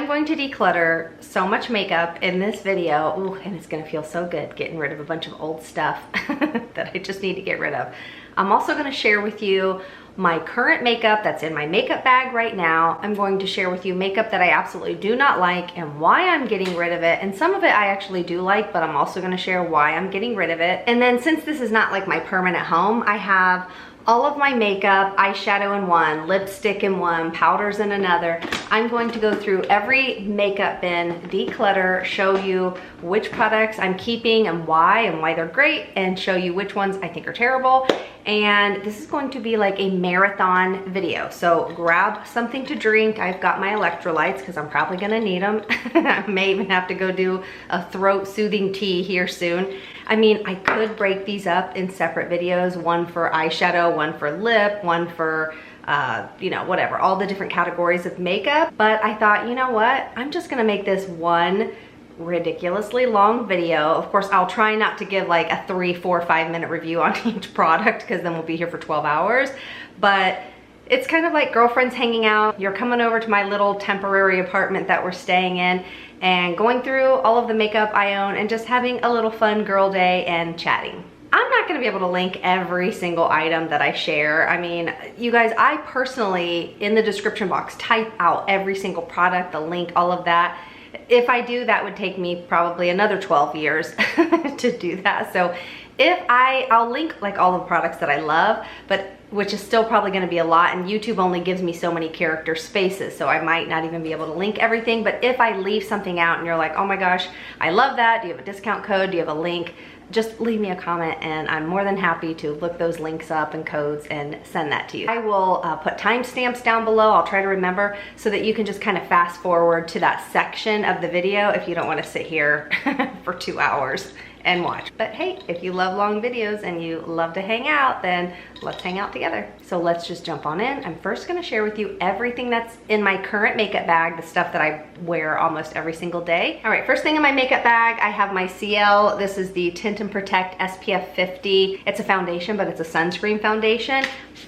I'm going to declutter so much makeup in this video. Ooh, and it's gonna feel so good getting rid of a bunch of old stuff that I just need to get rid of. I'm also gonna share with you my current makeup that's in my makeup bag right now. I'm going to share with you makeup that I absolutely do not like and why I'm getting rid of it. And some of it I actually do like, but I'm also gonna share why I'm getting rid of it. And then since this is not like my permanent home, I have all of my makeup, eyeshadow in one, lipstick in one, powders in another. I'm going to go through every makeup bin, declutter, show you which products I'm keeping and why they're great, and show you which ones I think are terrible. And this is going to be like a marathon video. So grab something to drink. I've got my electrolytes because I'm probably gonna need them. I may even have to go do a throat soothing tea here soon. I mean, I could break these up in separate videos, one for eyeshadow, one for lip, one for, you know, whatever, all the different categories of makeup. But I thought, you know what? I'm just gonna make this one ridiculously long video. Of course, I'll try not to give like a 3, 4, 5 minute review on each product because then we'll be here for 12 hours. But it's kind of like girlfriends hanging out. You're coming over to my little temporary apartment that we're staying in and going through all of the makeup I own and just having a little fun girl day and chatting. I'm not gonna be able to link every single item that I share. I mean, you guys, I personally, in the description box, type out every single product, the link, all of that. If I do, that would take me probably another 12 years to do that. So if I'll link like all the products that I love, but which is still probably gonna be a lot, and YouTube only gives me so many character spaces, so I might not even be able to link everything. But if I leave something out and you're like, oh my gosh, I love that, do you have a discount code, do you have a link, just leave me a comment and I'm more than happy to look those links up and codes and send that to you. I will put timestamps down below. I'll try to remember so that you can just kind of fast forward to that section of the video if you don't want to sit here for 2 hours and watch. But hey, if you love long videos and you love to hang out, then let's hang out together. So let's just jump on in. I'm first gonna share with you everything that's in my current makeup bag, the stuff that I wear almost every single day. All right, first thing in my makeup bag, I have my Ciele. This is the Tint and Protect SPF 50. It's a foundation, but it's a sunscreen foundation.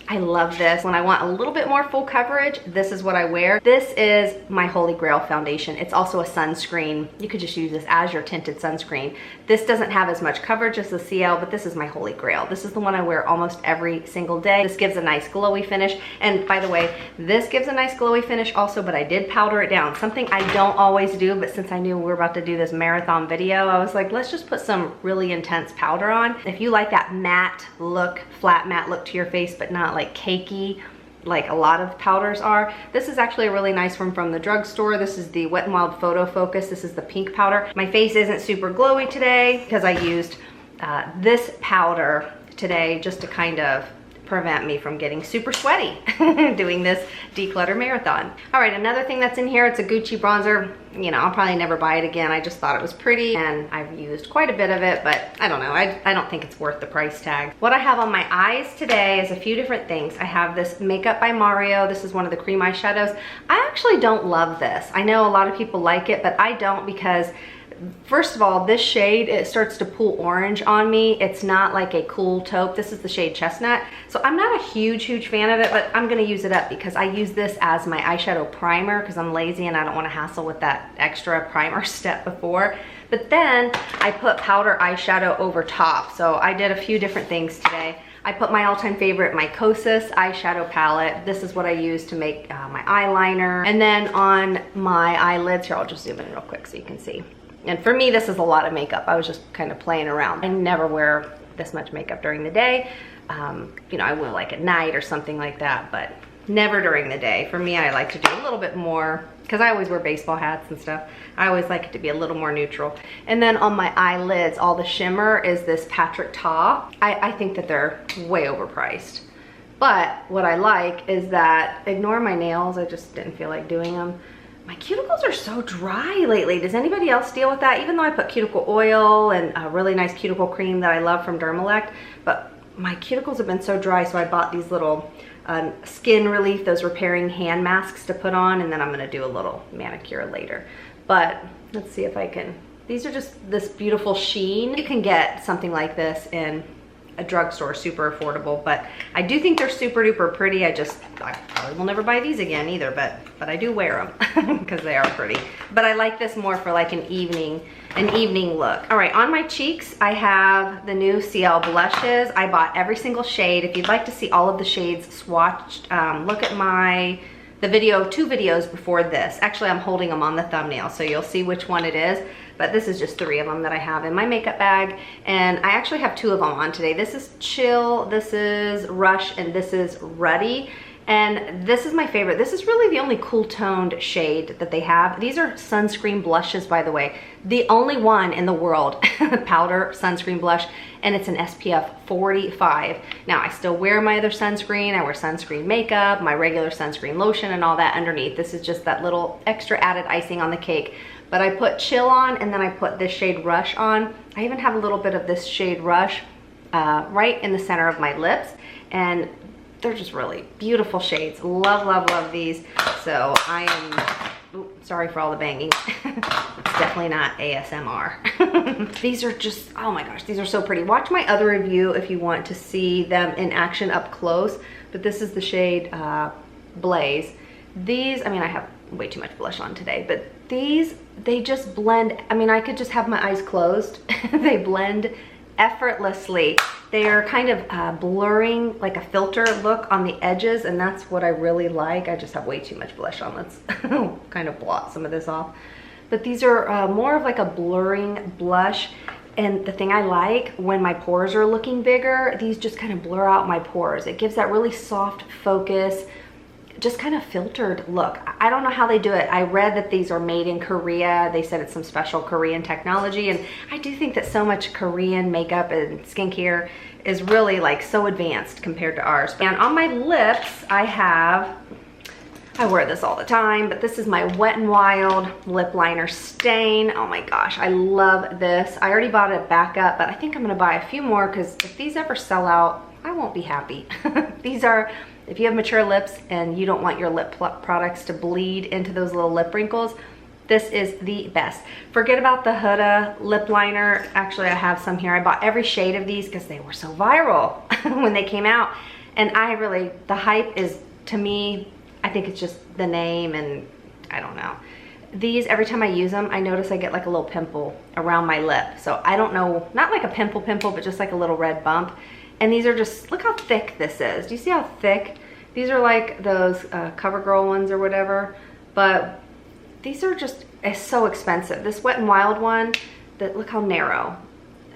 I love this. When I want a little bit more full coverage, this is what I wear. This is my Holy Grail foundation. It's also a sunscreen. You could just use this as your tinted sunscreen. This doesn't have as much coverage as the Ciele, but this is my Holy Grail. This is the one I wear almost every single day. This gives a nice glowy finish. And by the way, this gives a nice glowy finish also, but I did powder it down. Something I don't always do, but since I knew we were about to do this marathon video, I was like, let's just put some really intense powder on. If you like that matte look, flat matte look to your face, but not like cakey, like a lot of powders are. This is actually a really nice one from the drugstore. This is the Wet n Wild Photo Focus. This is the pink powder. My face isn't super glowy today because I used this powder today just to kind of prevent me from getting super sweaty doing this declutter marathon. All right, another thing that's in here, it's a Gucci bronzer. You know, I'll probably never buy it again. I just thought it was pretty and I've used quite a bit of it, but I don't know. I don't think it's worth the price tag. What I have on my eyes today is a few different things. I have this Makeup by Mario. This is one of the cream eyeshadows. I actually don't love this. I know a lot of people like it, but I don't because first of all, this shade, it starts to pull orange on me. It's not like a cool taupe. This is the shade Chestnut. So I'm not a huge fan of it, but I'm gonna use it up because I use this as my eyeshadow primer because I'm lazy and I don't wanna hassle with that extra primer step before. But then I put powder eyeshadow over top. So I did a few different things today. I put my all-time favorite, my Kosas eyeshadow palette. This is what I use to make my eyeliner. And then on my eyelids, here, I'll just zoom in real quick so you can see. And for me, this is a lot of makeup. I was just kind of playing around. I never wear this much makeup during the day. You know, I will like at night or something like that, but never during the day. For me, I like to do a little bit more, because I always wear baseball hats and stuff. I always like it to be a little more neutral. And then on my eyelids, all the shimmer is this Patrick Ta. I think that they're way overpriced. But what I like is that, ignore my nails, I just didn't feel like doing them. My cuticles are so dry lately. Does anybody else deal with that? Even though I put cuticle oil and a really nice cuticle cream that I love from Dermalect, but my cuticles have been so dry, so I bought these little skin relief, those repairing hand masks to put on, and then I'm gonna do a little manicure later. But let's see if I can, these are just this beautiful sheen. You can get something like this in a drugstore, super affordable. But I do think they're super duper pretty. I probably will never buy these again either, but I do wear them because they are pretty. But I like this more for like an evening look. All right, on my cheeks, I have the new Ciele blushes. I bought every single shade. If you'd like to see all of the shades swatched, look at two videos before this. Actually, I'm holding them on the thumbnail, so you'll see which one it is. But this is just 3 of them that I have in my makeup bag. And I actually have 2 of them on today. This is Chill, this is Rush, and this is Ruddy. And this is my favorite. This is really the only cool toned shade that they have. These are sunscreen blushes, by the way. The only one in the world, powder sunscreen blush, and it's an SPF 45. Now, I still wear my other sunscreen. I wear sunscreen makeup, my regular sunscreen lotion, and all that underneath. This is just that little extra added icing on the cake. But I put Chill on, and then I put this shade Rush on. I even have a little bit of this shade Rush right in the center of my lips. And they're just really beautiful shades. Love, love, love these. So I am, sorry for all the banging. It's definitely not ASMR. These are just, oh my gosh, these are so pretty. Watch my other review if you want to see them in action up close. But this is the shade Blaze. These, I mean, I have way too much blush on today, but these, they just blend. I mean, I could just have my eyes closed. They blend effortlessly. They are kind of blurring, like a filter look on the edges, and that's what I really like. I just have way too much blush on. Let's kind of blot some of this off. But these are more of like a blurring blush. And the thing I like, when my pores are looking bigger, these just kind of blur out my pores. It gives that really soft focus, just kind of filtered look. I don't know how they do it. I read that these are made in Korea. They said it's some special Korean technology, and I do think that so much Korean makeup and skincare is really like so advanced compared to ours. And on my lips, I wear this all the time, but this is my Wet n Wild lip liner stain. Oh my gosh, I love this. I already bought a backup, but I think I'm gonna buy a few more because if these ever sell out, I won't be happy. These are, if you have mature lips and you don't want your lip products to bleed into those little lip wrinkles, this is the best. Forget about the Huda lip liner. Actually, I have some here. I bought every shade of these because they were so viral when they came out. And the hype is, to me, I think it's just the name, and I don't know. These, every time I use them, I notice I get like a little pimple around my lip. So I don't know, not like a pimple, but just like a little red bump. And these are just, look how thick this is. Do you see how thick? These are like those CoverGirl ones or whatever, but these are just, it's so expensive. This Wet n Wild one, look how narrow,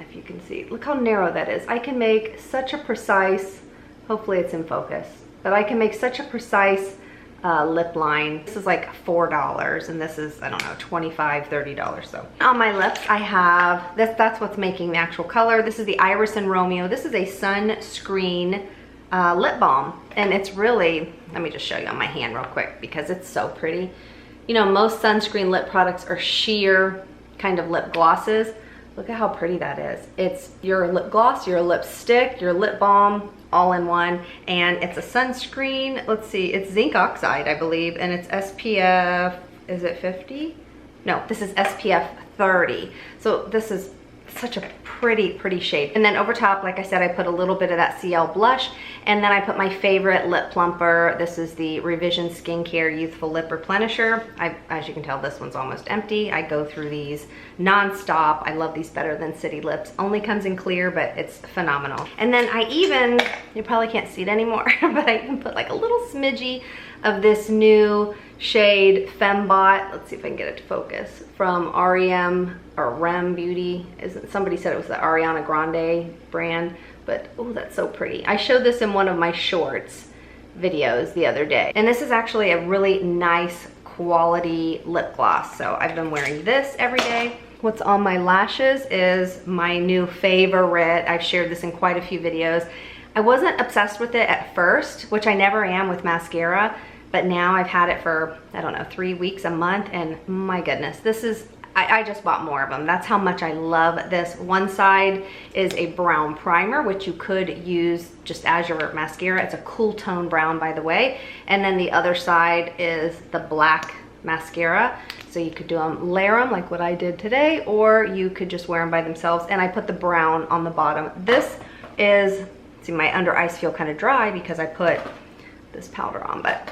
if you can see, look how narrow that is. I can make such a precise, hopefully it's in focus, but I can make such a precise lip line. This is like $4, and this is, I don't know, $25, $30. So on my lips, I have this. That's what's making the actual color. This is the Iris and Romeo. This is a sunscreen lip balm, and it's really, let me just show you on my hand real quick because it's so pretty. You know, most sunscreen lip products are sheer kind of lip glosses. Look at how pretty that is. It's your lip gloss, your lipstick, your lip balm, all in one. And it's a sunscreen. Let's see, it's zinc oxide, I believe, and it's SPF, is it 50? No, this is SPF 30. So this is such a pretty shade. And then over top, like I said, I put a little bit of that Ciele blush, and then I put my favorite lip plumper. This is the Revision Skincare Youthful Lip Replenisher. As you can tell, this one's almost empty. I go through these non-stop. I love these better than City Lips. Only comes in clear, but it's phenomenal. And then I even, you probably can't see it anymore, but I even put like a little smidgy of this new shade Fembot. Let's see if I can get it to focus. From REM or REM Beauty. Somebody said it was the Ariana Grande brand, but oh, that's so pretty. I showed this in one of my shorts videos the other day. And this is actually a really nice quality lip gloss. So I've been wearing this every day. What's on my lashes is my new favorite. I've shared this in quite a few videos. I wasn't obsessed with it at first, which I never am with mascara, but now I've had it for, I don't know, 3 weeks, a month, and my goodness, this is, I just bought more of them. That's how much I love this. One side is a brown primer, which you could use just as your mascara. It's a cool tone brown, by the way. And then the other side is the black mascara. So you could layer them like what I did today, or you could just wear them by themselves. And I put the brown on the bottom. This is, see, my under eyes feel kind of dry because I put this powder on, but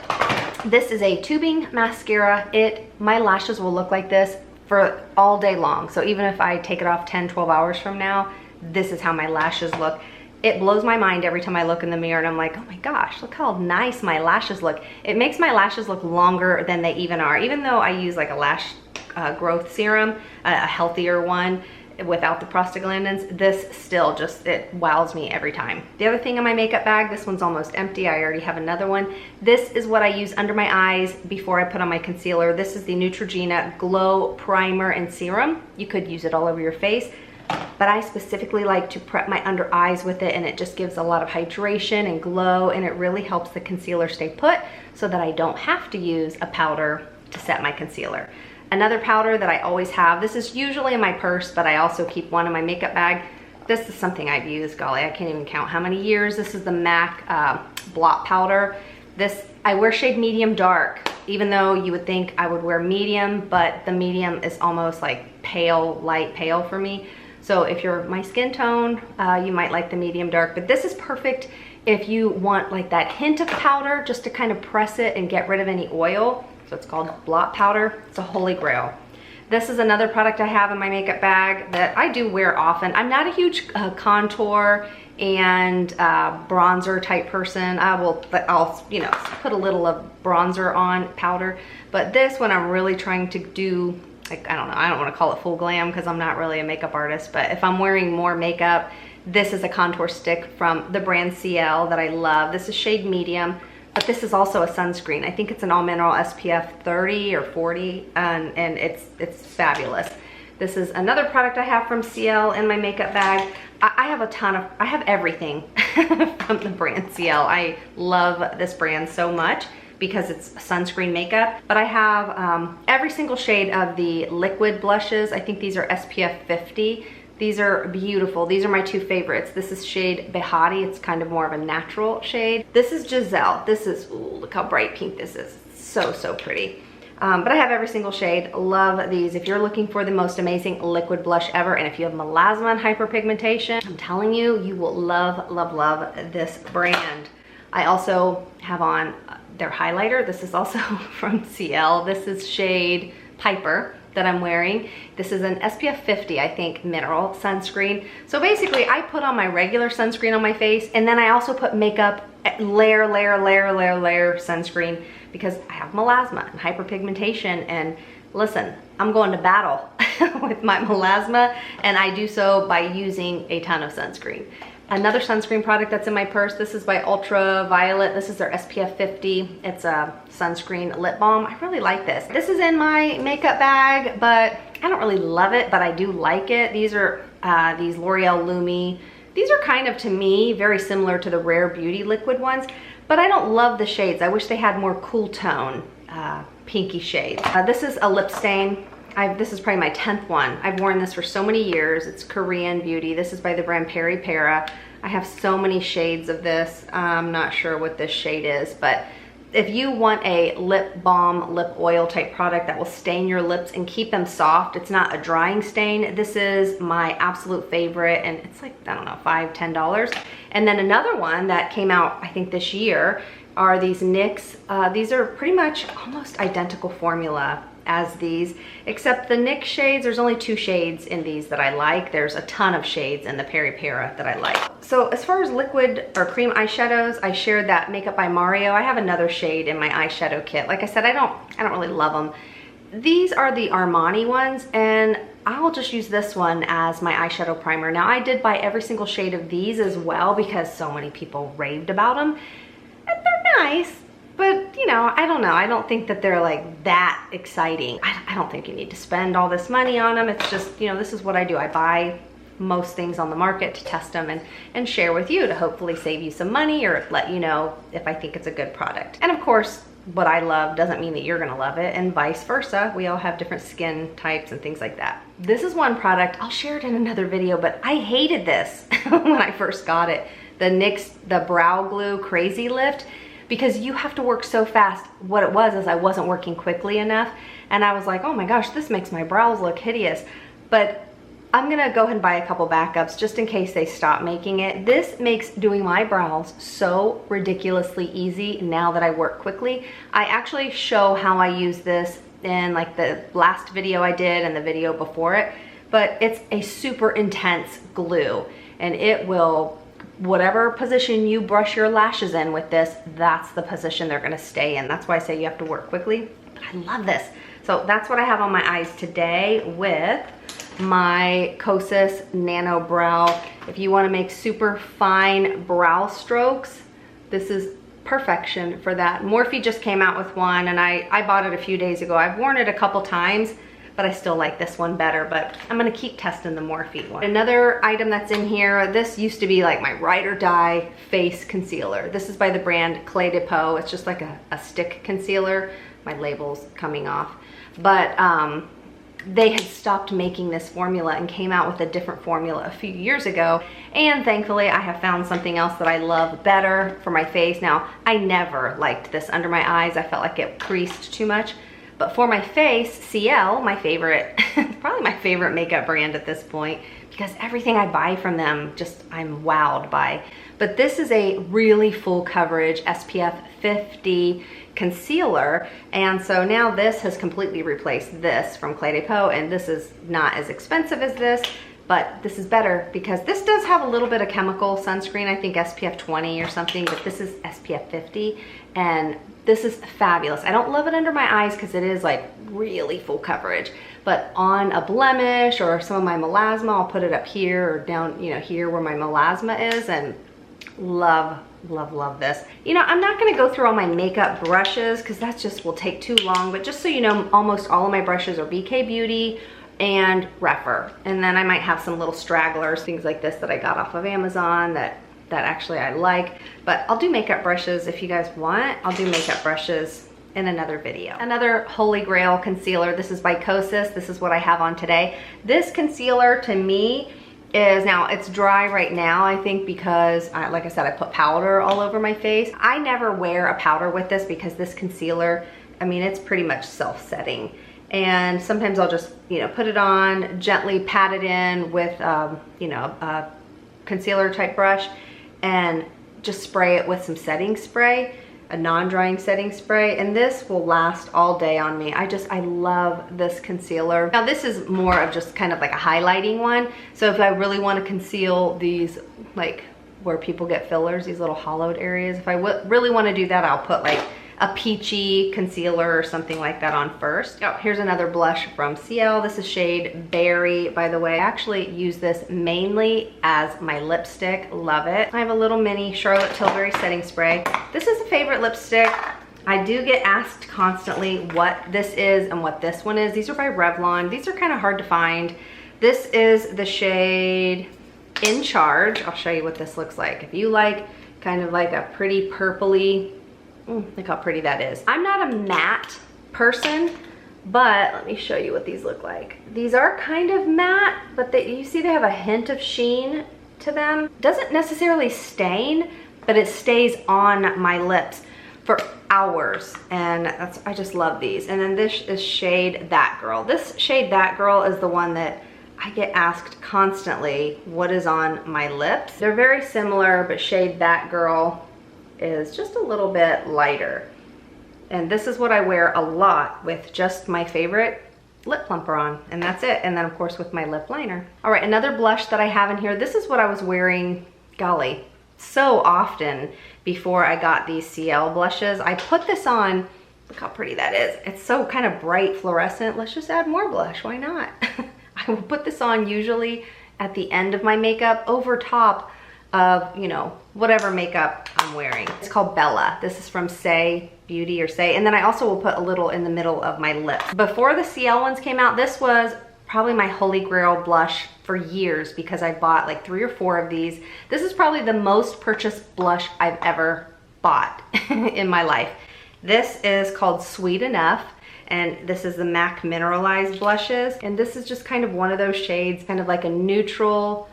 this is a tubing mascara. My lashes will look like this for all day long. So even if I take it off 10, 12 hours from now, this is how my lashes look. It blows my mind every time I look in the mirror and I'm like, oh my gosh, look how nice my lashes look. It makes my lashes look longer than they even are. Even though I use like a lash growth serum, a healthier one without the prostaglandins, this still just, it wows me every time. The other thing in my makeup bag, this one's almost empty. I already have another one. This is what I use under my eyes before I put on my concealer. This is the Neutrogena Glow Primer and Serum. You could use it all over your face, but I specifically like to prep my under eyes with it, and it just gives a lot of hydration and glow, and it really helps the concealer stay put so that I don't have to use a powder to set my concealer. Another powder that I always have, this is usually in my purse, but I also keep one in my makeup bag. This is something I've used, golly, I can't even count how many years. This is the MAC blot powder. This, I wear shade medium dark, even though you would think I would wear medium, but the medium is almost like pale, light pale for me. So if you're my skin tone, you might like the medium dark, but this is perfect if you want like that hint of powder just to kind of press it and get rid of any oil. So it's called blot powder. It's a holy grail. This is another product I have in my makeup bag that I do wear often. I'm not a huge contour and bronzer type person. I'll you know, put a little of bronzer on powder, but this, when I'm really trying to do, like, I don't know, I don't want to call it full glam because I'm not really a makeup artist, but if I'm wearing more makeup, this is a contour stick from the brand Ciele that I love. This is shade medium, but this is also a sunscreen. I think it's an all mineral SPF 30 or 40, and it's fabulous. This is another product I have from Ciele in my makeup bag. I have a ton of, I have everything from the brand Ciele. I love this brand so much because it's sunscreen makeup, but I have every single shade of the liquid blushes. I think these are SPF 50. These are beautiful. These are my two favorites. This is shade Behati. It's kind of more of a natural shade. This is Giselle. This is, ooh, look how bright pink this is. So, so pretty. But I have every single shade. Love these. If you're looking for the most amazing liquid blush ever, and if you have melasma and hyperpigmentation, I'm telling you, you will love, love, love this brand. I also have on their highlighter. This is also from Ciele. This is shade Piper that I'm wearing. This is an SPF 50, I think, mineral sunscreen. So basically, I put on my regular sunscreen on my face, and then I also put makeup, layer sunscreen, because I have melasma and hyperpigmentation, and listen, I'm going to battle with my melasma, and I do so by using a ton of sunscreen. Another sunscreen product that's in my purse, this is by Ultraviolet. This is their SPF 50. It's a sunscreen lip balm. I really like this. This is in my makeup bag, but I don't really love it, but I do like it. These are these L'Oreal Lumi. These are kind of, to me, very similar to the Rare Beauty liquid ones, but I don't love the shades. I wish they had more cool tone, pinky shades. This is a lip stain. This is probably my 10th one. I've worn this for so many years. It's Korean Beauty. This is by the brand Peri Para. I have so many shades of this. I'm not sure what this shade is, but if you want a lip balm, lip oil type product that will stain your lips and keep them soft, it's not a drying stain, this is my absolute favorite, and it's like, I don't know, $5, $10. And then another one that came out, I think this year, are these NYX. These are pretty much almost identical formula as these, except the NYX shades, there's only 2 shades in these that I like. There's a ton of shades in the Peri Para that I like. So as far as liquid or cream eyeshadows, I shared that Makeup by Mario. I have another shade in my eyeshadow kit. Like I said, I don't really love them. These are the Armani ones, and I'll just use this one as my eyeshadow primer. Now, I did buy every single shade of these as well because so many people raved about them, and they're nice. But, you know, I don't know. I don't think that they're like that exciting. I don't think you need to spend all this money on them. It's just, you know, this is what I do. I buy most things on the market to test them and share with you to hopefully save you some money or let you know if I think it's a good product. And of course, what I love doesn't mean that you're gonna love it, and vice versa. We all have different skin types and things like that. This is one product, I'll share it in another video, but I hated this when I first got it. The NYX, the Brow Glue Crazy Lift, because you have to work so fast. What it was is I wasn't working quickly enough, and I was like, oh my gosh, this makes my brows look hideous. But I'm gonna go ahead and buy a couple backups just in case they stop making it. This makes doing my brows so ridiculously easy now that I work quickly. I actually show how I use this in like the last video I did and the video before it, but it's a super intense glue and it will, whatever position you brush your lashes in with this, that's the position they're gonna stay in. That's why I say you have to work quickly. But I love this. So that's what I have on my eyes today with my Kosas Nano Brow. If you want to make super fine brow strokes, this is perfection for that. Morphe just came out with one and I bought it a few days ago. I've worn it a couple times, but I still like this one better, but I'm gonna keep testing the Morphe one. Another item that's in here, this used to be like my ride or die face concealer. This is by the brand Clé de Peau. It's just like a stick concealer. My label's coming off. But they had stopped making this formula and came out with a different formula a few years ago. And thankfully I have found something else that I love better for my face. Now, I never liked this under my eyes. I felt like it creased too much. But for my face, Ciele, my favorite, probably my favorite makeup brand at this point, because everything I buy from them, just I'm wowed by. But this is a really full coverage SPF 50 concealer, and so now this has completely replaced this from Clé de Peau, and this is not as expensive as this, but this is better because this does have a little bit of chemical sunscreen, I think SPF 20 or something, but this is SPF 50, and this is fabulous. I don't love it under my eyes because it is like really full coverage, but on a blemish or some of my melasma, I'll put it up here or down, you know, here where my melasma is, and love this. You know, I'm not gonna go through all my makeup brushes because that just will take too long, but just so you know, almost all of my brushes are BK Beauty and Rephr, and then I might have some little stragglers, things like this that I got off of Amazon that actually I like. But I'll do makeup brushes if you guys want. I'll do makeup brushes in another video. Another holy grail concealer. This is by Kosas. This is what I have on today. This concealer to me is, now it's dry right now, I think, because like I said, I put powder all over my face. I never wear a powder with this because this concealer, I mean, it's pretty much self-setting. And sometimes I'll just, you know, put it on, gently pat it in with, you know, a concealer type brush, and just spray it with some setting spray, a non-drying setting spray, and this will last all day on me. I love this concealer. Now this is more of just kind of like a highlighting one. So if I really want to conceal these, like where people get fillers, these little hollowed areas, if I really want to do that, I'll put like a peachy concealer or something like that on first. Oh, here's another blush from Ciele. This is shade Berry, by the way. I actually use this mainly as my lipstick. Love it. I have a little mini Charlotte Tilbury setting spray. This is a favorite lipstick. I do get asked constantly what this is and what this one is. These are by Revlon. These are kind of hard to find. This is the shade In Charge. I'll show you what this looks like. If you like kind of like a pretty purpley, look how pretty that is. I'm not a matte person, but let me show you what these look like. These are kind of matte, but you see they have a hint of sheen to them. Doesn't necessarily stain, but it stays on my lips for hours, and I just love these. And then this is shade That Girl. This shade That Girl is the one that I get asked constantly what is on my lips. They're very similar, but shade That Girl is just a little bit lighter. And this is what I wear a lot with just my favorite lip plumper on, and that's it. And then of course with my lip liner. All right, another blush that I have in here. This is what I was wearing, golly, so often before I got these Ciele blushes. I put this on, look how pretty that is. It's so kind of bright fluorescent. Let's just add more blush, why not? I will put this on usually at the end of my makeup over top of, you know, whatever makeup I'm wearing. It's called Bella. This is from Say Beauty or Say, and then I also will put a little in the middle of my lips. Before the Ciele ones came out, this was probably my holy grail blush for years because I bought like 3 or 4 of these. This is probably the most purchased blush I've ever bought in my life. This is called Sweet Enough, and this is the MAC Mineralized blushes, and this is just kind of one of those shades, kind of like a neutral.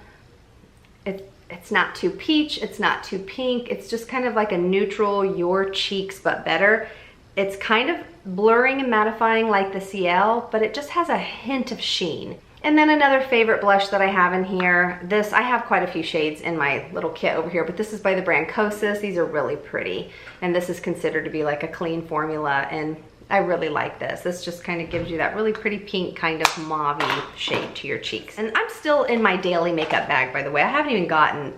It's not too peach, it's not too pink, it's just kind of like a neutral, your cheeks but better. It's kind of blurring and mattifying like the Ciele, but it just has a hint of sheen. And then another favorite blush that I have in here, this, I have quite a few shades in my little kit over here, but this is by the brand Kosas. These are really pretty. And this is considered to be like a clean formula, and I really like this. This just kind of gives you that really pretty pink kind of mauve-y shade to your cheeks. And I'm still in my daily makeup bag, by the way. I haven't even gotten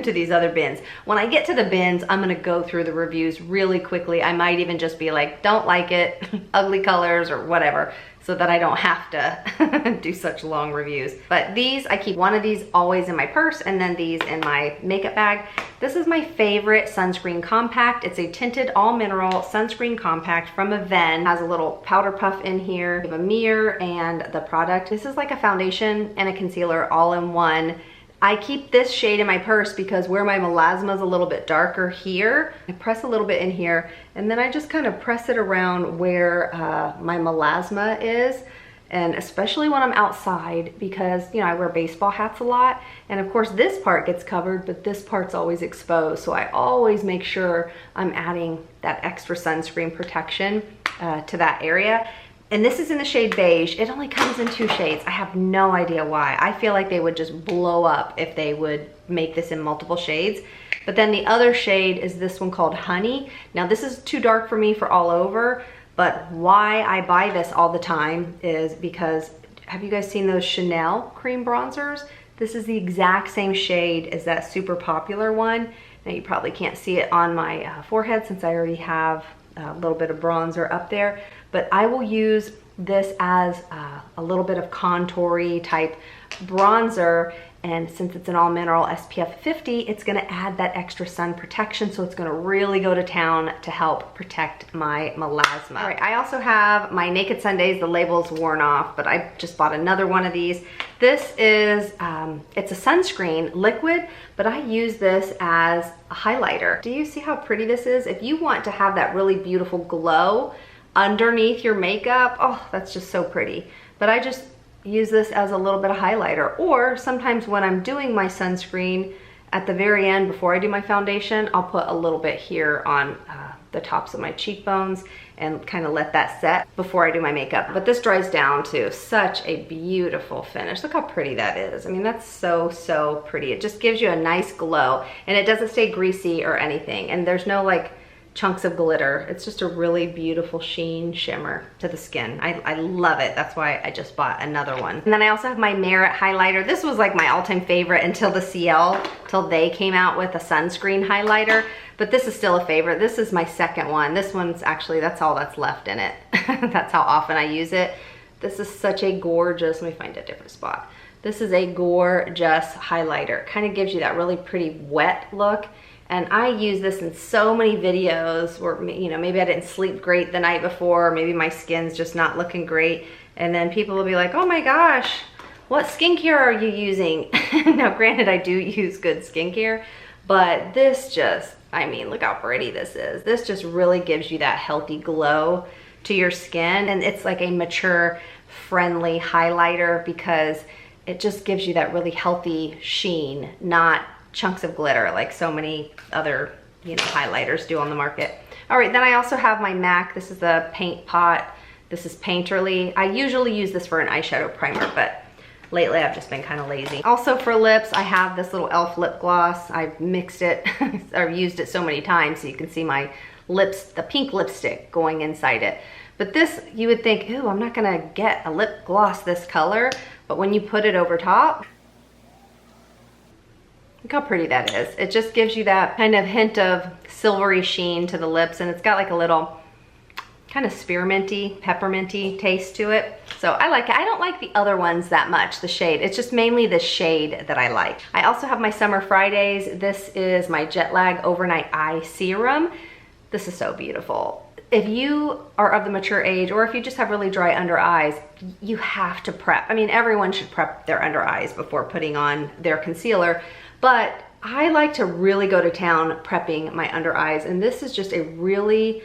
to these other bins. When I get to the bins, I'm gonna go through the reviews really quickly. I might even just be like, don't like it, ugly colors or whatever, so that I don't have to do such long reviews. But these, I keep one of these always in my purse and then these in my makeup bag. This is my favorite sunscreen compact. It's a tinted all mineral sunscreen compact from 𝑽𝑰𝑫𝑬𝑺. Has a little powder puff in here, a mirror and the product. This is like a foundation and a concealer all in one. I keep this shade in my purse because where my melasma is a little bit darker here, I press a little bit in here and then I just kind of press it around where my melasma is. And especially when I'm outside, because, you know, I wear baseball hats a lot. And of course this part gets covered, but this part's always exposed. So I always make sure I'm adding that extra sunscreen protection to that area. And this is in the shade beige. It only comes in 2 shades. I have no idea why. I feel like they would just blow up if they would make this in multiple shades. But then the other shade is this one called Honey. Now this is too dark for me for all over, but why I buy this all the time is because, have you guys seen those Chanel cream bronzers? This is the exact same shade as that super popular one. Now you probably can't see it on my forehead since I already have a little bit of bronzer up there, but I will use this as a little bit of contour-y type bronzer, and since it's an all mineral SPF 50, it's gonna add that extra sun protection, so it's gonna really go to town to help protect my melasma. All right, I also have my Naked Sundays. The label's worn off, but I just bought another one of these. This is, it's a sunscreen liquid, but I use this as a highlighter. Do you see how pretty this is? If you want to have that really beautiful glow underneath your makeup, oh, that's just so pretty. But I just use this as a little bit of highlighter, or sometimes when I'm doing my sunscreen at the very end before I do my foundation, I'll put a little bit here on the tops of my cheekbones and kind of let that set before I do my makeup. But this dries down to such a beautiful finish. Look how pretty that is. I mean, that's so pretty. It just gives you a nice glow, and it doesn't stay greasy or anything, and there's no like chunks of glitter. It's just a really beautiful sheen shimmer to the skin. I love it. That's why I just bought another one. And then I also have my Merit highlighter. This was like my all-time favorite until the Ciele, till they came out with a sunscreen highlighter, but this is still a favorite. This is my second one. This one's actually, that's all that's left in it. That's how often I use it. This is such a gorgeous, let me find a different spot. This is a gorgeous highlighter. Kind of gives you that really pretty wet look. And I use this in so many videos where, you know, maybe I didn't sleep great the night before, maybe my skin's just not looking great. And then people will be like, oh my gosh, what skincare are you using? Now, granted, I do use good skincare, but this just, I mean, look how pretty this is. This just really gives you that healthy glow to your skin. And it's like a mature, friendly highlighter because it just gives you that really healthy sheen, not chunks of glitter like so many other, you know, highlighters do on the market. All right, then I also have my MAC. This is the paint pot. This is Painterly. I usually use this for an eyeshadow primer, but lately I've just been kind of lazy. Also for lips, I have this little e.l.f. lip gloss. I've mixed it, I've used it so many times so you can see my lips, the pink lipstick going inside it. But this, you would think, ooh, I'm not gonna get a lip gloss this color, but when you put it over top, look how pretty that is. It just gives you that kind of hint of silvery sheen to the lips, and it's got like a little kind of spearminty, pepperminty taste to it. So I like it. I don't like the other ones that much, the shade. It's just mainly the shade that I like. I also have my Summer Fridays. This is my Jet Lag Overnight Eye Serum. This is so beautiful. If you are of the mature age, or if you just have really dry under eyes, you have to prep. I mean, everyone should prep their under eyes before putting on their concealer. But I like to really go to town prepping my under eyes, and this is just a really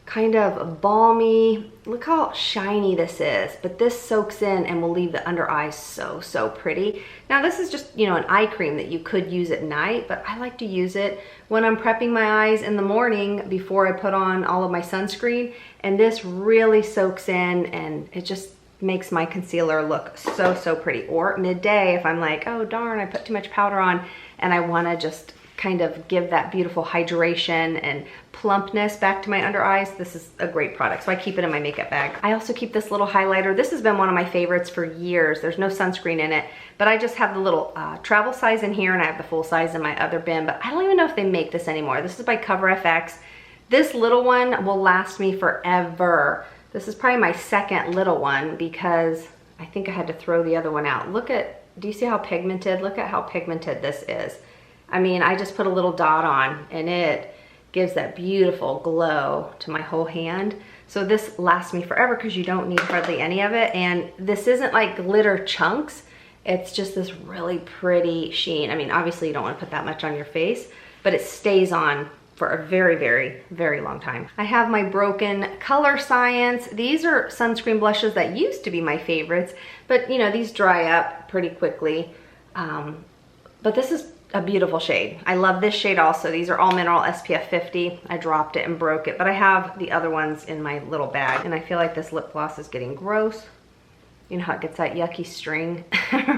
kind of balmy, look how shiny this is, but this soaks in and will leave the under eyes so pretty. Now this is just, you know, an eye cream that you could use at night, but I like to use it when I'm prepping my eyes in the morning before I put on all of my sunscreen, and this really soaks in and it just makes my concealer look so pretty. Or midday, if I'm like, oh darn, I put too much powder on and I wanna just kind of give that beautiful hydration and plumpness back to my under eyes, this is a great product. So I keep it in my makeup bag. I also keep this little highlighter. This has been one of my favorites for years. There's no sunscreen in it, but I just have the little travel size in here and I have the full size in my other bin, but I don't even know if they make this anymore. This is by Cover FX. This little one will last me forever. This is probably my second little one because I think I had to throw the other one out. Look at, do you see how pigmented? Look at how pigmented this is. I mean, I just put a little dot on and it gives that beautiful glow to my whole hand. So this lasts me forever because you don't need hardly any of it. And this isn't like glitter chunks. It's just this really pretty sheen. I mean, obviously you don't want to put that much on your face, but it stays on for a very long time. I have my Broken Color Science. These are sunscreen blushes that used to be my favorites, but you know, these dry up pretty quickly. But this is a beautiful shade. I love this shade also. These are all mineral SPF 50. I dropped it and broke it, but I have the other ones in my little bag. And I feel like this lip gloss is getting gross. You know how it gets that yucky string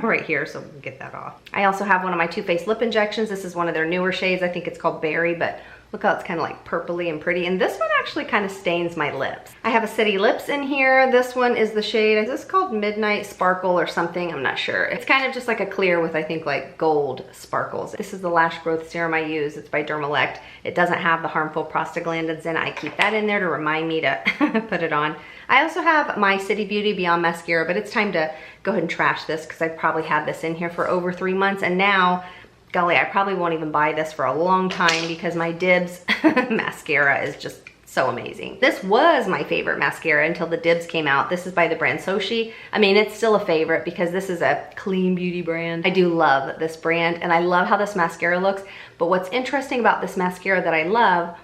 right here, so we'll get that off. I also have one of my Too Faced lip injections. This is one of their newer shades. I think it's called Berry, but look how it's kind of like purpley and pretty. And this one actually kind of stains my lips. I have a City Lips in here. This one is the shade, is this called Midnight Sparkle or something? I'm not sure. It's kind of just like a clear with, I think, like gold sparkles. This is the lash growth serum I use. It's by Dermalect. It doesn't have the harmful prostaglandins in it. I keep that in there to remind me to put it on. I also have my City Beauty Beyond Mascara, but it's time to go ahead and trash this because I've probably had this in here for over 3 months. And now, golly, I probably won't even buy this for a long time because my Dibs mascara is just so amazing. This was my favorite mascara until the Dibs came out. This is by the brand Soshi. I mean, it's still a favorite because this is a clean beauty brand. I do love this brand and I love how this mascara looks. But what's interesting about this mascara that I love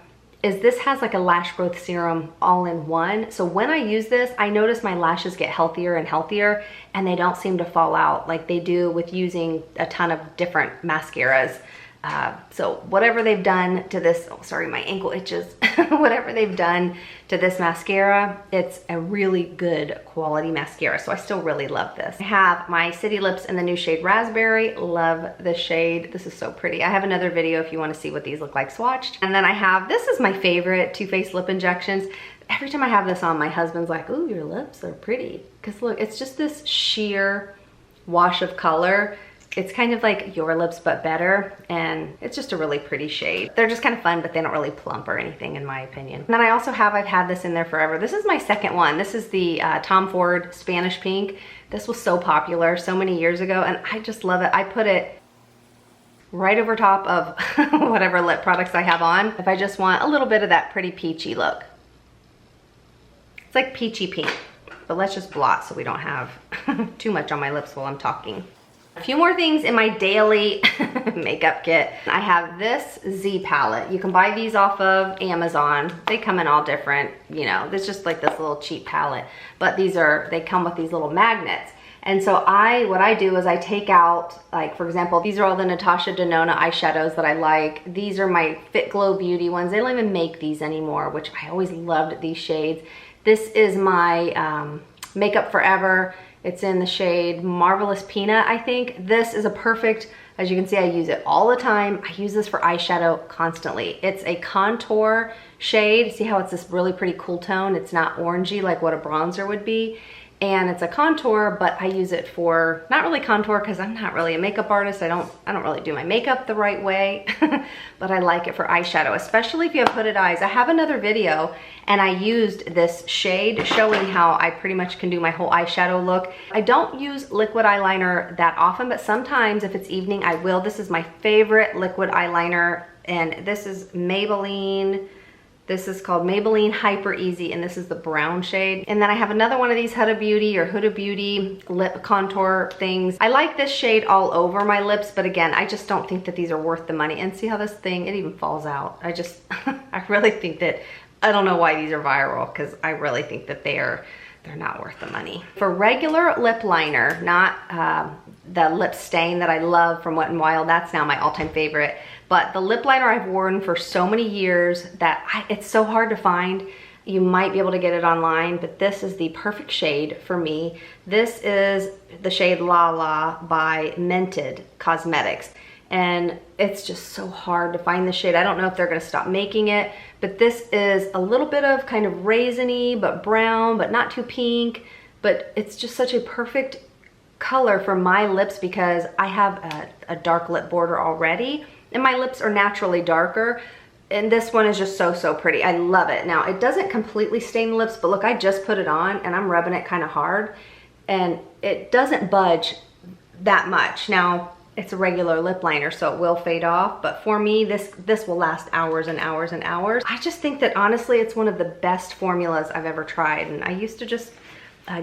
is this has like a lash growth serum all in one. So when I use this, I notice my lashes get healthier and healthier and they don't seem to fall out like they do with using a ton of different mascaras. So whatever they've done to this, oh sorry, my ankle itches. Whatever they've done to this mascara, it's a really good quality mascara. So I still really love this. I have my City Lips in the new shade Raspberry. Love this shade. This is so pretty. I have another video if you want to see what these look like swatched. And then I have, this is my favorite Too Faced lip injections. Every time I have this on, my husband's like, ooh, your lips are pretty. Because look, it's just this sheer wash of color. It's kind of like Your Lips but better, and it's just a really pretty shade. They're just kind of fun, but they don't really plump or anything in my opinion. And then I also have, I've had this in there forever. This is my second one. This is the Tom Ford Spanish Pink. This was so popular so many years ago, and I just love it. I put it right over top of whatever lip products I have on if I just want a little bit of that pretty peachy look. It's like peachy pink, but let's just blot so we don't have too much on my lips while I'm talking. A few more things in my daily makeup kit. I have this Z palette. You can buy these off of Amazon. They come in all different, you know, it's just like this little cheap palette. But these are, they come with these little magnets. And so what I do is I take out, like for example, these are all the Natasha Denona eyeshadows that I like. These are my Fit Glow Beauty ones. They don't even make these anymore, which I always loved these shades. This is my Makeup Forever. It's in the shade Marvelous Peanut, I think. This is a perfect, as you can see, I use it all the time. I use this for eyeshadow constantly. It's a contour shade. See how it's this really pretty cool tone? It's not orangey like what a bronzer would be. And it's a contour, but I use it for, not really contour because I'm not really a makeup artist. I don't really do my makeup the right way, but I like it for eyeshadow, especially if you have hooded eyes. I have another video and I used this shade showing how I pretty much can do my whole eyeshadow look. I don't use liquid eyeliner that often, but sometimes if it's evening, I will. This is my favorite liquid eyeliner, and this is Maybelline. This is called Maybelline Hyper Easy, and this is the brown shade. And then I have another one of these Huda Beauty lip contour things. I like this shade all over my lips, but again, I just don't think that these are worth the money. And see how this thing, it even falls out. I really think that, I don't know why these are viral, because I really think that they're not worth the money. For regular lip liner, not the lip stain that I love from Wet n Wild, that's now my all-time favorite. But the lip liner I've worn for so many years that it's so hard to find. You might be able to get it online, but this is the perfect shade for me. This is the shade La La by Mented Cosmetics. And it's just so hard to find the shade. I don't know if they're gonna stop making it, but this is a little bit of kind of raisiny, but brown, but not too pink. But it's just such a perfect color for my lips because I have a dark lip border already, and my lips are naturally darker. And this one is just so, so pretty. I love it. Now, it doesn't completely stain the lips, but look, I just put it on and I'm rubbing it kind of hard and it doesn't budge that much. Now, it's a regular lip liner, so it will fade off. But for me, this will last hours and hours and hours. I just think that honestly, it's one of the best formulas I've ever tried. And I used to just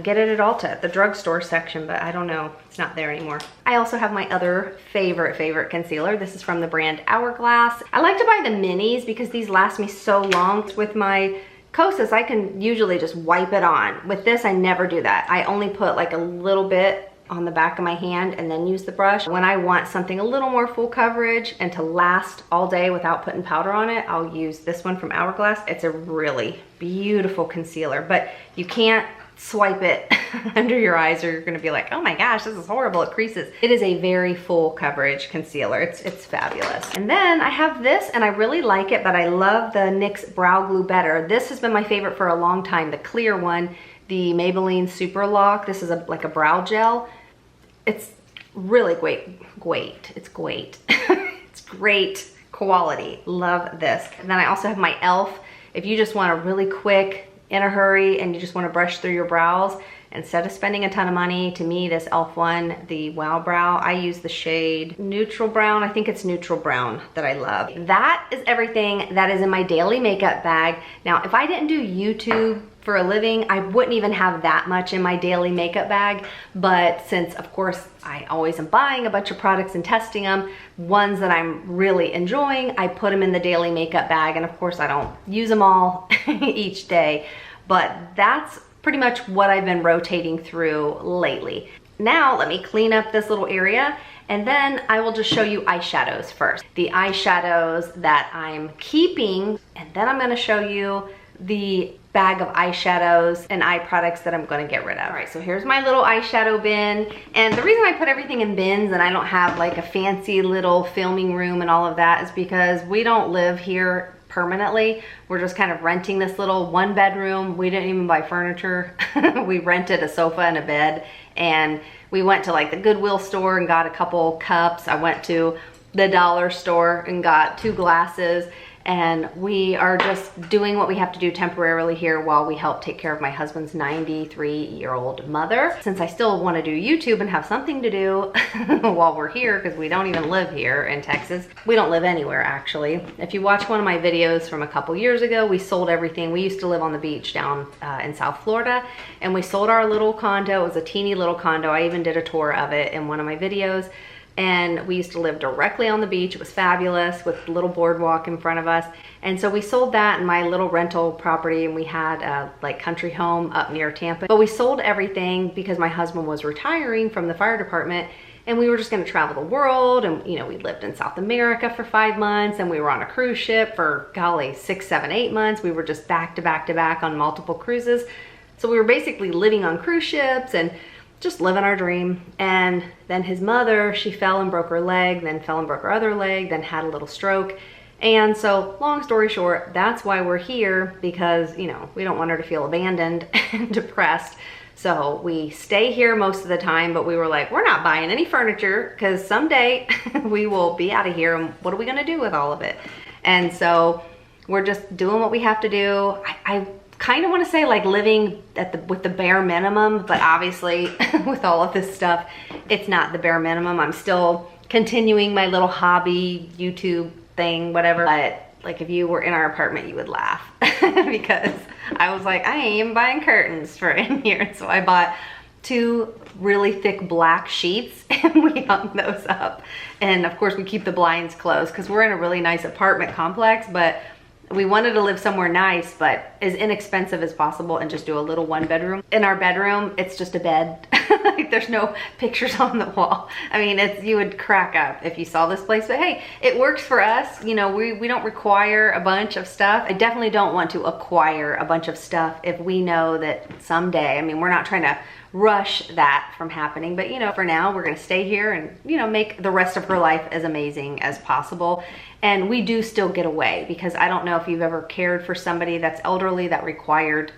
get it at Ulta, at the drugstore section, but I don't know, it's not there anymore. I also have my other favorite concealer. This is from the brand Hourglass. I like to buy the minis because these last me so long. With my Kosas, I can usually just wipe it on. With this, I never do that. I only put like a little bit on the back of my hand and then use the brush. When I want something a little more full coverage and to last all day without putting powder on it, I'll use this one from Hourglass. It's a really beautiful concealer, but you can't swipe it under your eyes or you're gonna be like, oh my gosh, this is horrible, it creases. It is a very full coverage concealer. It's fabulous. And then I have this and I really like it, but I love the NYX Brow Glue better. This has been my favorite for a long time, the clear one, the Maybelline Super Lock. This is like a brow gel. It's really great. It's great. It's great quality. Love this. And then I also have my e.l.f. If you just want a really quick, in a hurry, and you just want to brush through your brows, instead of spending a ton of money, to me, this e.l.f. one, the Wow Brow, I use the shade Neutral Brown. I think it's Neutral Brown that I love. That is everything that is in my daily makeup bag. Now, if I didn't do YouTube for a living, I wouldn't even have that much in my daily makeup bag. But since, of course, I always am buying a bunch of products and testing them, ones that I'm really enjoying, I put them in the daily makeup bag. And of course, I don't use them all each day. But that's pretty much what I've been rotating through lately. Now, let me clean up this little area, and then I will just show you eyeshadows first. The eyeshadows that I'm keeping, and then I'm gonna show you the bag of eyeshadows and eye products that I'm gonna get rid of. All right, so here's my little eyeshadow bin. And the reason I put everything in bins and I don't have like a fancy little filming room and all of that is because we don't live here permanently. We're just kind of renting this little 1-bedroom. We didn't even buy furniture. We rented a sofa and a bed, and we went to like the Goodwill store and got a couple cups. I went to the dollar store and got 2 glasses. And we are just doing what we have to do temporarily here while we help take care of my husband's 93-year-old mother. Since I still want to do YouTube and have something to do while we're here, because we don't even live here in Texas. We don't live anywhere, actually. If you watch one of my videos from a couple years ago, we sold everything. We used to live on the beach down in South Florida, and we sold our little condo. It was a teeny little condo. I even did a tour of it in one of my videos. And we used to live directly on the beach. It was fabulous with a little boardwalk in front of us. And so we sold that and my little rental property, and we had a like country home up near Tampa. But we sold everything because my husband was retiring from the fire department, and we were just gonna travel the world. And you know, we lived in South America for 5 months, and we were on a cruise ship for golly, 6, 7, 8 months. We were just back to back to back on multiple cruises. So we were basically living on cruise ships and just living our dream. And then his mother, she fell and broke her leg, then fell and broke her other leg, then had a little stroke. And so long story short, that's why we're here, because you know, we don't want her to feel abandoned and depressed. So we stay here most of the time, but we were like, we're not buying any furniture because someday we will be out of here, and what are we gonna do with all of it? And so we're just doing what we have to do. I kind of want to say like living at with the bare minimum, but obviously with all of this stuff, it's not the bare minimum. I'm still continuing my little hobby YouTube thing, whatever. But like if you were in our apartment, you would laugh because I was like, I ain't even buying curtains for in here. So I bought 2 really thick black sheets and we hung those up. And of course we keep the blinds closed because we're in a really nice apartment complex, but we wanted to live somewhere nice, but as inexpensive as possible, and just do a little 1-bedroom. In our bedroom, it's just a bed. Like there's no pictures on the wall. I mean, you would crack up if you saw this place, but hey, it works for us. You know, we don't require a bunch of stuff. I definitely don't want to acquire a bunch of stuff if we know that someday, I mean, we're not trying to rush that from happening, but you know, for now we're going to stay here and, you know, make the rest of her life as amazing as possible. And we do still get away, because I don't know if you've ever cared for somebody that's elderly that required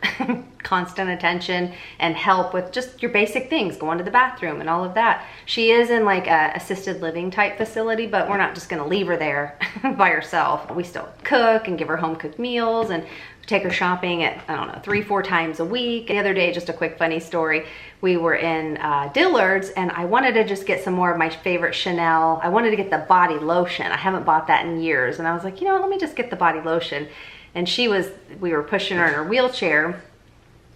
constant attention and help with just your basic things, going to the bathroom and all of that. She is in like a assisted living type facility, but we're not just going to leave her there by herself. We still cook and give her home cooked meals and take her shopping at, I don't know, 3-4 times a week. The other day, just a quick funny story, we were in Dillard's and I wanted to just get some more of my favorite Chanel. I wanted to get the body lotion. I haven't bought that in years. And I was like, you know what, let me just get the body lotion. And we were pushing her in her wheelchair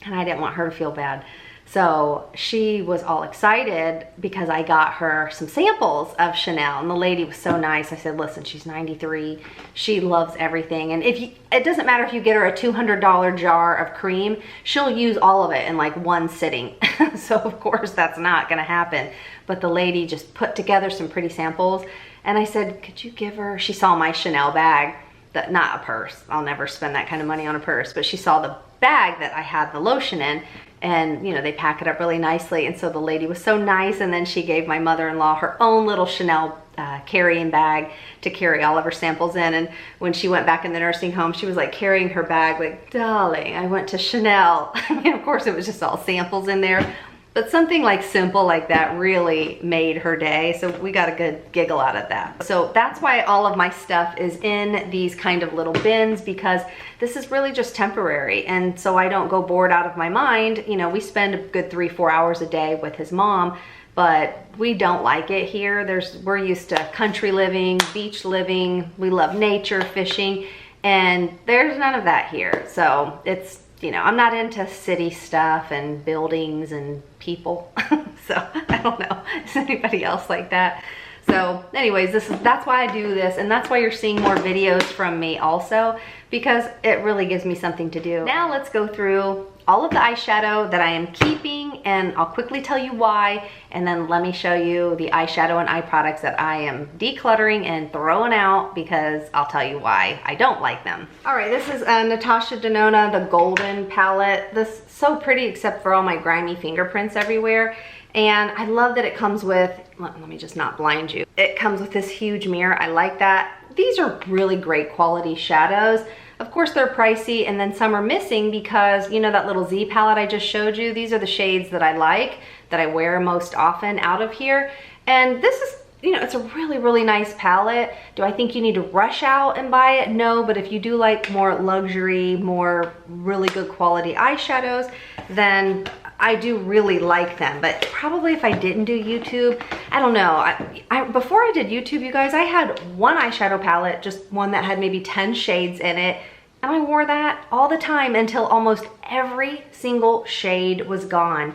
and I didn't want her to feel bad. So she was all excited because I got her some samples of Chanel, and the lady was so nice. I said, listen, she's 93. She loves everything. And it doesn't matter if you get her a $200 jar of cream, she'll use all of it in like one sitting. So of course that's not gonna happen. But the lady just put together some pretty samples. And I said, could you give her, she saw my Chanel bag, not a purse. I'll never spend that kind of money on a purse, but she saw the bag that I had the lotion in. And you know, they pack it up really nicely. And so the lady was so nice. And then she gave my mother-in-law her own little Chanel carrying bag to carry all of her samples in. And when she went back in the nursing home, she was like carrying her bag like, darling, I went to Chanel. I mean, of course it was just all samples in there, but something like simple like that really made her day. So we got a good giggle out of that. So that's why all of my stuff is in these kind of little bins, because this is really just temporary. And so I don't go bored out of my mind. You know, we spend a good 3-4 hours a day with his mom, but we don't like it here. We're used to country living, beach living. We love nature, fishing, and there's none of that here. So it's, you know, I'm not into city stuff and buildings and people. So I don't know, is anybody else like that? So anyways, that's why I do this, and that's why you're seeing more videos from me also, because it really gives me something to do. Now let's go through all of the eyeshadow that I am keeping, and I'll quickly tell you why, and then let me show you the eyeshadow and eye products that I am decluttering and throwing out, because I'll tell you why I don't like them. All right, this is Natasha Denona, the Golden palette. This is so pretty except for all my grimy fingerprints everywhere. And I love that it comes with, let me just not blind you. It comes with this huge mirror. I like that. These are really great quality shadows. Of course they're pricey, and then some are missing because, you know, that little Z palette I just showed you, these are the shades that I like, that I wear most often out of here. And this is, you know, it's a really, really nice palette. Do I think you need to rush out and buy it? No, but if you do like more luxury, more really good quality eyeshadows, then I do really like them. But probably if I didn't do YouTube, I don't know. Before I did YouTube, you guys, I had one eyeshadow palette, just one that had maybe 10 shades in it. And I wore that all the time until almost every single shade was gone.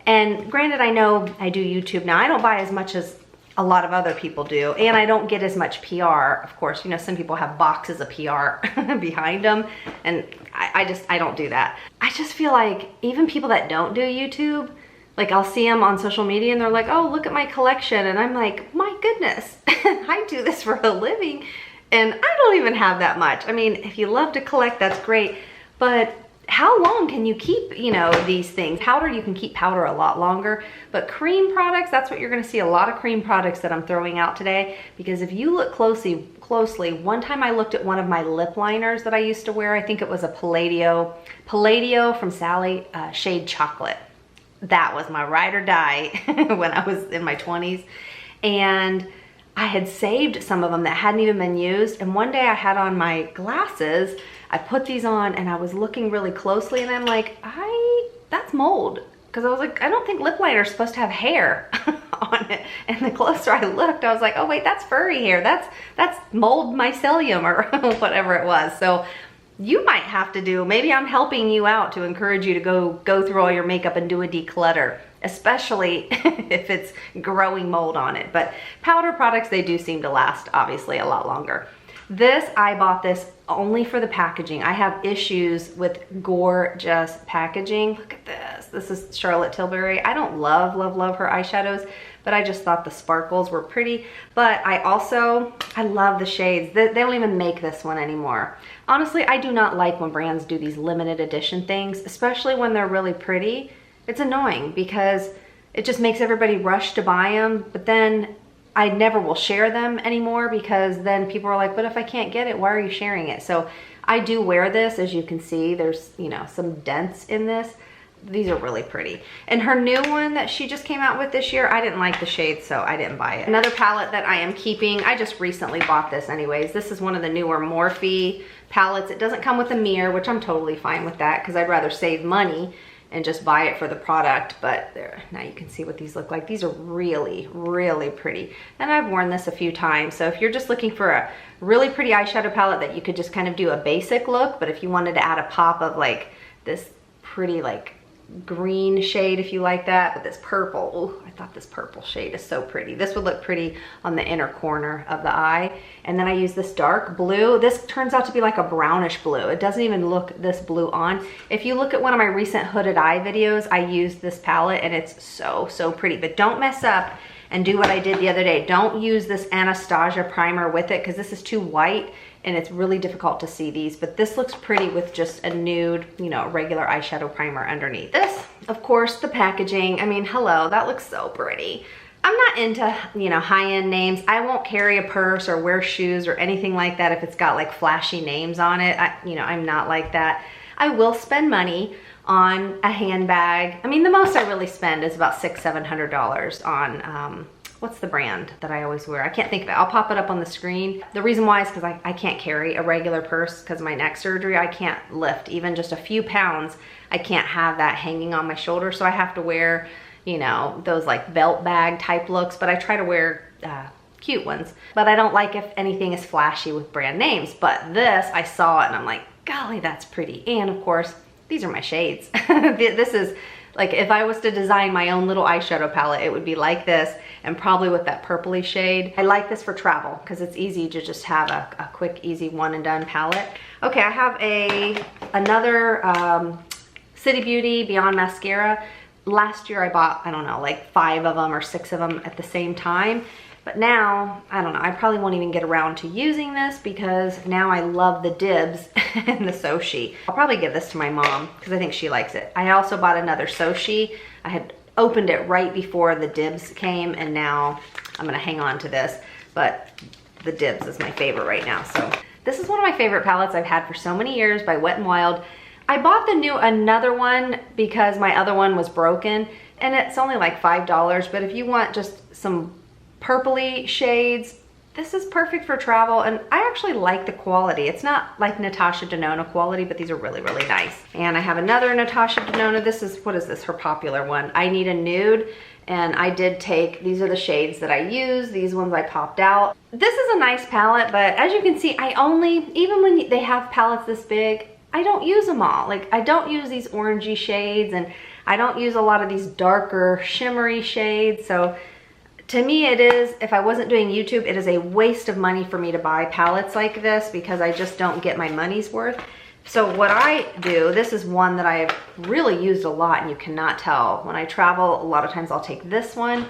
And granted, I know I do YouTube now. I don't buy as much as a lot of other people do, and I don't get as much PR. Of course, you know, some people have boxes of PR behind them, and I don't do that. I just feel like even people that don't do YouTube, like I'll see them on social media and they're like, oh, look at my collection. And I'm like, my goodness, I do this for a living and I don't even have that much. I mean, if you love to collect, that's great, but how long can you keep, you know, these things? Powder, you can keep powder a lot longer, but cream products, that's what you're gonna see, a lot of cream products that I'm throwing out today, because if you look closely, one time I looked at one of my lip liners that I used to wear, I think it was a Palladio from Sally, shade Chocolate. That was my ride or die when I was in my 20s. And I had saved some of them that hadn't even been used. And one day I had on my glasses, I put these on and I was looking really closely and I'm like, that's mold. Because I was like, I don't think lip liner is supposed to have hair on it. And the closer I looked, I was like, oh wait, that's furry hair. That's mold mycelium or whatever it was. So you might have to do, maybe I'm helping you out to encourage you to go through all your makeup and do a declutter, especially if it's growing mold on it. But powder products, they do seem to last obviously a lot longer. This, I bought this only for the packaging. I have issues with gorgeous packaging. Look at this. This is Charlotte Tilbury. I don't love her eyeshadows, but I just thought the sparkles were pretty. But I love the shades. They don't even make this one anymore. Honestly, I do not like when brands do these limited edition things, especially when they're really pretty. It's annoying because it just makes everybody rush to buy them, but then I never will share them anymore because then people are like, but if I can't get it, why are you sharing it? So I do wear this. As you can see, there's, you know, some dents in this. These are really pretty. And her new one that she just came out with this year, I didn't like the shade, so I didn't buy it. Another palette that I am keeping, I just recently bought this anyways. This is one of the newer Morphe palettes. It doesn't come with a mirror, which I'm totally fine with that because I'd rather save money and just buy it for the product. But there, now you can see what these look like. These are really, really pretty. And I've worn this a few times. So if you're just looking for a really pretty eyeshadow palette that you could just kind of do a basic look, but if you wanted to add a pop of like this pretty like green shade, if you like that, but this purple, oh, I thought this purple shade is so pretty. This would look pretty on the inner corner of the eye. And then I use this dark blue. This turns out to be like a brownish blue. It doesn't even look this blue on. If you look at one of my recent hooded eye videos, I used this palette and it's so, so pretty. But don't mess up and do what I did the other day. Don't use this Anastasia primer with it because this is too white and it's really difficult to see these, but this looks pretty with just a nude, you know, regular eyeshadow primer underneath. This, of course, the packaging. I mean, hello, that looks so pretty. I'm not into, you know, high-end names. I won't carry a purse or wear shoes or anything like that if it's got like flashy names on it. You know, I'm not like that. I will spend money on a handbag. I mean, the most I really spend is about $600–700 on, what's the brand that I always wear? I can't think of it. I'll pop it up on the screen. The reason why is because I can't carry a regular purse because of my neck surgery. I can't lift even just a few pounds. I can't have that hanging on my shoulder. So I have to wear, you know, those like belt bag type looks, but I try to wear cute ones. But I don't like if anything is flashy with brand names. But this, I saw it and I'm like, golly, that's pretty. And of course, these are my shades. This is like, if I was to design my own little eyeshadow palette, it would be like this and probably with that purpley shade. I like this for travel because it's easy to just have a quick, easy one and done palette. Okay, I have another City Beauty Beyond Mascara. Last year I bought, I don't know, like 5 of them or 6 of them at the same time. But now, I don't know, I probably won't even get around to using this because now I love the Dibs and the Soshi. I'll probably give this to my mom because I think she likes it. I also bought another Soshi. I had opened it right before the Dibs came and now I'm gonna hang on to this, but the Dibs is my favorite right now. So this is one of my favorite palettes I've had for so many years by Wet n Wild. I bought another one because my other one was broken and it's only like $5, but if you want just some purpley shades, this is perfect for travel. And I actually like the quality. It's not like Natasha Denona quality, but these are really, really nice. And I have another Natasha Denona. This is, what is this, her popular one? I Need a Nude. And I did take, these are the shades that I use. These ones I popped out. This is a nice palette, but as you can see, I only, even when they have palettes this big, I don't use them all. Like, I don't use these orangey shades and I don't use a lot of these darker shimmery shades. So to me, it is, if I wasn't doing YouTube, it is a waste of money for me to buy palettes like this because I just don't get my money's worth. So what I do, this is one that I've really used a lot and you cannot tell. When I travel, a lot of times I'll take this one.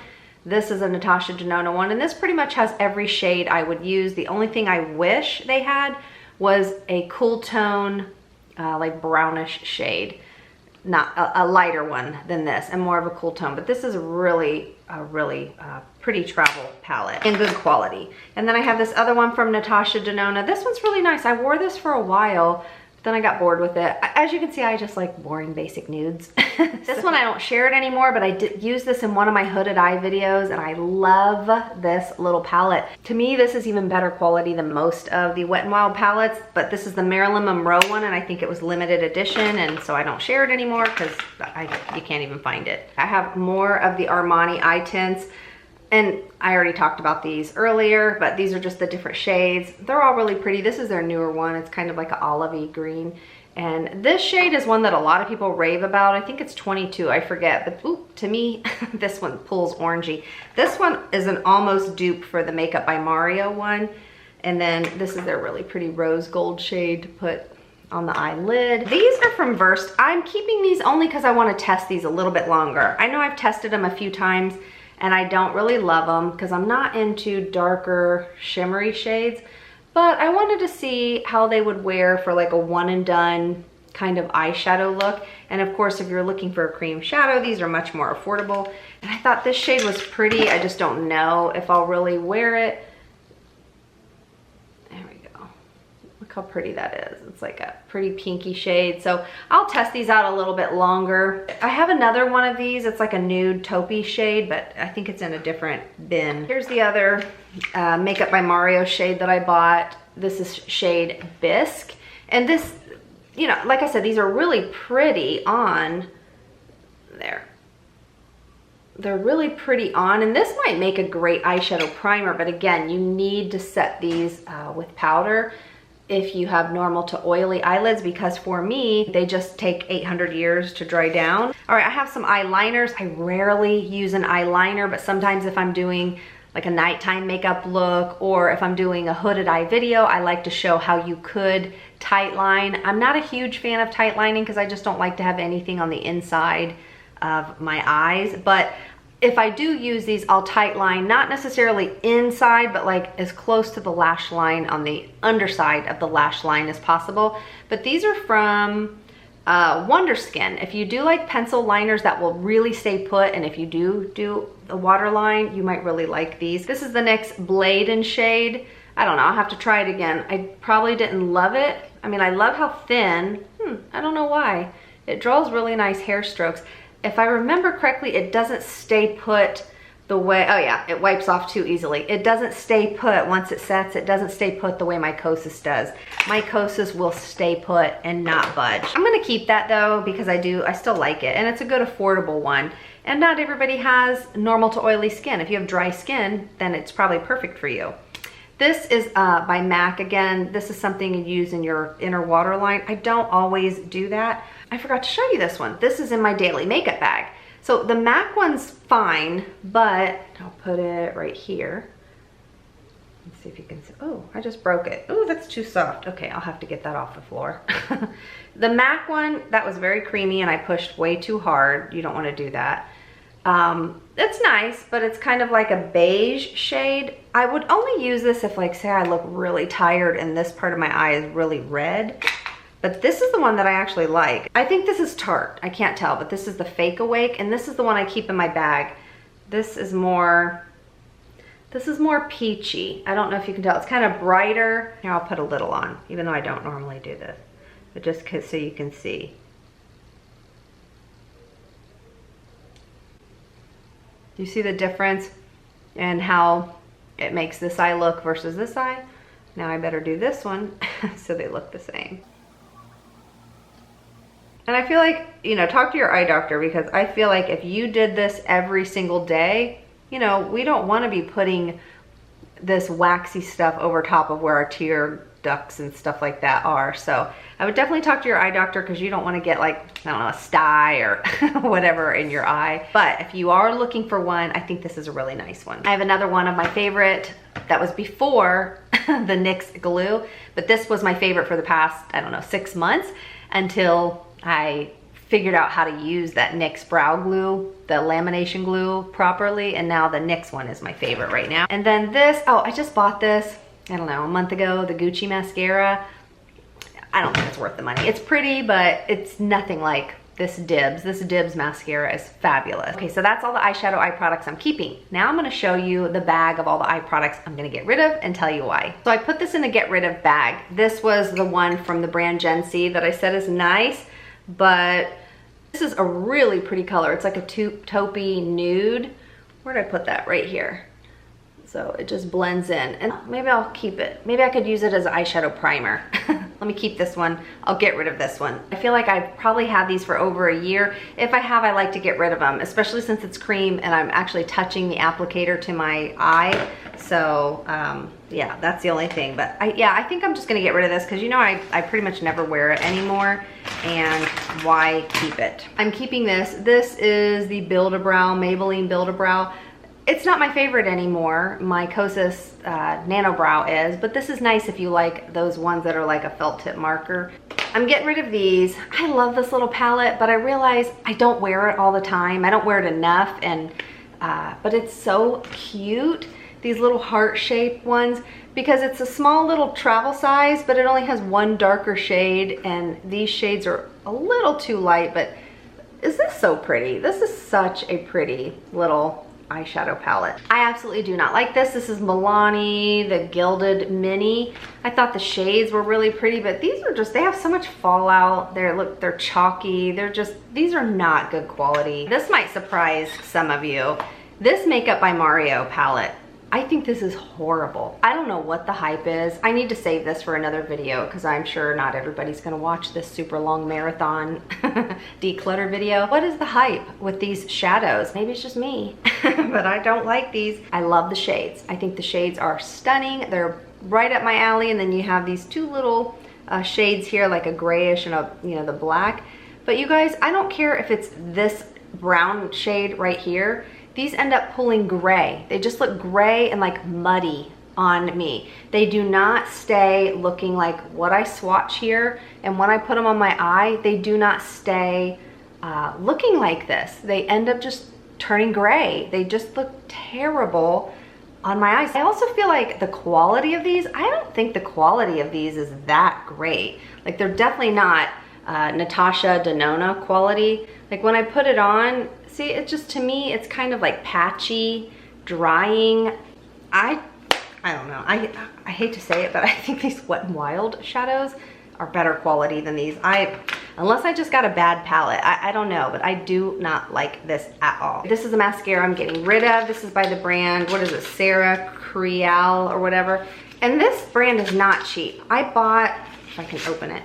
This is a Natasha Denona one, and this pretty much has every shade I would use. The only thing I wish they had was a cool tone, like brownish shade. Not a lighter one than this and more of a cool tone, but this is a really pretty travel palette and good quality. And then I have this other one from Natasha Denona. This one's really nice. I wore this for a while, but then I got bored with it. As you can see, I just like boring basic nudes. This one I don't share it anymore, but I did use this in one of my hooded eye videos and I love this little palette. To me, this is even better quality than most of the Wet n Wild palettes, but this is the Marilyn Monroe one and I think it was limited edition, and so I don't share it anymore because you can't even find it. I have more of the Armani eye tints. And I already talked about these earlier, but these are just the different shades. They're all really pretty. This is their newer one. It's kind of like an olivey green. And this shade is one that a lot of people rave about. I think it's 22, I forget. But ooh, to me, this one pulls orangey. This one is an almost dupe for the Makeup by Mario one. And then this is their really pretty rose gold shade to put on the eyelid. These are from Versed. I'm keeping these only because I want to test these a little bit longer. I know I've tested them a few times and I don't really love them because I'm not into darker shimmery shades, but I wanted to see how they would wear for like a one and done kind of eyeshadow look. And of course, if you're looking for a cream shadow, these are much more affordable. And I thought this shade was pretty. I just don't know if I'll really wear it. There we go. Look how pretty that is. It's like a pretty pinky shade. So I'll test these out a little bit longer. I have another one of these. It's like a nude taupey shade, but I think it's in a different bin. Here's the other Makeup by Mario shade that I bought. This is shade Bisque. And this, you know, like I said, these are really pretty on there. They're really pretty on, and this might make a great eyeshadow primer, but again, you need to set these with powder if you have normal to oily eyelids, because for me, they just take 800 years to dry down. All right, I have some eyeliners. I rarely use an eyeliner, but sometimes if I'm doing like a nighttime makeup look, or if I'm doing a hooded eye video, I like to show how you could tight line. I'm not a huge fan of tight lining because I just don't like to have anything on the inside of my eyes. But if I do use these, I'll tight line, not necessarily inside, but like as close to the lash line on the underside of the lash line as possible. But these are from Wonder Skin. If you do like pencil liners that will really stay put, and if you do a waterline, you might really like these. This is the NYX Blade shade. I don't know, I'll have to try it again. I probably didn't love it. I mean, I love how thin, I don't know why. It draws really nice hair strokes. If I remember correctly, it doesn't stay put the way, oh yeah, it wipes off too easily. It doesn't stay put once it sets. It doesn't stay put the way my Kosas does. My Kosas will stay put and not budge. I'm gonna keep that though, because I still like it, and it's a good affordable one. And not everybody has normal to oily skin. If you have dry skin, then it's probably perfect for you. This is by MAC. Again, this is something you use in your inner waterline. I don't always do that. I forgot to show you this one. This is in my daily makeup bag. So the MAC one's fine, but I'll put it right here. Let's see if you can see. Oh, I just broke it. Oh, that's too soft. Okay, I'll have to get that off the floor. The MAC one, that was very creamy and I pushed way too hard. You don't want to do that. It's nice, but it's kind of like a beige shade. I would only use this if, like, say I look really tired and this part of my eye is really red. But this is the one that I actually like. I think this is Tarte. I can't tell, but this is the Fake Awake, and this is the one I keep in my bag. This is more peachy. I don't know if you can tell. It's kind of brighter. Here, I'll put a little on, even though I don't normally do this. But just so you can see. Do you see the difference in how it makes this eye look versus this eye? Now I better do this one so they look the same. And I feel like, you know, talk to your eye doctor, because I feel like if you did this every single day, you know, we don't want to be putting this waxy stuff over top of where our tear ducts and stuff like that are. So I would definitely talk to your eye doctor, because you don't want to get, like, I don't know, a sty or whatever in your eye. But if you are looking for one, I think this is a really nice one. I have another one of my favorite that was before the NYX glue, but this was my favorite for the past, I don't know, 6 months, until I figured out how to use that NYX brow glue, the lamination glue, properly, and now the NYX one is my favorite right now. And then this, oh, I just bought this, I don't know, a month ago, the Gucci mascara. I don't think it's worth the money. It's pretty, but it's nothing like this Dibs. This Dibs mascara is fabulous. Okay, so that's all the eyeshadow eye products I'm keeping. Now I'm gonna show you the bag of all the eye products I'm gonna get rid of and tell you why. So I put this in a get rid of bag. This was the one from the brand Gen C that I said is nice, but this is a really pretty color. It's like a taupey nude. Where did I put that? Right here. So it just blends in, and maybe I'll keep it. Maybe I could use it as an eyeshadow primer. Let me keep this one. I'll get rid of this one. I feel like I've probably had these for over a year. If I have, I like to get rid of them, especially since it's cream and I'm actually touching the applicator to my eye. So yeah, that's the only thing. But I think I'm just gonna get rid of this, because you know I pretty much never wear it anymore, and why keep it? I'm keeping this. This is the Build-A-Brow, Maybelline Build-A-Brow. It's not my favorite anymore. My Kosas Nano Brow is, but this is nice if you like those ones that are like a felt tip marker. I'm getting rid of these. I love this little palette, but I realize I don't wear it all the time. I don't wear it enough, and but it's so cute. These little heart-shaped ones, because it's a small little travel size, but it only has one darker shade, and these shades are a little too light, but is this so pretty? This is such a pretty little eyeshadow palette. I absolutely do not like this. This is Milani, the Gilded Mini. I thought the shades were really pretty, but these are just, they have so much fallout. They're chalky. These are not good quality. This might surprise some of you. This Makeup by Mario palette, I think this is horrible. I don't know what the hype is. I need to save this for another video because I'm sure not everybody's gonna watch this super long marathon declutter video. What is the hype with these shadows? Maybe it's just me, but I don't like these. I love the shades. I think the shades are stunning. They're right up my alley, and then you have these two little shades here, like a grayish and a, you know, the black. But you guys, I don't care if it's this brown shade right here. These end up pulling gray. They just look gray and like muddy on me. They do not stay looking like what I swatch here. And when I put them on my eye, they do not stay looking like this. They end up just turning gray. They just look terrible on my eyes. I also feel like the quality of these, I don't think the quality of these is that great. Like, they're definitely not Natasha Denona quality. Like, when I put it on, see, it just, to me, it's kind of like patchy, drying. I don't know. I hate to say it, but I think these Wet n Wild shadows are better quality than these. Unless I just got a bad palette. I don't know, but I do not like this at all. This is a mascara I'm getting rid of. This is by the brand, what is it, Sarah Creole or whatever. And this brand is not cheap. I bought, if I can open it,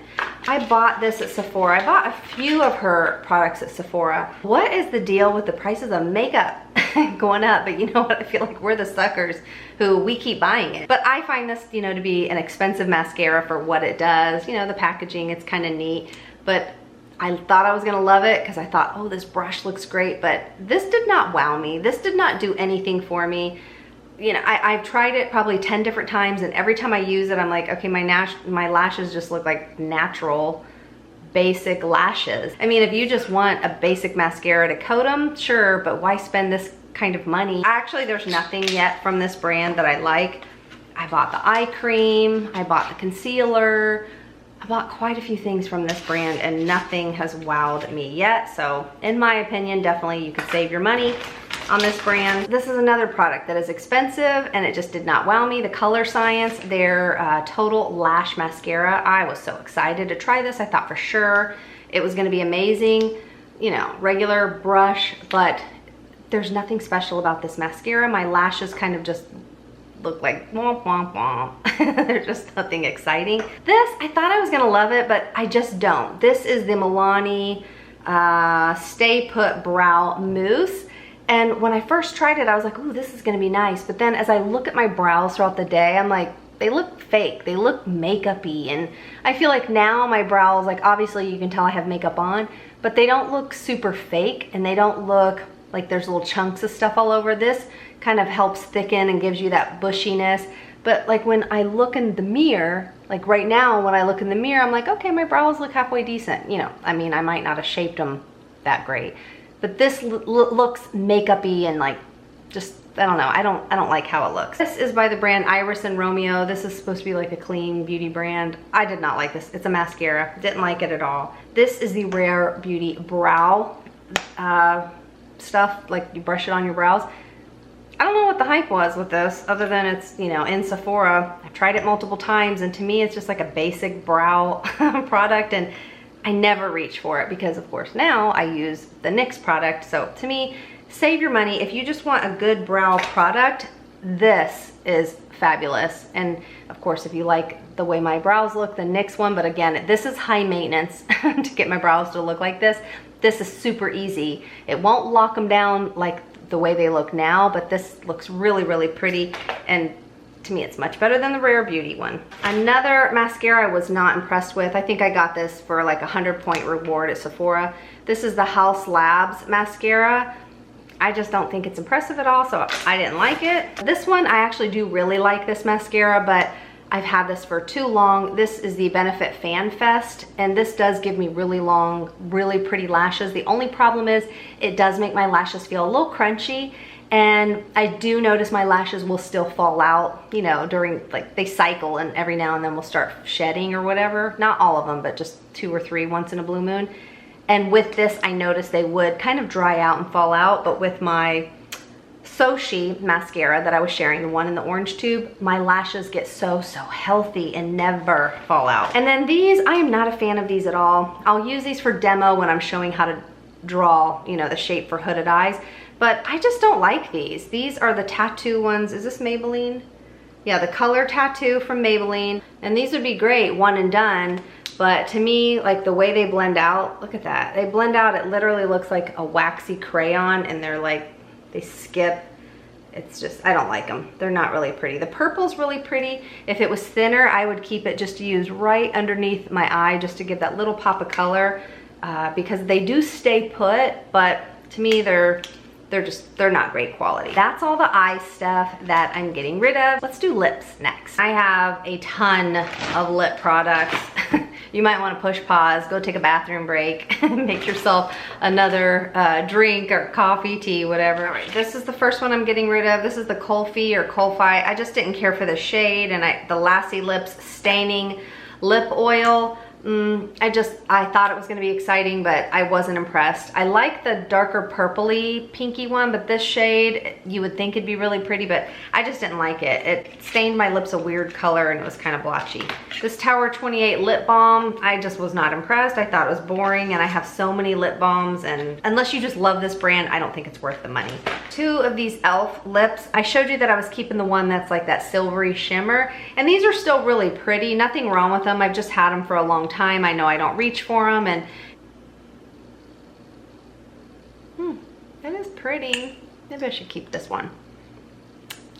I bought this at Sephora. I bought a few of her products at Sephora. What is the deal with the prices of makeup going up? But you know what? I feel like we're the suckers who we keep buying it. But I find this, you know, to be an expensive mascara for what it does. You know, the packaging, it's kind of neat. But I thought I was gonna love it because I thought, oh, this brush looks great. But this did not wow me. This did not do anything for me. You know, I've tried it probably 10 different times, and every time I use it, I'm like, okay, my lashes just look like natural, basic lashes. I mean, if you just want a basic mascara to coat them, sure, but why spend this kind of money? Actually, there's nothing yet from this brand that I like. I bought the eye cream, I bought the concealer, I bought quite a few things from this brand, and nothing has wowed me yet. So in my opinion, definitely you could save your money on this brand. This is another product that is expensive and it just did not wow me. The Color Science, their Total Lash Mascara. I was so excited to try this. I thought for sure it was gonna be amazing. You know, regular brush, but there's nothing special about this mascara. My lashes kind of just look like womp womp womp. There's just nothing exciting. This, I thought I was gonna love it, but I just don't. This is the Milani Stay Put Brow Mousse. And when I first tried it, I was like, ooh, this is gonna be nice. But then as I look at my brows throughout the day, I'm like, they look fake. They look makeup-y. And I feel like now my brows, like obviously you can tell I have makeup on, but they don't look super fake, and they don't look like there's little chunks of stuff all over. This kind of helps thicken and gives you that bushiness. But like when I look in the mirror, like right now when I look in the mirror, I'm like, okay, my brows look halfway decent. You know, I mean, I might not have shaped them that great. But this looks makeup-y and like, just, I don't know, I don't like how it looks. This is by the brand Iris and Romeo. This is supposed to be like a clean beauty brand. I did not like this. It's a mascara. Didn't like it at all. This is the Rare Beauty Brow stuff, like you brush it on your brows. I don't know what the hype was with this, other than it's, you know, in Sephora. I've tried it multiple times, and to me it's just like a basic brow product, and I never reach for it because, of course, now I use the NYX product. So to me, save your money. If you just want a good brow product, this is fabulous. And of course, if you like the way my brows look, the NYX one, but again, this is high maintenance to get my brows to look like this. This is super easy. It won't lock them down like the way they look now, but this looks really, really pretty. And to me, it's much better than the Rare Beauty one. Another mascara I was not impressed with. I think I got this for like a 100-point reward at Sephora. This is the House Labs mascara. I just don't think it's impressive at all, so I didn't like it. This one, I actually do really like this mascara, but I've had this for too long. This is the Benefit Fan Fest, and this does give me really long, really pretty lashes. The only problem is it does make my lashes feel a little crunchy, and I do notice my lashes will still fall out, you know, during, like, they cycle, and every now and then will start shedding or whatever. Not all of them, but just 2 or 3 once in a blue moon. And with this, I noticed they would kind of dry out and fall out, but with my 𝑠┑╗ mascara that I was sharing, the one in the orange tube, my lashes get so healthy and never fall out. And then these, I am not a fan of these at all. I'll use these for demo when I'm showing how to draw, you know, the shape for hooded eyes, but I just don't like these. These are the tattoo ones. Is this Maybelline? Yeah, the color tattoo from Maybelline. And these would be great, one and done, but to me, like the way they blend out, look at that. They blend out, it literally looks like a waxy crayon, and they're like, they skip. It's just, I don't like them. They're not really pretty. The purple's really pretty. If it was thinner, I would keep it just to use right underneath my eye just to give that little pop of color, because they do stay put, but to me, they're not great quality. That's all the eye stuff that I'm getting rid of. Let's do lips next. I have a ton of lip products. You might want to push pause, go take a bathroom break, make yourself another drink or coffee, tea, whatever. All right, this is the first one I'm getting rid of. This is the Colfi or Colfi. I just didn't care for the shade, and the Lassie Lips Staining Lip Oil. I thought it was gonna be exciting, but I wasn't impressed. I like the darker purpley pinky one, but this shade, you would think it'd be really pretty, but I just didn't like it. It stained my lips a weird color, and it was kind of blotchy. This Tower 28 lip balm, I just was not impressed. I thought it was boring, and I have so many lip balms, and unless you just love this brand, I don't think it's worth the money. 2 of these e.l.f. lips. I showed you that I was keeping the one that's like that silvery shimmer, and these are still really pretty. Nothing wrong with them. I've just had them for a long time. I know I don't reach for them, and that is pretty. Maybe I should keep this one.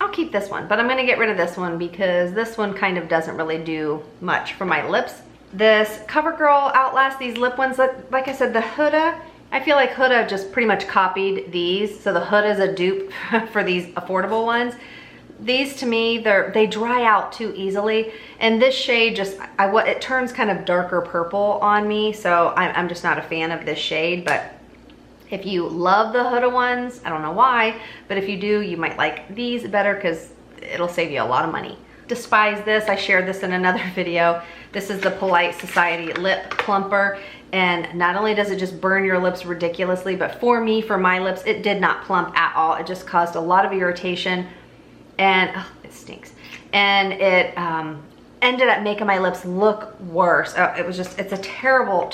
I'll keep this one, but I'm gonna get rid of this one because this one kind of doesn't really do much for my lips. This CoverGirl Outlast, these lip ones, like I said, the Huda, I feel like Huda just pretty much copied these, so the Huda is a dupe for these affordable ones. These, to me, they dry out too easily, and this shade just, it turns kind of darker purple on me, so I'm just not a fan of this shade. But if you love the Huda ones, I don't know why, but if you do, you might like these better because it'll save you a lot of money. Despise this, I shared this in another video. This is the Polite Society Lip Plumper, and not only does it just burn your lips ridiculously, but for me, for my lips, it did not plump at all. It just caused a lot of irritation, and it stinks, and it ended up making my lips look worse. It's a terrible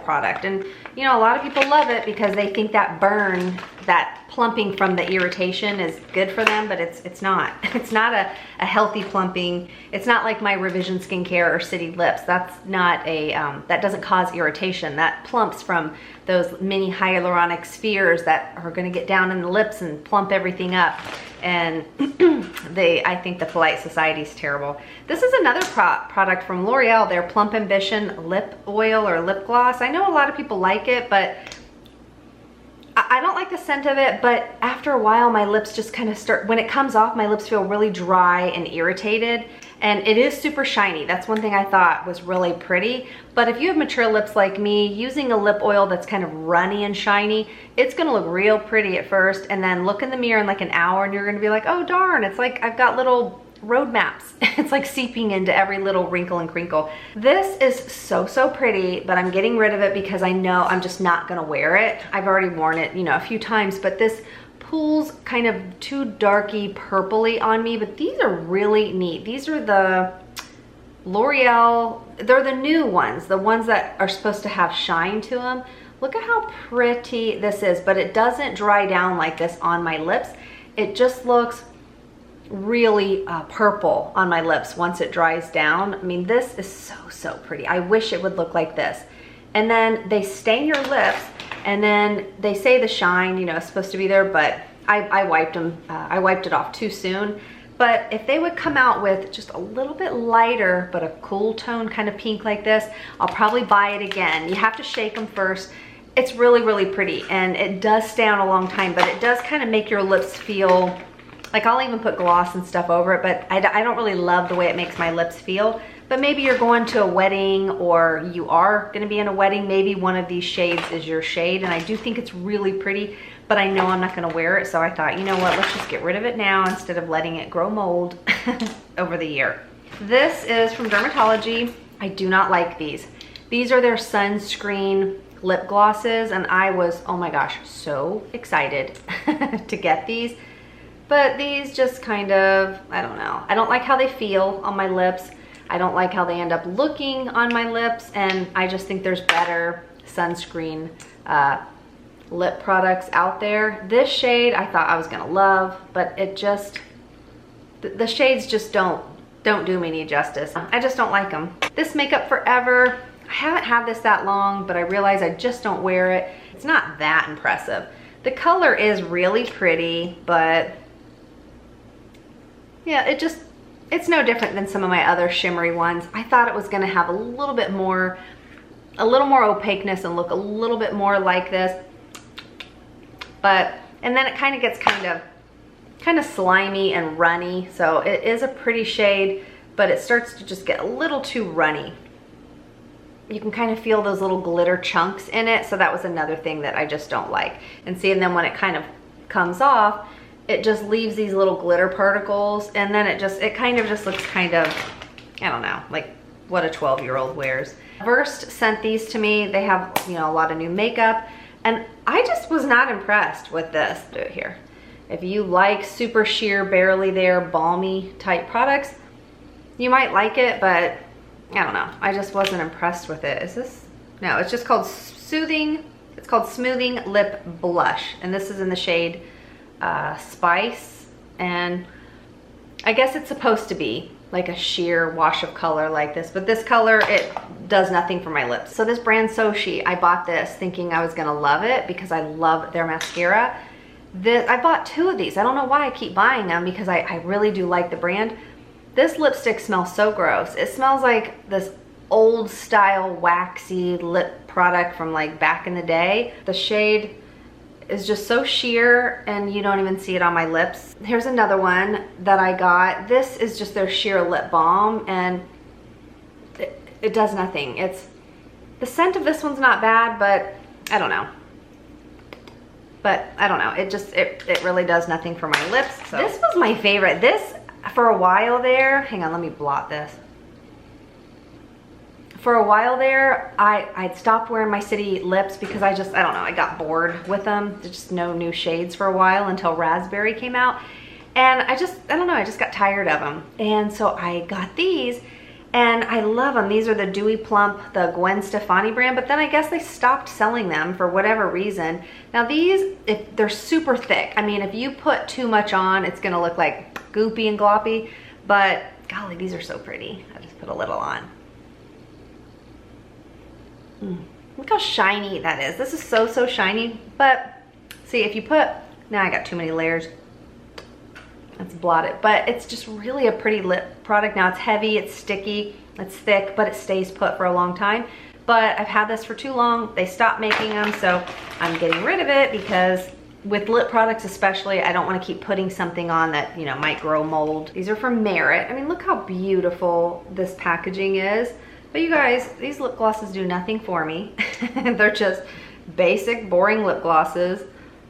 product. And you know, a lot of people love it because they think that burn, that plumping from the irritation is good for them, but it's not. It's not a healthy plumping. It's not like my Revision Skincare or City Lips. That's not that doesn't cause irritation. That plumps from those mini hyaluronic spheres that are gonna get down in the lips and plump everything up. And I think the Polite Society is terrible. This is another product from L'Oreal, their Plump Ambition lip oil or lip gloss. I know a lot of people like it, but I don't like the scent of it, but after a while my lips just kind of start, when it comes off, my lips feel really dry and irritated. And it is super shiny. That's one thing I thought was really pretty. But if you have mature lips like me, using a lip oil that's kind of runny and shiny, it's gonna look real pretty at first, and then look in the mirror in like an hour and you're gonna be like, oh darn, it's like I've got little road maps. It's like seeping into every little wrinkle and crinkle. This is so pretty, but I'm getting rid of it because I know I'm just not gonna wear it. I've already worn it, you know, a few times, but this pools kind of too darky purpley on me. But these are really neat. These are the L'Oreal, they're the new ones, the ones that are supposed to have shine to them. Look at how pretty this is, but it doesn't dry down like this on my lips. It just looks really purple on my lips once it dries down. I mean, this is so pretty. I wish it would look like this. And then they stain your lips, and then they say the shine, you know, is supposed to be there, but I wiped them. I wiped it off too soon. But if they would come out with just a little bit lighter, but a cool tone kind of pink like this, I'll probably buy it again. You have to shake them first, It's really, really pretty, and it does stay on a long time, but it does kind of make your lips feel, like I'll even put gloss and stuff over it, but I don't really love the way it makes my lips feel. But maybe you're going to a wedding, or you are gonna be in a wedding, maybe one of these shades is your shade, and I do think it's really pretty, but I know I'm not gonna wear it, so I thought, you know what, let's just get rid of it now instead of letting it grow mold over the year. This is from Dermatology. I do not like these. These are their sunscreen lip glosses, and I was, oh my gosh, so excited to get these. But these just kind of, I don't know. I don't like how they feel on my lips. I don't like how they end up looking on my lips, and I just think there's better sunscreen lip products out there. This shade I thought I was gonna love, but it just, the shades just don't do me any justice. I just don't like them. This Makeup Forever, I haven't had this that long, but I realize I just don't wear it. It's not that impressive. The color is really pretty, but yeah, it's no different than some of my other shimmery ones. I thought it was gonna have a little more opaqueness and look a little bit more like this. But, and then it kind of gets kind of slimy and runny. So it is a pretty shade, but it starts to just get a little too runny. You can kind of feel those little glitter chunks in it. So that was another thing that I just don't like. And see, and then when it kind of comes off, it just leaves these little glitter particles, and then it kind of just looks kind of, I don't know, like what a 12-year-old wears. Versed sent these to me. They have, you know, a lot of new makeup, and I just was not impressed with this. Do it here. If you like super sheer, barely there, balmy type products, you might like it, but I don't know. I just wasn't impressed with it. Is this? No, it's just called Soothing. It's called Smoothing Lip Blush, and this is in the shade Spice, and I guess it's supposed to be like a sheer wash of color like this, but this color, it does nothing for my lips. So this brand Soshi, I bought this thinking I was gonna love it because I love their mascara. I bought 2 of these. I don't know why I keep buying them, because I really do like the brand. This lipstick smells so gross. It smells like this old style waxy lip product from like back in the day. The shade is just so sheer, and you don't even see it on my lips. Here's another one that I got. This is just their sheer lip balm, and it does nothing. The scent of this one's not bad, but I don't know. It really does nothing for my lips. So this was my favorite. This, for a while there, hang on, let me blot this. For a while there, I'd stopped wearing my City lips because I don't know, I got bored with them. There's just no new shades for a while until Raspberry came out. And I don't know, I just got tired of them. And so I got these, and I love them. These are the Dewy Plump, the Gwen Stefani brand, but then I guess they stopped selling them for whatever reason. Now these, if they're super thick, I mean, if you put too much on, it's gonna look like goopy and gloppy, but golly, these are so pretty. I just put a little on. Look how shiny that is. This is so shiny, but see, if you put, now I got too many layers. Let's blot it, but it's just really a pretty lip product. Now it's heavy, it's sticky, it's thick, but it stays put for a long time. But I've had this for too long. They stopped making them, so I'm getting rid of it, because with lip products especially, I don't want to keep putting something on that, you know, might grow mold. These are from Merit. I mean, look how beautiful this packaging is. But you guys, these lip glosses do nothing for me. They're just basic, boring lip glosses.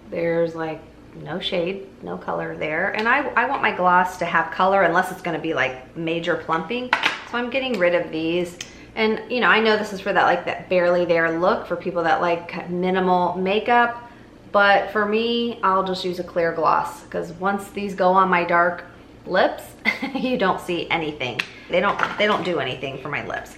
There's like no shade, no color there. And I want my gloss to have color, unless it's gonna be like major plumping. So I'm getting rid of these. And you know, I know this is for that like that barely there look for people that like minimal makeup. But for me, I'll just use a clear gloss, because once these go on my dark lips, you don't see anything. They don't do anything for my lips.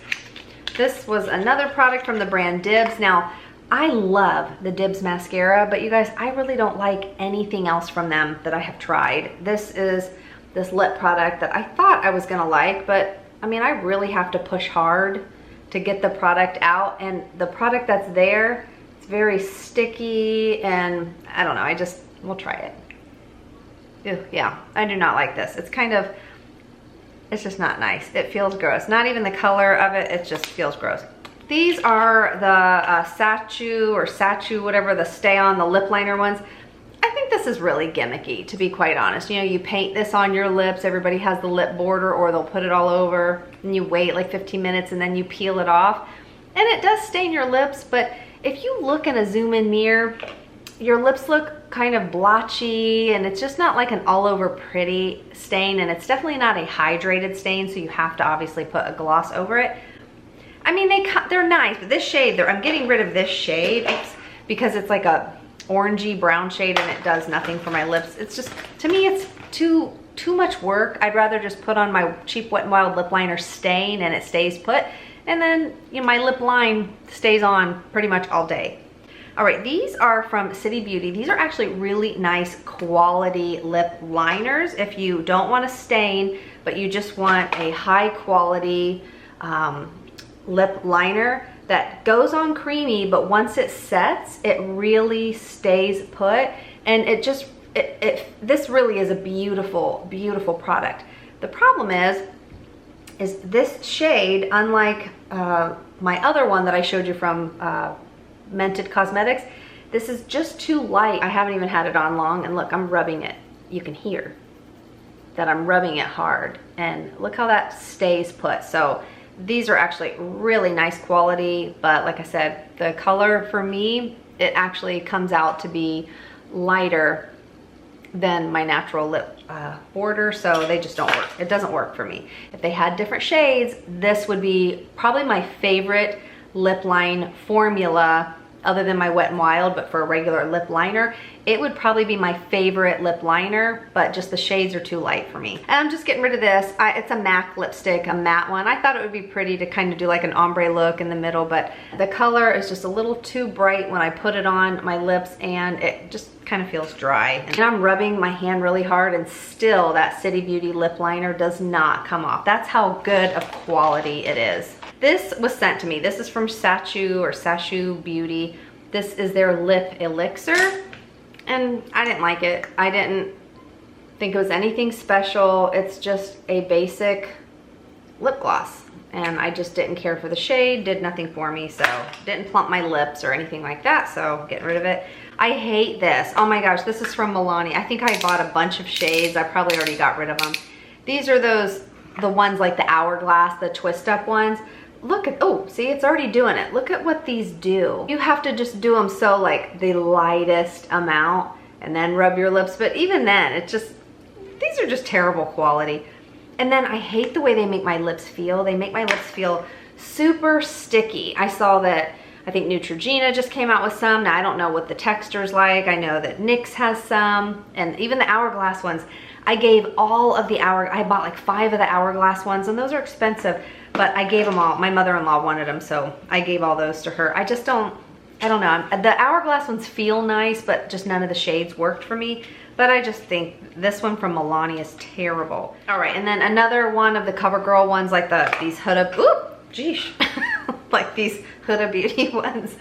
This was another product from the brand Dibs. Now, I love the Dibs mascara, but you guys, I really don't like anything else from them that I have tried. This is this lip product that I thought I was gonna like, but I mean, I really have to push hard to get the product out, and the product that's there, it's very sticky, and I don't know, we'll try it. Ew, yeah, I do not like this. It's just not nice. It feels gross. Not even the color of it, it just feels gross. These are the Satchu, whatever, the Stay On, the lip liner ones. I think this is really gimmicky, to be quite honest. You know, you paint this on your lips, everybody has the lip border, or they'll put it all over, and you wait like 15 minutes and then you peel it off. And it does stain your lips, but if you look in a zoom in mirror, your lips look kind of blotchy, and it's just not like an all over pretty stain, and it's definitely not a hydrated stain, so you have to obviously put a gloss over it. I mean, they're nice, but this shade, I'm getting rid of this shade because it's like a orangey brown shade, and it does nothing for my lips. It's just, to me, it's too much work. I'd rather just put on my cheap Wet n Wild lip liner stain and it stays put, and then, you know, my lip line stays on pretty much all day. All right, these are from City Beauty. These are actually really nice quality lip liners if you don't want to stain, but you just want a high quality lip liner that goes on creamy, but once it sets, it really stays put. And it just, this really is a beautiful, beautiful product. The problem is this shade, unlike my other one that I showed you from Mented Cosmetics, this is just too light. I haven't even had it on long, and look, I'm rubbing it. You can hear that I'm rubbing it hard, and look how that stays put. So these are actually really nice quality, but like I said, the color for me, it actually comes out to be lighter than my natural lip border, so they just don't work. It doesn't work for me. If they had different shades, this would be probably my favorite lip line formula other than my Wet n Wild, but for a regular lip liner, it would probably be my favorite lip liner, but just the shades are too light for me. And I'm just getting rid of this. It's a MAC lipstick, a matte one. I thought it would be pretty to kind of do like an ombre look in the middle, but the color is just a little too bright when I put it on my lips, and it just kind of feels dry. And I'm rubbing my hand really hard, and still that City Beauty lip liner does not come off. That's how good of quality it is. This was sent to me. This is from Satchu Beauty. This is their lip elixir, and I didn't like it. I didn't think it was anything special. It's just a basic lip gloss, and I just didn't care for the shade, did nothing for me, so didn't plump my lips or anything like that, so getting rid of it. I hate this. Oh my gosh, this is from Milani. I think I bought a bunch of shades. I probably already got rid of them. These are the ones like the hourglass, the twist up ones. Look at, oh, see, it's already doing it. Look at what these do. You have to just do them so like the lightest amount and then rub your lips. But even then, it's just, these are just terrible quality. And then I hate the way they make my lips feel. They make my lips feel super sticky. I saw that, I think Neutrogena just came out with some. Now I don't know what the texture's like. I know that NYX has some, and even the hourglass ones. I gave all of the I bought like 5 of the hourglass ones, and those are expensive, but I gave them all. My mother-in-law wanted them, so I gave all those to her. I just don't, I don't know. The hourglass ones feel nice, but just none of the shades worked for me. But I just think this one from Milani is terrible. All right, and then another one of the CoverGirl ones, like these Huda, ooh, geesh, like these Huda Beauty ones.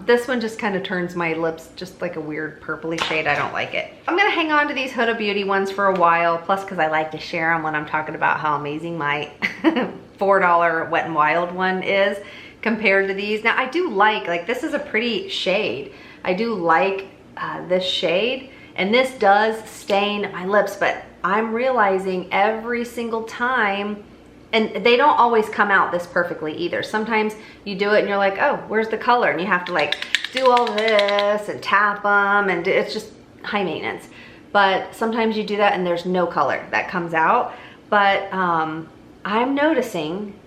This one just kind of turns my lips just like a weird purpley shade. I don't like it. I'm gonna hang on to these Huda Beauty ones for a while, plus because I like to share them when I'm talking about how amazing my $4 Wet n Wild one is compared to these. Now I do like this is a pretty shade. I do like this shade, and this does stain my lips, but I'm realizing every single time, and they don't always come out this perfectly either. Sometimes you do it and you're like, oh, where's the color? And you have to like do all this and tap them, and it's just high maintenance. But sometimes you do that and there's no color that comes out. But I'm noticing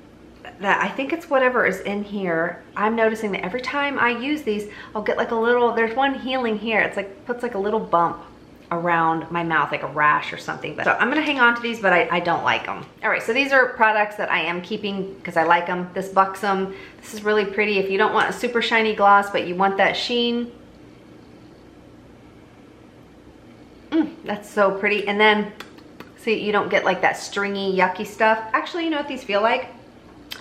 that, I think it's whatever is in here, I'm noticing that every time I use these, I'll get like a little, there's one healing here. It's like, puts like a little bump around my mouth, like a rash or something. But so I'm gonna hang on to these, but I don't like them. All right, so these are products that I am keeping because I like them. This Buxom, this is really pretty. If you don't want a super shiny gloss, but you want that sheen, that's so pretty. And then, see, you don't get like that stringy, yucky stuff. Actually, you know what these feel like?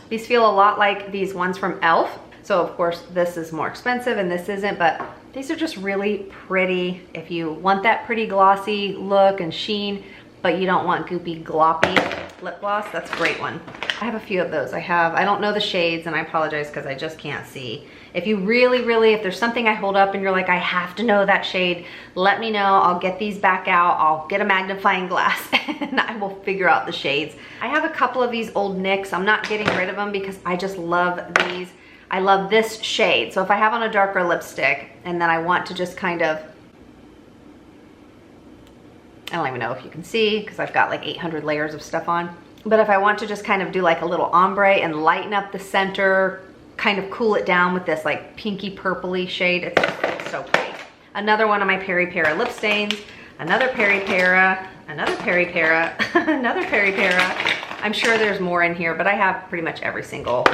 These feel a lot like these ones from e.l.f. So of course this is more expensive and this isn't, but these are just really pretty if you want that pretty glossy look and sheen, but you don't want goopy gloppy. lip gloss. That's a great one. I have a few of those. I don't know the shades, and I apologize because I just can't see. If you really, if there's something I hold up and you're like, I have to know that shade, let me know. I'll get these back out. I'll get a magnifying glass and I will figure out the shades. I have a couple of these old NYX. I'm not getting rid of them because I just love these. I love this shade. So if I have on a darker lipstick and then I want to just kind of, I don't even know if you can see because I've got like 800 layers of stuff on. But if I want to just kind of do like a little ombre and lighten up the center, kind of cool it down with this like pinky purpley shade, it's so pretty. Another one of my Peri Para lip stains, another Peri Para, another Peri Para, another Peri Para. I'm sure there's more in here, but I have pretty much every single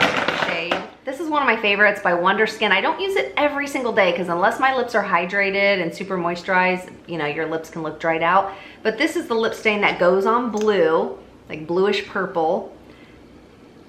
shade. This is one of my favorites by Wonder Skin. I don't use it every single day because unless my lips are hydrated and super moisturized, you know, your lips can look dried out. But this is the lip stain that goes on blue, like bluish purple.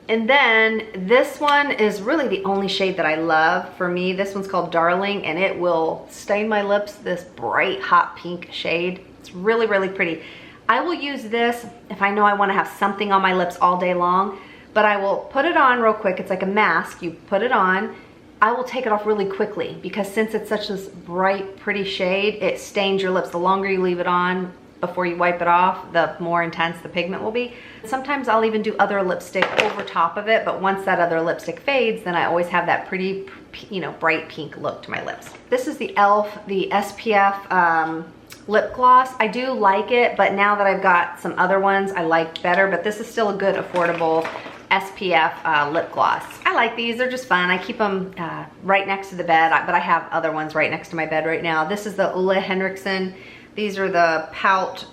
And then this one is really the only shade that I love for me. This one's called Darling, and it will stain my lips this bright hot pink shade. It's really pretty. I will use this if I know I want to have something on my lips all day long, but I will put it on real quick. It's like a mask. You put it on. I will take it off really quickly because since it's such this bright, pretty shade, it stains your lips. The longer you leave it on before you wipe it off, the more intense the pigment will be. Sometimes I'll even do other lipstick over top of it, but once that other lipstick fades, then I always have that pretty, you know, bright pink look to my lips. This is the e.l.f. the SPF lip gloss. I do like it, but now that I've got some other ones I like better, but this is still a good affordable SPF lip gloss. I like these, they're just fun. I keep them right next to the bed, but I have other ones right next to my bed right now. This is the Ole Henriksen. These are the Pout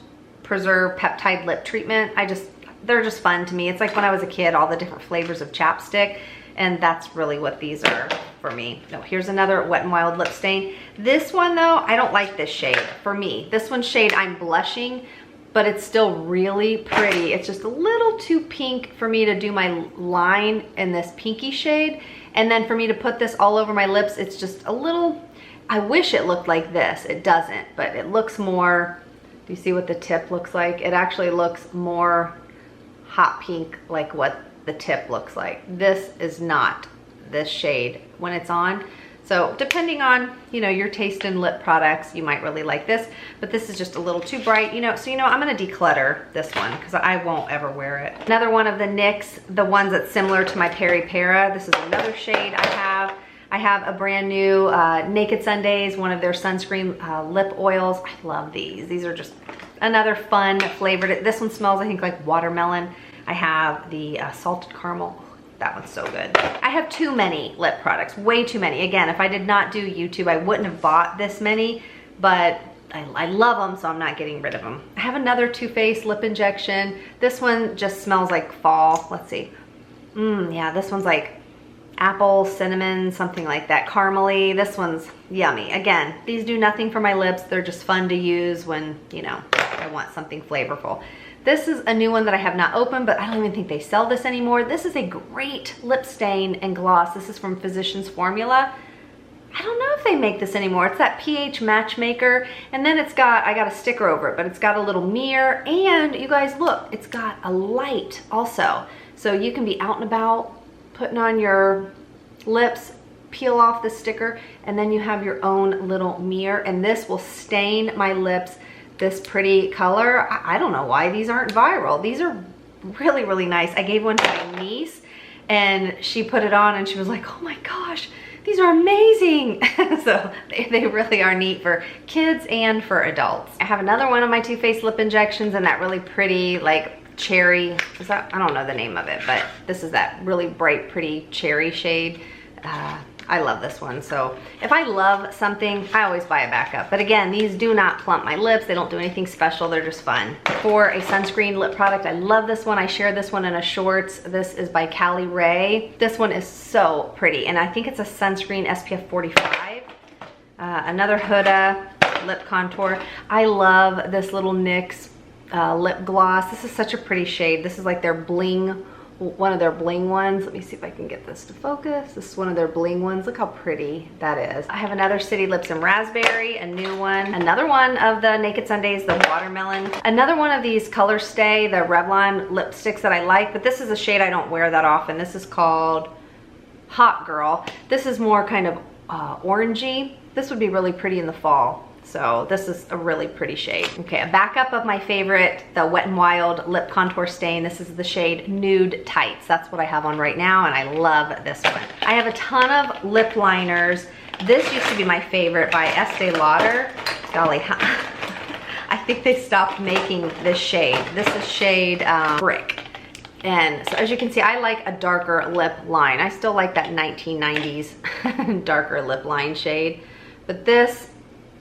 Preserve Peptide Lip Treatment. They're just fun to me. It's like when I was a kid, all the different flavors of chapstick, and that's really what these are for me. No, here's another Wet n Wild lip stain. This one though, I don't like this shade for me. This one's shade I'm blushing, but it's still really pretty. It's just a little too pink for me to do my line in this pinky shade. And then for me to put this all over my lips, it's just a little, I wish it looked like this. It doesn't, but it looks more, do you see what the tip looks like? It actually looks more hot pink like what the tip looks like. This is not this shade when it's on. So depending on, you know, your taste in lip products, you might really like this, but this is just a little too bright, you know. So, you know, I'm gonna declutter this one because I won't ever wear it. Another one of the NYX, the ones that's similar to my Peri Para. This is another shade I have. I have a brand new Naked Sundays, one of their sunscreen lip oils. I love these. These are just another fun flavored. This one smells, I think, like watermelon. I have the salted caramel. That one's so good. I have too many lip products, way too many. Again, if I did not do YouTube, I wouldn't have bought this many, but I love them, so I'm not getting rid of them. I have another Too Faced lip injection. This one just smells like fall. Let's see. Yeah, this one's like apple, cinnamon, something like that, caramely. This one's yummy. Again, these do nothing for my lips. They're just fun to use when, you know, I want something flavorful. This is a new one that I have not opened, but I don't even think they sell this anymore. This is a great lip stain and gloss. This is from Physicians Formula. I don't know if they make this anymore. It's that pH matchmaker, and then it's got, I got a sticker over it, but it's got a little mirror, and you guys look, it's got a light also. So you can be out and about, putting on your lips, peel off the sticker, and then you have your own little mirror, and this will stain my lips this pretty color. I don't know why these aren't viral. These are really, really nice. I gave one to my niece and she put it on and she was like, oh my gosh, these are amazing. So they really are neat for kids and for adults. I have another one of my Too Faced lip injections in that really pretty, like, cherry, is that, I don't know the name of it, but this is that really bright, pretty cherry shade. I love this one. So if I love something, I always buy a backup. But again, these do not plump my lips. They don't do anything special. They're just fun. For a sunscreen lip product, I love this one. I shared this one in a shorts. This is by Callie Ray. This one is so pretty. And I think it's a sunscreen SPF 45. Another Huda lip contour. I love this little NYX lip gloss. This is such a pretty shade. This is like their Bling one of their bling ones. Let me see if I can get this to focus. This is one of their bling ones. Look how pretty that is. I have another City Lips in Raspberry, a new one. Another one of the Naked Sundays, the Watermelon. Another one of these Color Stay, the Revlon lipsticks that I like, but this is a shade I don't wear that often. This is called Hot Girl. This is more kind of orangey. This would be really pretty in the fall. So this is a really pretty shade. Okay, a backup of my favorite, the Wet n Wild Lip Contour Stain. This is the shade Nude Tights. That's what I have on right now, and I love this one. I have a ton of lip liners. This used to be my favorite by Estee Lauder. Golly, I think they stopped making this shade. This is shade Brick. And so as you can see, I like a darker lip line. I still like that 1990s darker lip line shade, but this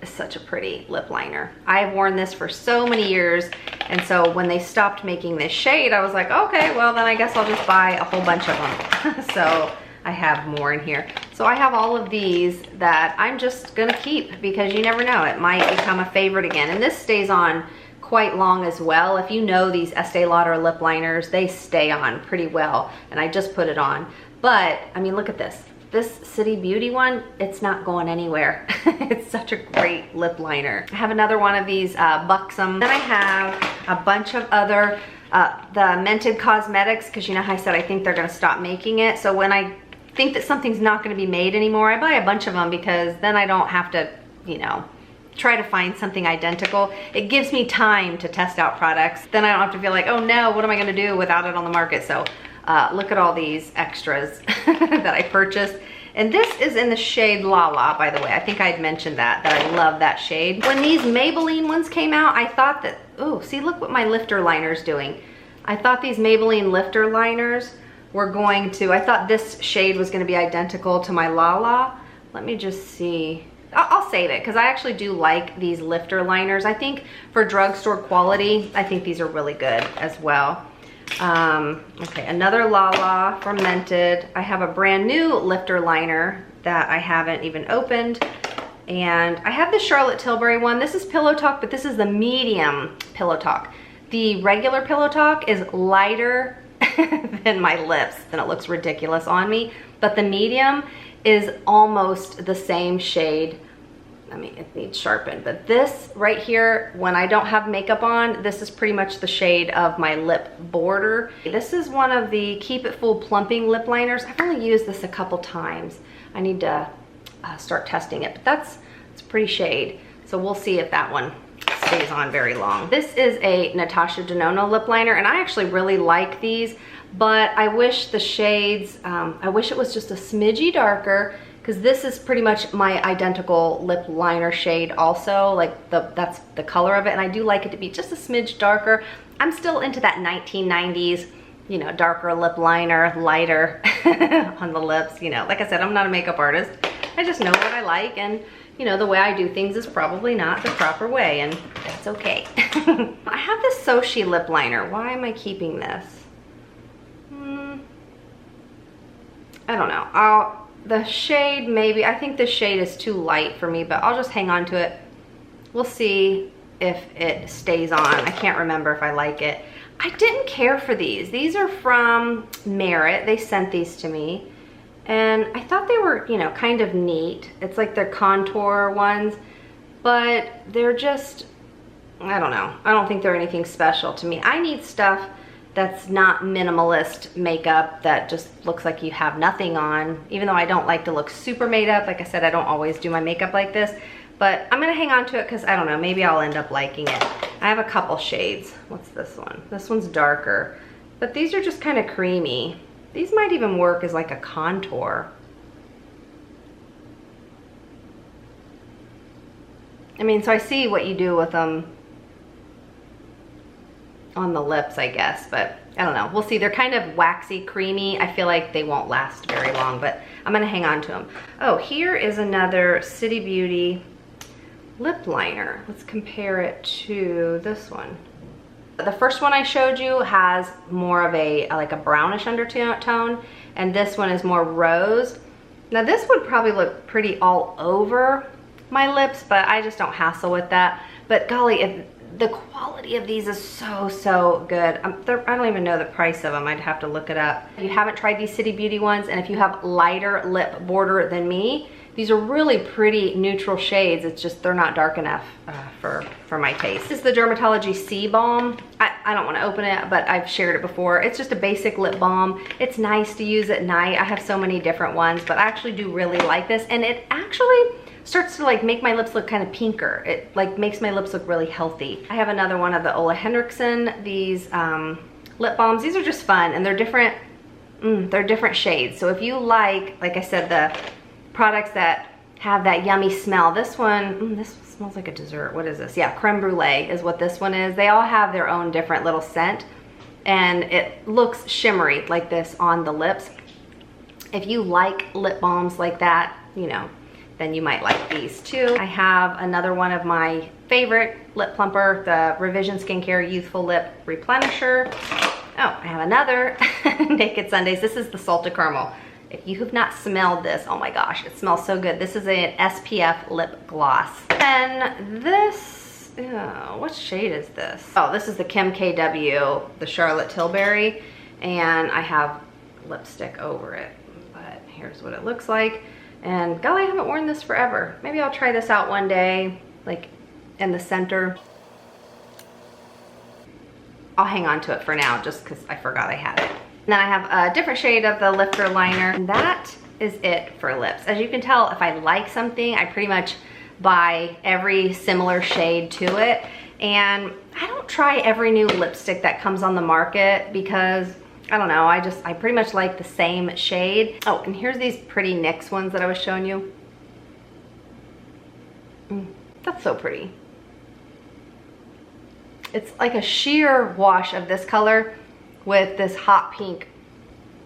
is such a pretty lip liner. I've worn this for so many years, and so when they stopped making this shade, I was like, okay, well then I guess I'll just buy a whole bunch of them. So I have more in here. So I have all of these that I'm just gonna keep because you never know, it might become a favorite again. And this stays on quite long as well. If you know these Estee Lauder lip liners, they stay on pretty well, and I just put it on. But I mean, look at this. This City Beauty one, it's not going anywhere. It's such a great lip liner. I have another one of these Buxom. Then I have a bunch of other, the Mented Cosmetics, because you know how I said I think they're gonna stop making it. So when I think that something's not gonna be made anymore, I buy a bunch of them because then I don't have to, you know, try to find something identical. It gives me time to test out products. Then I don't have to feel like, oh no, what am I gonna do without it on the market? So look at all these extras that I purchased. And this is in the shade Lala, by the way. I think I'd mentioned that I love that shade. When these Maybelline ones came out, I thought that, oh, see, look what my lifter liner's doing. I thought these Maybelline lifter liners were going to, I thought this shade was gonna be identical to my Lala. Let me just see. I'll save it because I actually do like these lifter liners. I think for drugstore quality, I think these are really good as well. Okay, another Lala from Mented. I have a brand new lifter liner that I haven't even opened. And I have the Charlotte Tilbury one. This is Pillow Talk, but this is the medium Pillow Talk. The regular Pillow Talk is lighter than my lips, and it looks ridiculous on me. But the medium is almost the same shade. I mean, it needs sharpened, but this right here, when I don't have makeup on, this is pretty much the shade of my lip border. This is one of the Keep It Full plumping lip liners. I've only used this a couple times. I need to start testing it, but it's a pretty shade. So we'll see if that one stays on very long. This is a Natasha Denona lip liner, and I actually really like these, but I wish the shades, I wish it was just a smidgy darker, because this is pretty much my identical lip liner shade also, like that's the color of it, and I do like it to be just a smidge darker. I'm still into that 1990s, you know, darker lip liner, lighter on the lips. You know, like I said, I'm not a makeup artist. I just know what I like, and you know, the way I do things is probably not the proper way, and that's okay. I have this Sochi lip liner. Why am I keeping this? I don't know. The shade, maybe, I think this shade is too light for me, but I'll just hang on to it. We'll see if it stays on. I can't remember if I like it. I didn't care for these. These are from Merit. They sent these to me, and I thought they were, you know, kind of neat. It's like their contour ones, but they're just, I don't know. I don't think they're anything special to me. I need stuff that's not minimalist makeup that just looks like you have nothing on, even though I don't like to look super made up. Like I said, I don't always do my makeup like this, but I'm gonna hang on to it because I don't know, maybe I'll end up liking it. I have a couple shades. What's this one? This one's darker, but these are just kind of creamy. These might even work as like a contour. I mean, so I see what you do with them on the lips, I guess, but I don't know. We'll see. They're kind of waxy, creamy. I feel like they won't last very long, but I'm gonna hang on to them. Oh, here is another City Beauty lip liner. Let's compare it to this one. The first one I showed you has more of a like a brownish undertone, and this one is more rose. Now this would probably look pretty all over my lips, but I just don't hassle with that. But golly, if the quality of these is so good. I don't even know the price of them. I'd have to look it up. If you haven't tried these City Beauty ones, and if you have lighter lip border than me, these are really pretty neutral shades. It's just they're not dark enough for my taste. This is the Dermatology C Balm. I don't want to open it, but I've shared it before. It's just a basic lip balm. It's nice to use at night. I have so many different ones, but I actually do really like this, and it actually starts to like make my lips look kind of pinker. It like makes my lips look really healthy. I have another one of the Ole Henriksen, these lip balms. These are just fun, and they're different shades. So if you like I said, the products that have that yummy smell, this one, this smells like a dessert. What is this? Yeah, creme brulee is what this one is. They all have their own different little scent, and it looks shimmery like this on the lips. If you like lip balms like that, you know, then you might like these too. I have another one of my favorite lip plumper, the Revision Skincare Youthful Lip Replenisher. Oh, I have another Naked Sundays. This is the Salted Caramel. If you have not smelled this, oh my gosh, it smells so good. This is an SPF lip gloss. And this, what shade is this? Oh, this is the Kim KW, the Charlotte Tilbury, and I have lipstick over it. But here's what it looks like. And golly, I haven't worn this forever. Maybe I'll try this out one day, like in the center. I'll hang on to it for now just because I forgot I had it. And then I have a different shade of the lifter liner. And that is it for lips. As you can tell, if I like something, I pretty much buy every similar shade to it. And I don't try every new lipstick that comes on the market because I don't know, I pretty much like the same shade. Oh, and here's these pretty NYX ones that I was showing you. That's so pretty. It's like a sheer wash of this color with this hot pink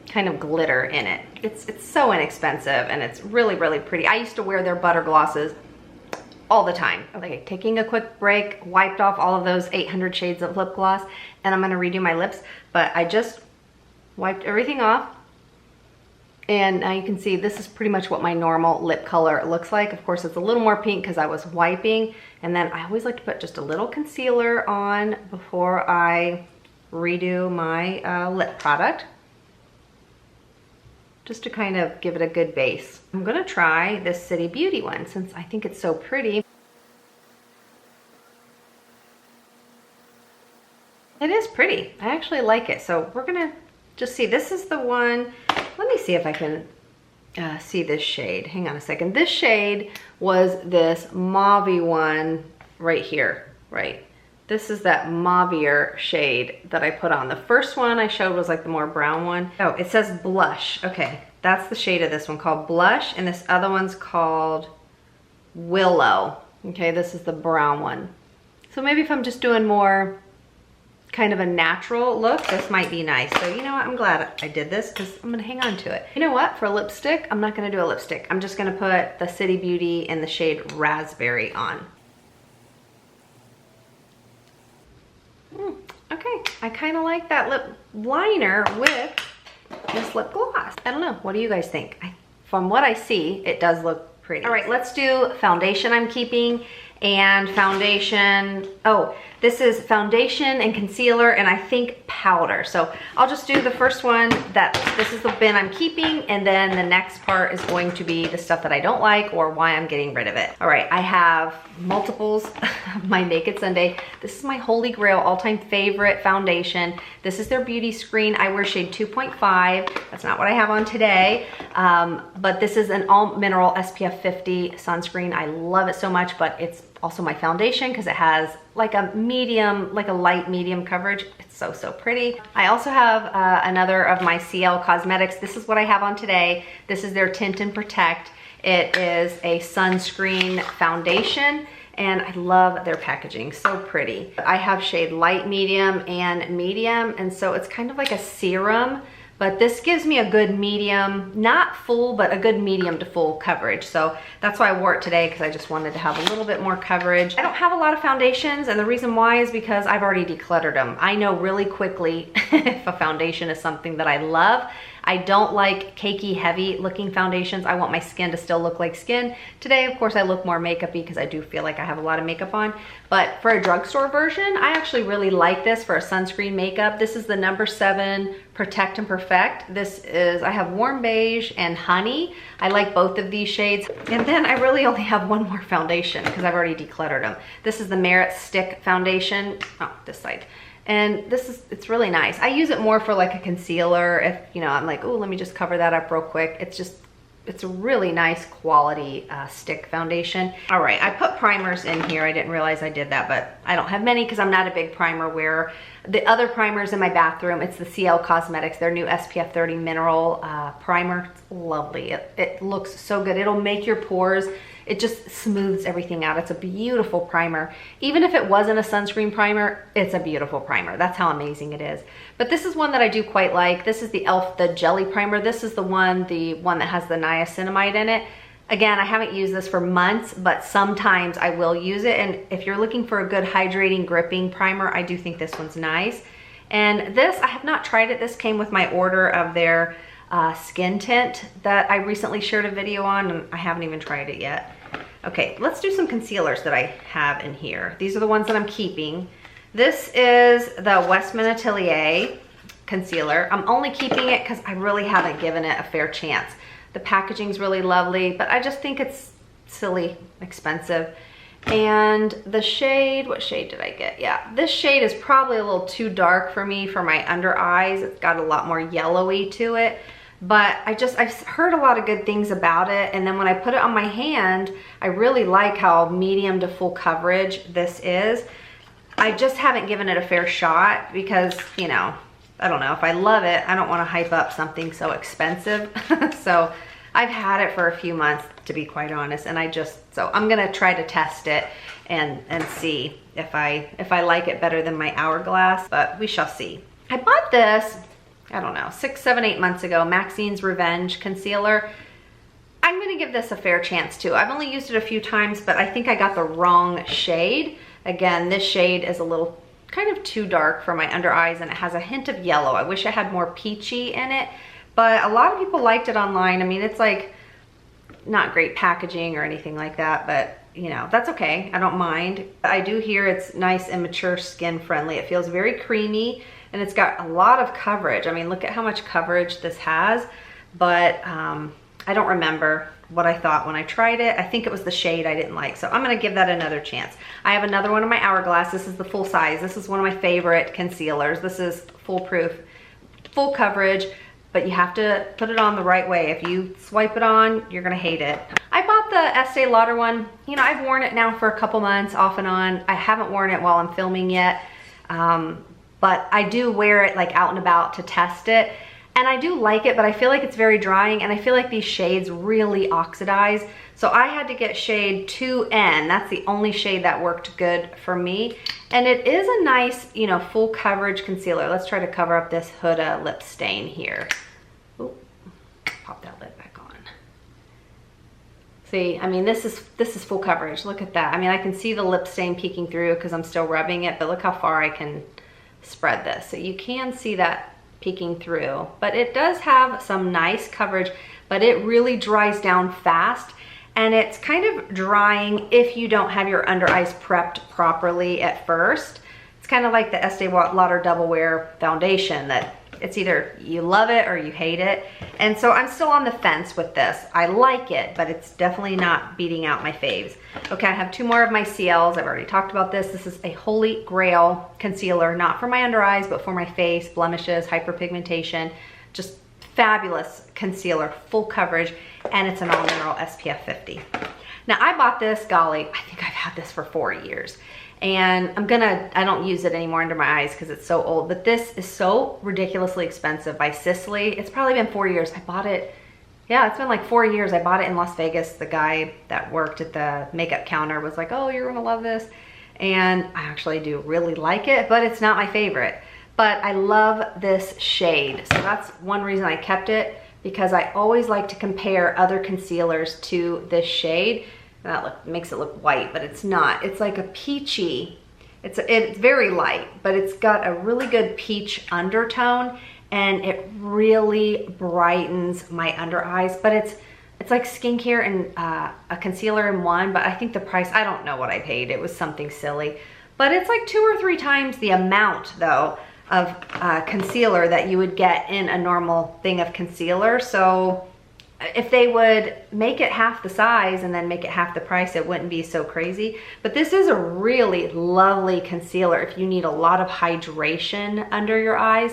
kind of glitter in it. It's so inexpensive, and it's really pretty. I used to wear their butter glosses all the time. Like taking a quick break, wiped off all of those 800 shades of lip gloss, and I'm gonna redo my lips, but I just wiped everything off, and now you can see this is pretty much what my normal lip color looks like. Of course, it's a little more pink because I was wiping, and then I always like to put just a little concealer on before I redo my lip product, just to kind of give it a good base. I'm gonna try this City Beauty one since I think it's so pretty. It is pretty. I actually like it. So we're gonna just see. This is the one. Let me see if I can see this shade. Hang on a second. This shade was this mauve-y one right here, right? This is that mauvier shade that I put on. The first one I showed was like the more brown one. Oh, it says Blush. Okay, that's the shade of this one, called Blush, and this other one's called Willow. Okay, this is the brown one. So maybe if I'm just doing more kind of a natural look, this might be nice. So you know what, I'm glad I did this because I'm gonna hang on to it. You know what, for a lipstick, I'm not gonna do a lipstick. I'm just gonna put the City Beauty in the shade Raspberry on. Okay, I kind of like that lip liner with this lip gloss. I don't know, what do you guys think? From what I see, it does look pretty. All right, let's do foundation I'm keeping, and foundation, oh, this is foundation and concealer, and I think powder. So I'll just do the first one. This is the bin I'm keeping, and then the next part is going to be the stuff that I don't like or why I'm getting rid of it. All right, I have multiples of my Naked Sunday. This is my holy grail, all-time favorite foundation. This is their beauty screen. I wear shade 2.5. That's not what I have on today, but this is an all mineral SPF 50 sunscreen. I love it so much, but it's also my foundation because it has like a medium, like a light medium coverage. It's so pretty. I also have another of my Ciele Cosmetics. This is what I have on today. This is their Tint and Protect. It is a sunscreen foundation, and I love their packaging, so pretty. I have shade light, medium, and medium, and so it's kind of like a serum, but this gives me a good medium, not full, but a good medium to full coverage. So that's why I wore it today, because I just wanted to have a little bit more coverage. I don't have a lot of foundations, and the reason why is because I've already decluttered them. I know really quickly if a foundation is something that I love. I don't like cakey, heavy looking foundations. I want my skin to still look like skin. Today, of course, I look more makeup-y because I do feel like I have a lot of makeup on. But for a drugstore version, I actually really like this for a sunscreen makeup. This is the number 7 Protect and Perfect. This is, I have warm beige and honey. I like both of these shades. And then I really only have one more foundation because I've already decluttered them. This is the Merit Stick Foundation. Oh, this side. And this is, it's really nice. I use it more for like a concealer if, you know, I'm like, oh, let me just cover that up real quick. It's just, it's a really nice quality stick foundation. All right, I put primers in here. I didn't realize I did that, but I don't have many because I'm not a big primer wearer. The other primers in my bathroom, it's the Ciele Cosmetics, their new SPF 30 mineral primer. It's lovely. It looks so good. It'll make your pores, it just smooths everything out. It's a beautiful primer. Even if it wasn't a sunscreen primer, it's a beautiful primer. That's how amazing it is. But this is one that I do quite like. This is the e.l.f. the Jelly Primer. This is the one that has the niacinamide in it. Again, I haven't used this for months, but sometimes I will use it. And if you're looking for a good hydrating, gripping primer, I do think this one's nice. And this, I have not tried it. This came with my order of their skin tint that I recently shared a video on, and I haven't even tried it yet. Okay, let's do some concealers that I have in here. These are the ones that I'm keeping. This is the Westman Atelier concealer. I'm only keeping it because I really haven't given it a fair chance. The packaging's really lovely, but I just think it's silly expensive. And the shade, what shade did I get? Yeah, this shade is probably a little too dark for me for my under eyes. It's got a lot more yellowy to it. But I've heard a lot of good things about it. And then when I put it on my hand, I really like how medium to full coverage this is. I just haven't given it a fair shot because, you know, I don't know, if I love it, I don't want to hype up something so expensive. So I've had it for a few months, to be quite honest, and so I'm gonna try to test it and see if I like it better than my Hourglass, but we shall see. I bought this, I don't know, 6, 7, 8 months ago, Maxine's Revenge Concealer. I'm gonna give this a fair chance too. I've only used it a few times, but I think I got the wrong shade. Again, this shade is a little kind of too dark for my under eyes, and it has a hint of yellow. I wish it had more peachy in it, but a lot of people liked it online. I mean, it's like not great packaging or anything like that, but you know, that's okay. I don't mind. I do hear it's nice and mature skin friendly. It feels very creamy and it's got a lot of coverage. I mean, look at how much coverage this has, but I don't remember what I thought when I tried it. I think it was the shade I didn't like, so I'm gonna give that another chance. I have another one in my Hourglass. This is the full size. This is one of my favorite concealers. This is foolproof, full coverage, but you have to put it on the right way. If you swipe it on, you're gonna hate it. I bought the Estee Lauder one. You know, I've worn it now for a couple months off and on. I haven't worn it while I'm filming yet, but I do wear it like out and about to test it. And I do like it, but I feel like it's very drying, and I feel like these shades really oxidize. So I had to get shade 2N. That's the only shade that worked good for me. And it is a nice, you know, full coverage concealer. Let's try to cover up this Huda lip stain here. Ooh, pop that lid back on. See, I mean, this is full coverage. Look at that. I mean, I can see the lip stain peeking through because I'm still rubbing it, but look how far I can spread this. So you can see that peeking through, but it does have some nice coverage, but it really dries down fast, and it's kind of drying if you don't have your under eyes prepped properly at first. It's kind of like the Estee Lauder Double Wear foundation, that it's either you love it or you hate it. And so I'm still on the fence with this. I like it, but it's definitely not beating out my faves. Okay, I have 2 more of my Cieles. I've already talked about this. This is a Holy Grail concealer, not for my under eyes, but for my face, blemishes, hyperpigmentation. Just fabulous concealer, full coverage, and it's an all mineral SPF 50. Now I bought this, golly, I think I've had this for 4 years. And I don't use it anymore under my eyes because it's so old, but this is so ridiculously expensive by Sisley. It's probably been 4 years. I bought it, yeah, it's been like 4 years. I bought it in Las Vegas. The guy that worked at the makeup counter was like, oh, you're gonna love this. And I actually do really like it, but it's not my favorite. But I love this shade. So that's one reason I kept it, because I always like to compare other concealers to this shade. That makes it look white, but it's not. It's like a peachy, it's very light, but it's got a really good peach undertone, and it really brightens my under eyes. But it's like skincare and a concealer in one, but I think the price, I don't know what I paid. It was something silly. But it's like 2 or 3 times the amount, though, of concealer that you would get in a normal thing of concealer. So if they would make it half the size and then make it half the price, it wouldn't be so crazy. But this is a really lovely concealer if you need a lot of hydration under your eyes.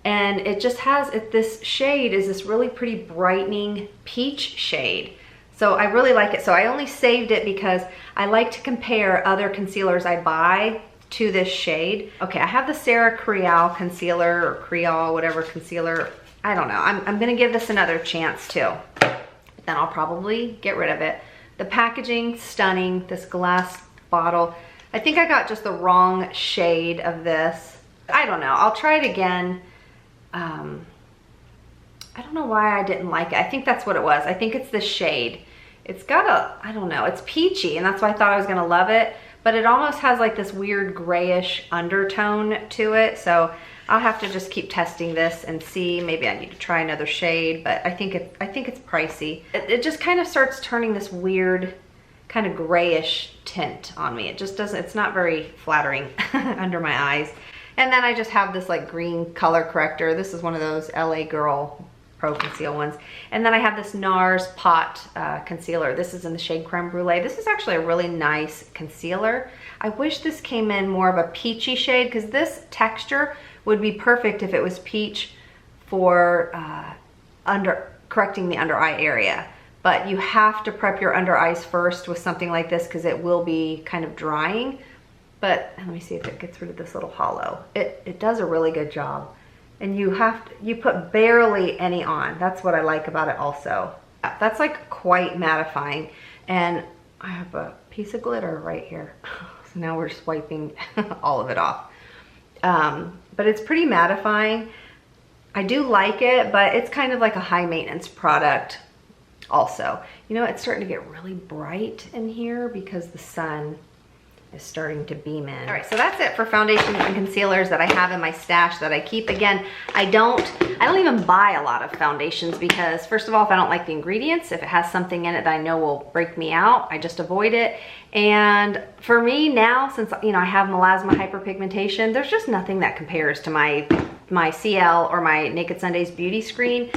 And it just has, this shade is this really pretty brightening peach shade. So I really like it. So I only saved it because I like to compare other concealers I buy to this shade. Okay, I have the Sarah Creole concealer, or Creole, whatever concealer. I don't know. I'm gonna give this another chance too. Then I'll probably get rid of it. The packaging, stunning. This glass bottle. I think I got just the wrong shade of this. I don't know. I'll try it again. I don't know why I didn't like it. I think that's what it was. I think it's the shade. It's got I don't know, it's peachy, and that's why I thought I was gonna love it, but it almost has like this weird grayish undertone to it. So I'll have to just keep testing this and see. Maybe I need to try another shade, but I think it's pricey. It just kind of starts turning this weird kind of grayish tint on me. It just doesn't, it's not very flattering under my eyes. And then I just have this like green color corrector. This is one of those LA Girl Pro Conceal ones. And then I have this NARS Pot concealer. This is in the shade Creme Brulee. This is actually a really nice concealer. I wish this came in more of a peachy shade, because this texture would be perfect if it was peach for correcting the under eye area. But you have to prep your under eyes first with something like this, because it will be kind of drying. But let me see if it gets rid of this little hollow. It does a really good job. And you put barely any on. That's what I like about it also. That's like quite mattifying. And I have a piece of glitter right here. So now we're just wiping all of it off. But it's pretty mattifying. I do like it, but it's kind of like a high maintenance product also. You know, it's starting to get really bright in here because the sun is starting to beam in. All right, so that's it for foundations and concealers that I have in my stash that I keep. Again, I don't even buy a lot of foundations, because first of all, if I don't like the ingredients, if it has something in it that I know will break me out, I just avoid it. And for me now, since you know I have melasma hyperpigmentation, there's just nothing that compares to my CL or my Naked Sundays beauty screen.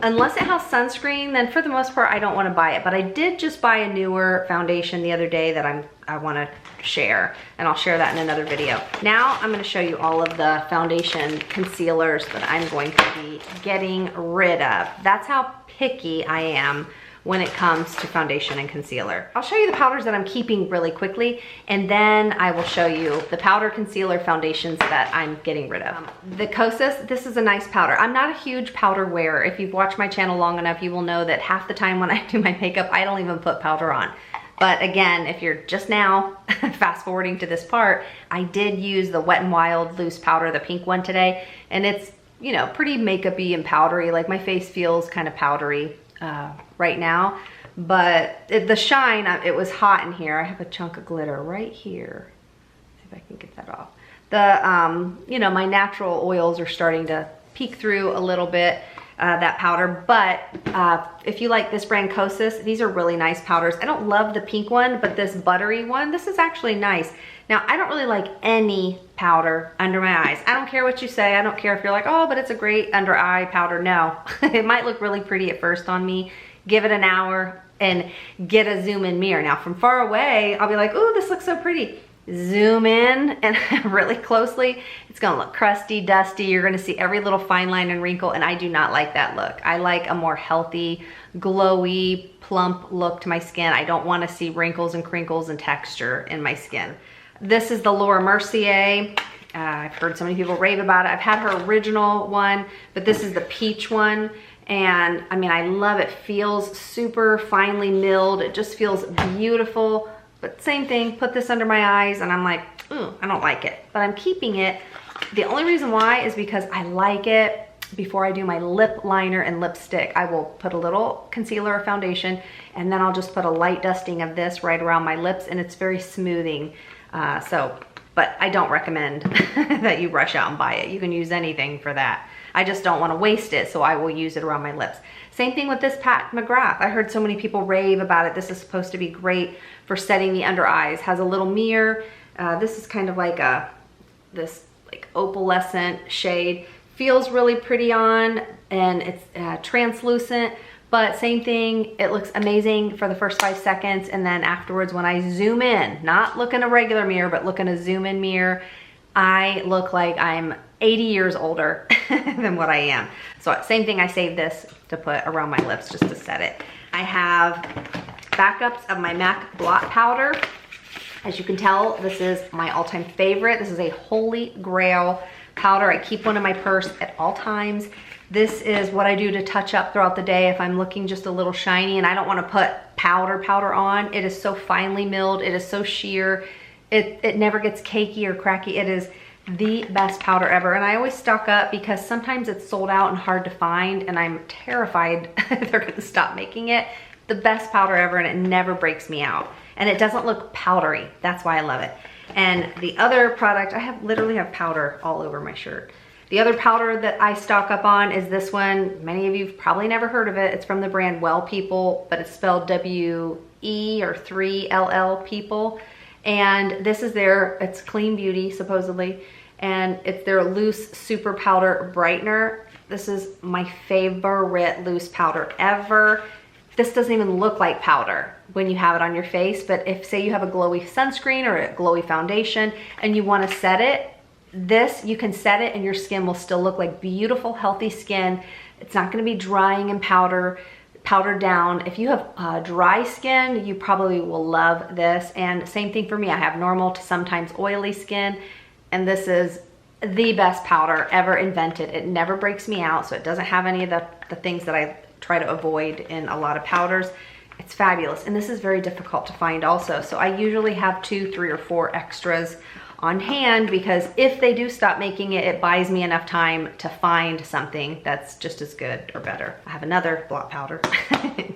Unless it has sunscreen, then for the most part, I don't want to buy it. But I did just buy a newer foundation the other day that I want to share, and I'll share that in another video. Now I'm going to show you all of the foundation concealers that I'm going to be getting rid of. That's how picky I am when it comes to foundation and concealer. I'll show you the powders that I'm keeping really quickly, and then I will show you the powder concealer foundations that I'm getting rid of. The Kosas, this is a nice powder. I'm not a huge powder wearer. If you've watched my channel long enough, you will know that half the time when I do my makeup, I don't even put powder on. But again, if you're just now fast forwarding to this part, I did use the Wet n Wild loose powder, the pink one today, and it's, you know, pretty makeup-y and powdery. Like my face feels kind of powdery right now, but the shine, it was hot in here. I have a chunk of glitter right here. See if I can get that off. The you know, my natural oils are starting to peek through a little bit, that powder. But if you like this brand Kosas, these are really nice powders. I don't love the pink one, but this buttery one, this is actually nice. Now, I don't really like any powder under my eyes. I don't care what you say. I don't care if you're like, oh, but it's a great under eye powder. No, it might look really pretty at first on me. Give it an hour and get a zoom in mirror. Now, from far away, I'll be like, oh, this looks so pretty. Zoom in and really closely, it's gonna look crusty, dusty. You're gonna see every little fine line and wrinkle, and I do not like that look. I like a more healthy, glowy, plump look to my skin. I don't wanna see wrinkles and crinkles and texture in my skin. This is the Laura Mercier. I've heard so many people rave about it. I've had her original one, but this is the peach one. And I mean, I love it. Feels super finely milled. It just feels beautiful. But same thing, put this under my eyes and I'm like, ooh, I don't like it. But I'm keeping it. The only reason why is because I like it. Before I do my lip liner and lipstick, I will put a little concealer or foundation, and then I'll just put a light dusting of this right around my lips, and it's very smoothing. So but I don't recommend that you rush out and buy it. You can use anything for that. I just don't want to waste it, so I will use it around my lips. Same thing with this Pat McGrath. I heard so many people rave about it. This is supposed to be great for setting the under eyes. Has a little mirror. This is kind of like this like opalescent shade. Feels really pretty on, and it's translucent, but same thing, it looks amazing for the first 5 seconds, and then afterwards when I zoom in, not look in a regular mirror, but look in a zoom in mirror, I look like I'm 80 years older than what I am. So same thing, I saved this to put around my lips just to set it. I have backups of my MAC blot powder. As you can tell, this is my all-time favorite. This is a holy grail powder. I keep one in my purse at all times. This is what I do to touch up throughout the day if I'm looking just a little shiny and I don't want to put powder on. It is so finely milled. It is so sheer. It never gets cakey or cracky. It is the best powder ever. And I always stock up because sometimes it's sold out and hard to find, and I'm terrified they're going to stop making it. The best powder ever, and it never breaks me out. And it doesn't look powdery. That's why I love it. And the other product, I literally have powder all over my shirt. The other powder that I stock up on is this one. Many of you have probably never heard of it. It's from the brand Well People, but it's spelled W-E or 3-L-L People. And this is it's Clean Beauty, supposedly. And it's their loose super powder brightener. This is my favorite loose powder ever. This doesn't even look like powder when you have it on your face, but if say you have a glowy sunscreen or a glowy foundation and you want to set it, you can set it and your skin will still look like beautiful, healthy skin. It's not going to be drying and powdered down. If you have dry skin, you probably will love this. And same thing for me. I have normal to sometimes oily skin, and this is the best powder ever invented. It never breaks me out, so it doesn't have any of the things that I try to avoid in a lot of powders. It's fabulous, and this is very difficult to find also. So I usually have 2, 3, or 4 extras on hand because if they do stop making it, it buys me enough time to find something that's just as good or better. I have another blot powder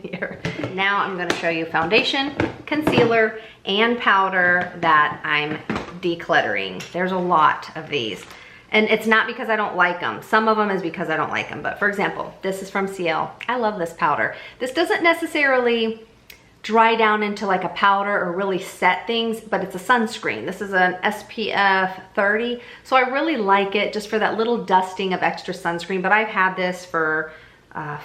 here. Now I'm going to show you foundation, concealer, and powder that I'm decluttering. There's a lot of these. And it's not because I don't like them. Some of them is because I don't like them. But for example, this is from Ciele. I love this powder. This doesn't necessarily dry down into like a powder or really set things, but it's a sunscreen. This is an SPF 30. So I really like it just for that little dusting of extra sunscreen. But I've had this for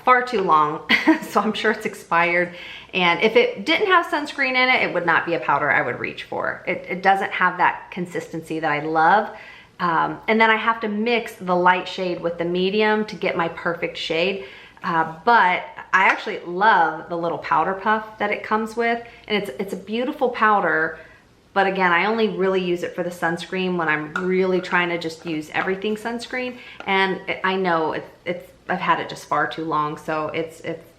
far too long. So I'm sure it's expired. And if it didn't have sunscreen in it, it would not be a powder I would reach for. It doesn't have that consistency that I love. And then I have to mix the light shade with the medium to get my perfect shade. But I actually love the little powder puff that it comes with. And it's a beautiful powder. But again, I only really use it for the sunscreen when I'm really trying to just use everything sunscreen. And I know I've had it just far too long. So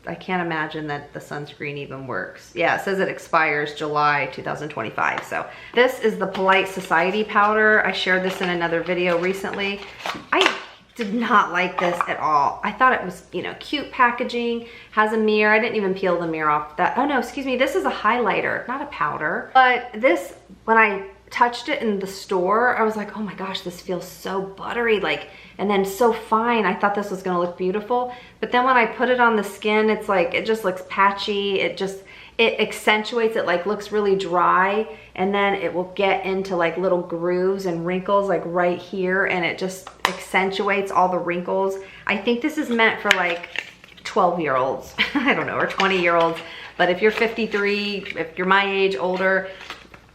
I can't imagine that the sunscreen even works. Yeah, it says it expires July 2025. So this is the Polite Society powder. I shared this in another video recently. I did not like this at all. I thought it was, cute packaging, has a mirror. I didn't even peel the mirror off that. Oh no, excuse me. This is a highlighter, not a powder. But this, when I touched it in the store, I was like, oh my gosh, this feels so buttery, and then so fine. I thought this was gonna look beautiful. But then when I put it on the skin, it's like, it just looks patchy. It accentuates it, looks really dry. And then it will get into little grooves and wrinkles right here. And it just accentuates all the wrinkles. I think this is meant for 12-year-olds, I don't know, or 20-year-olds. But if you're 53, if you're my age, older,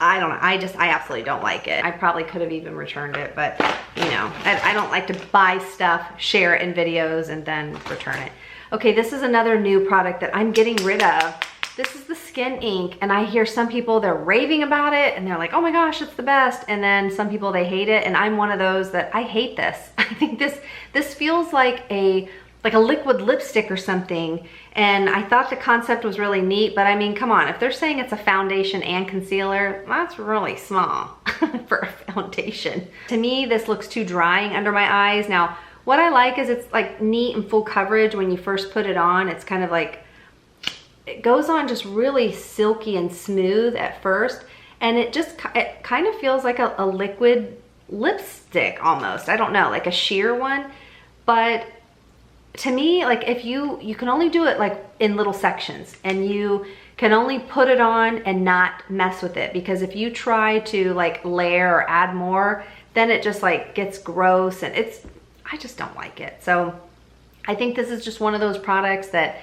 I don't know. I absolutely don't like it. I probably could have even returned it, but I don't like to buy stuff, share it in videos, and then return it. Okay, this is another new product that I'm getting rid of. This is the Skin Ink, and I hear some people, they're raving about it, and they're like, oh my gosh, it's the best. And then some people, they hate it, and I'm one of those that I hate this. I think this feels like a liquid lipstick or something. And I thought the concept was really neat, but I mean, come on, if they're saying it's a foundation and concealer, that's really small for a foundation. To me, this looks too drying under my eyes. Now, what I like is it's neat and full coverage when you first put it on. It's kind of it goes on just really silky and smooth at first. and it kind of feels like a liquid lipstick almost. I don't know, like a sheer one. But to me, like if you can only do it like in little sections, and you can only put it on and not mess with it, because if you try to like layer or add more, then it just like gets gross, and I just don't like it. So I think this is just one of those products that,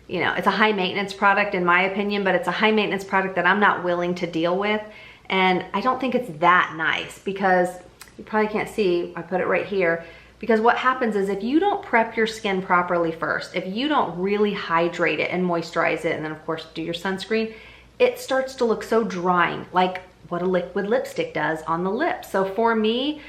you know, it's a high maintenance product in my opinion, but it's a high maintenance product that I'm not willing to deal with. And I don't think it's that nice, because you probably can't see, I put it right here, because what happens is if you don't prep your skin properly first, if you don't really hydrate it and moisturize it, and then of course do your sunscreen, it starts to look so drying, like what a liquid lipstick does on the lips. So for me,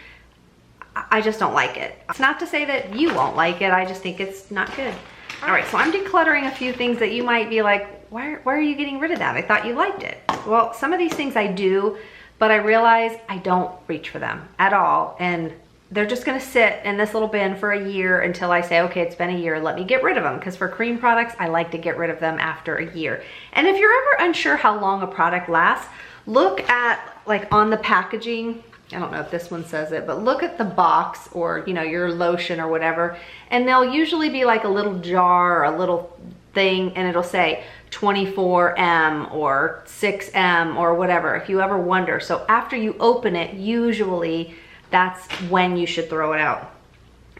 I just don't like it. It's not to say that you won't like it, I just think it's not good. All right, so I'm decluttering a few things that you might be like, why are you getting rid of that? I thought you liked it. Well, some of these things I do, but I realize I don't reach for them at all. And they're just gonna sit in this little bin for a year until I say, okay, it's been a year, let me get rid of them. Because for cream products, I like to get rid of them after a year. And if you're ever unsure how long a product lasts, look at like on the packaging, I don't know if this one says it, but look at the box, or you know, your lotion or whatever, and they'll usually be like a little jar or a little thing, and it'll say 24M or 6M or whatever, if you ever wonder. So after you open it, usually that's when you should throw it out.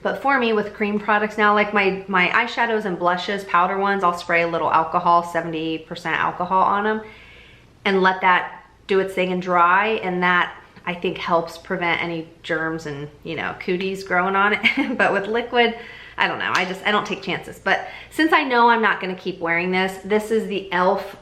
But for me, with cream products now, like my eyeshadows and blushes, powder ones, I'll spray a little alcohol, 70% alcohol on them, and let that do its thing and dry, and that I think helps prevent any germs and, you know, cooties growing on it. But with liquid, I don't know, I don't take chances. But since I know I'm not gonna keep wearing this, this is the e.l.f.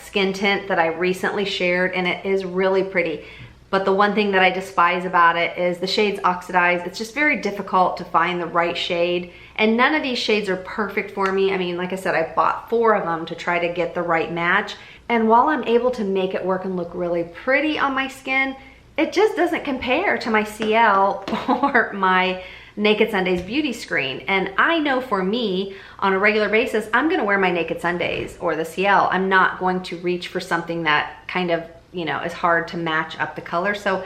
Skin tint that I recently shared, and it is really pretty. But the one thing that I despise about it is the shade's oxidized. It's just very difficult to find the right shade, and none of these shades are perfect for me. I mean, like I said, I bought 4 of them to try to get the right match. And while I'm able to make it work and look really pretty on my skin, it just doesn't compare to my Ciele or my Naked Sundays beauty screen. And I know for me, on a regular basis, I'm gonna wear my Naked Sundays or the Ciele. I'm not going to reach for something that kind of, you know, is hard to match up the color. So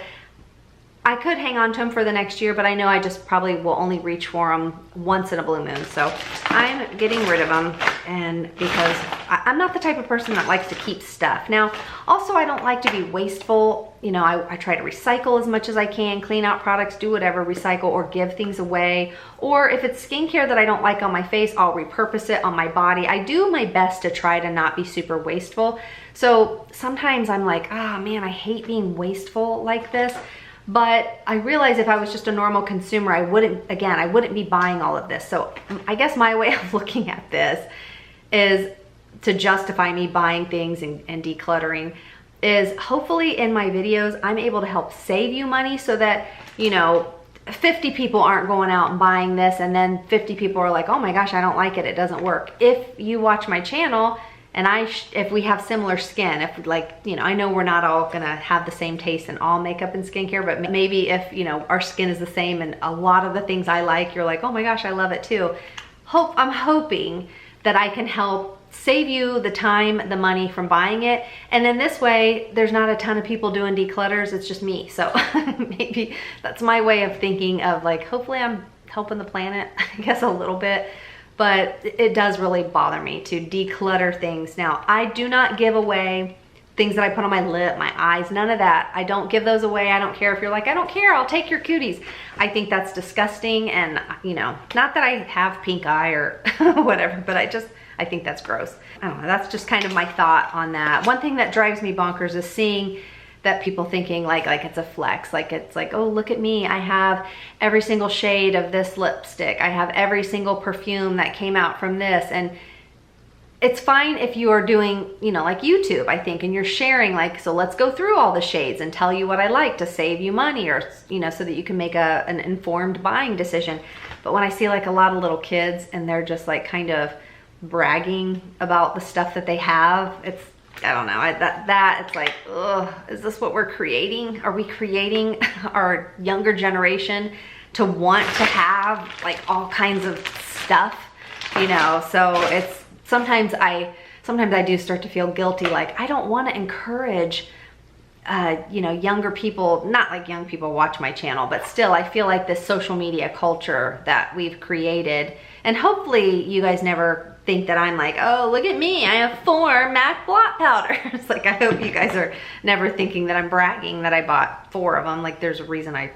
I could hang on to them for the next year, but I know I just probably will only reach for them once in a blue moon. So I'm getting rid of them, and because I'm not the type of person that likes to keep stuff. Now, also I don't like to be wasteful. You know, I try to recycle as much as I can, clean out products, do whatever, recycle or give things away. Or if it's skincare that I don't like on my face, I'll repurpose it on my body. I do my best to try to not be super wasteful. So sometimes I'm like, ah, man, I hate being wasteful like this. But I realize if I was just a normal consumer, I wouldn't be buying all of this. So I guess my way of looking at this is to justify me buying things and decluttering is hopefully in my videos, I'm able to help save you money so that, you know, 50 people aren't going out and buying this, and then 50 people are like, oh my gosh, I don't like it, it doesn't work. If you watch my channel, and if we have similar skin, if like, you know, I know we're not all gonna have the same taste in all makeup and skincare, but maybe if, you know, our skin is the same and a lot of the things I like, you're like, oh my gosh, I love it too. I'm hoping that I can help save you the time, the money from buying it. And then this way, there's not a ton of people doing declutters, it's just me. So maybe that's my way of thinking of like, hopefully I'm helping the planet, I guess a little bit. But it does really bother me to declutter things. Now, I do not give away things that I put on my lip, my eyes, none of that. I don't give those away. I don't care if you're like, I don't care, I'll take your cuties. I think that's disgusting, and you know, not that I have pink eye or whatever, but I think that's gross. I don't know, that's just kind of my thought on that. One thing that drives me bonkers is seeing that people thinking like it's a flex, like it's like, oh, look at me, I have every single shade of this lipstick, I have every single perfume that came out from this. And it's fine if you are doing, you know, like YouTube, I think, and you're sharing like, so let's go through all the shades and tell you what I like to save you money, or, you know, so that you can make an informed buying decision. But when I see like a lot of little kids and they're just like kind of bragging about the stuff that they have, it's, I don't know, it's like, ugh, is this what we're creating? Are we creating our younger generation to want to have like all kinds of stuff, you know? So it's, sometimes I do start to feel guilty, like I don't want to encourage you know, younger people, not like young people watch my channel, but still I feel like this social media culture that we've created, and hopefully you guys never think that I'm like, oh, look at me, I have 4 MAC blot powders. Like, I hope you guys are never thinking that I'm bragging that I bought 4 of them. Like, there's a reason I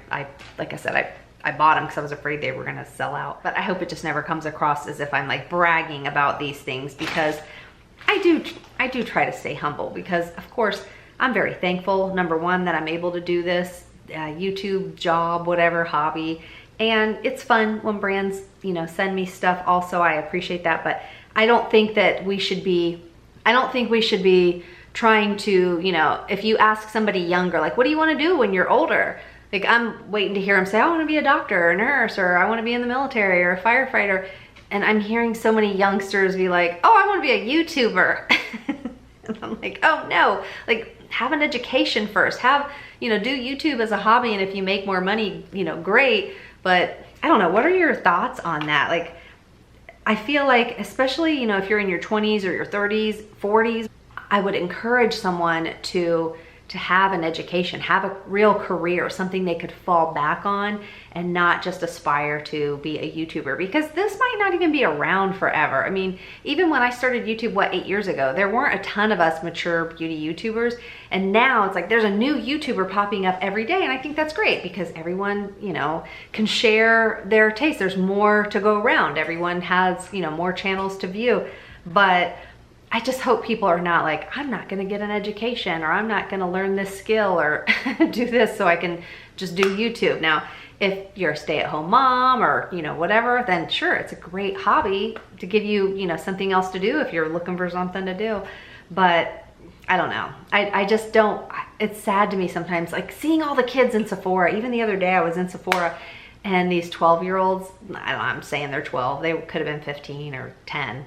like I said, I bought them because I was afraid they were gonna sell out. But I hope it just never comes across as if I'm like bragging about these things, because I do try to stay humble, because of course I'm very thankful, number one, that I'm able to do this YouTube job, whatever, hobby. And it's fun when brands, you know, send me stuff. Also, I appreciate that, but I don't think that we should be, trying to, you know, if you ask somebody younger, like, what do you want to do when you're older? Like, I'm waiting to hear them say, I want to be a doctor or a nurse, or I want to be in the military or a firefighter. And I'm hearing so many youngsters be like, oh, I want to be a YouTuber. And I'm like, oh no, like, have an education first. Have, you know, do YouTube as a hobby, and if you make more money, you know, great. But I don't know, what are your thoughts on that? Like, I feel like, especially, you know, if you're in your 20s or your 30s, 40s, I would encourage someone to have an education, have a real career, something they could fall back on, and not just aspire to be a YouTuber, because this might not even be around forever. I mean, even when I started YouTube, what, 8 years ago, there weren't a ton of us mature beauty YouTubers, and now it's like there's a new YouTuber popping up every day, and I think that's great, because everyone, you know, can share their taste. There's more to go around. Everyone has, you know, more channels to view. But I just hope people are not like, I'm not gonna get an education, or I'm not gonna learn this skill, or do this so I can just do YouTube. Now, if you're a stay-at-home mom, or, you know, whatever, then sure, it's a great hobby to give you, you know, something else to do if you're looking for something to do. But I don't know. I just don't, it's sad to me sometimes, like seeing all the kids in Sephora. Even the other day I was in Sephora, and these 12-year-olds, I'm saying they're 12, they could have been 15 or 10,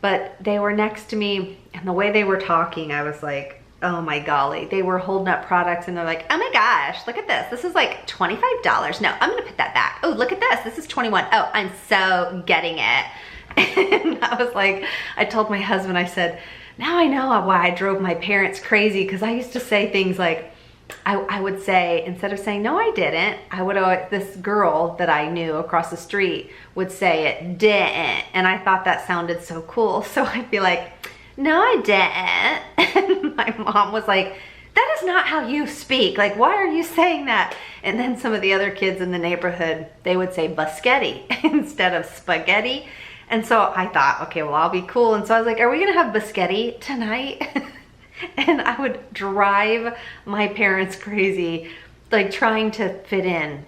but they were next to me, and the way they were talking, I was like, oh my golly. They were holding up products, and they're like, oh my gosh, look at this. This is like $25. No, I'm gonna put that back. Oh, look at this. This is 21. Oh, I'm so getting it. And I was like, I told my husband, I said, now I know why I drove my parents crazy, because I used to say things like, I would say, instead of saying, no, I didn't, I would, this girl that I knew across the street would say it didn't. And I thought that sounded so cool. So I'd be like, no, I didn't. And my mom was like, that is not how you speak. Like, why are you saying that? And then some of the other kids in the neighborhood, they would say biscotti instead of spaghetti. And so I thought, okay, well, I'll be cool. And so I was like, are we gonna have biscotti tonight? And I would drive my parents crazy, like trying to fit in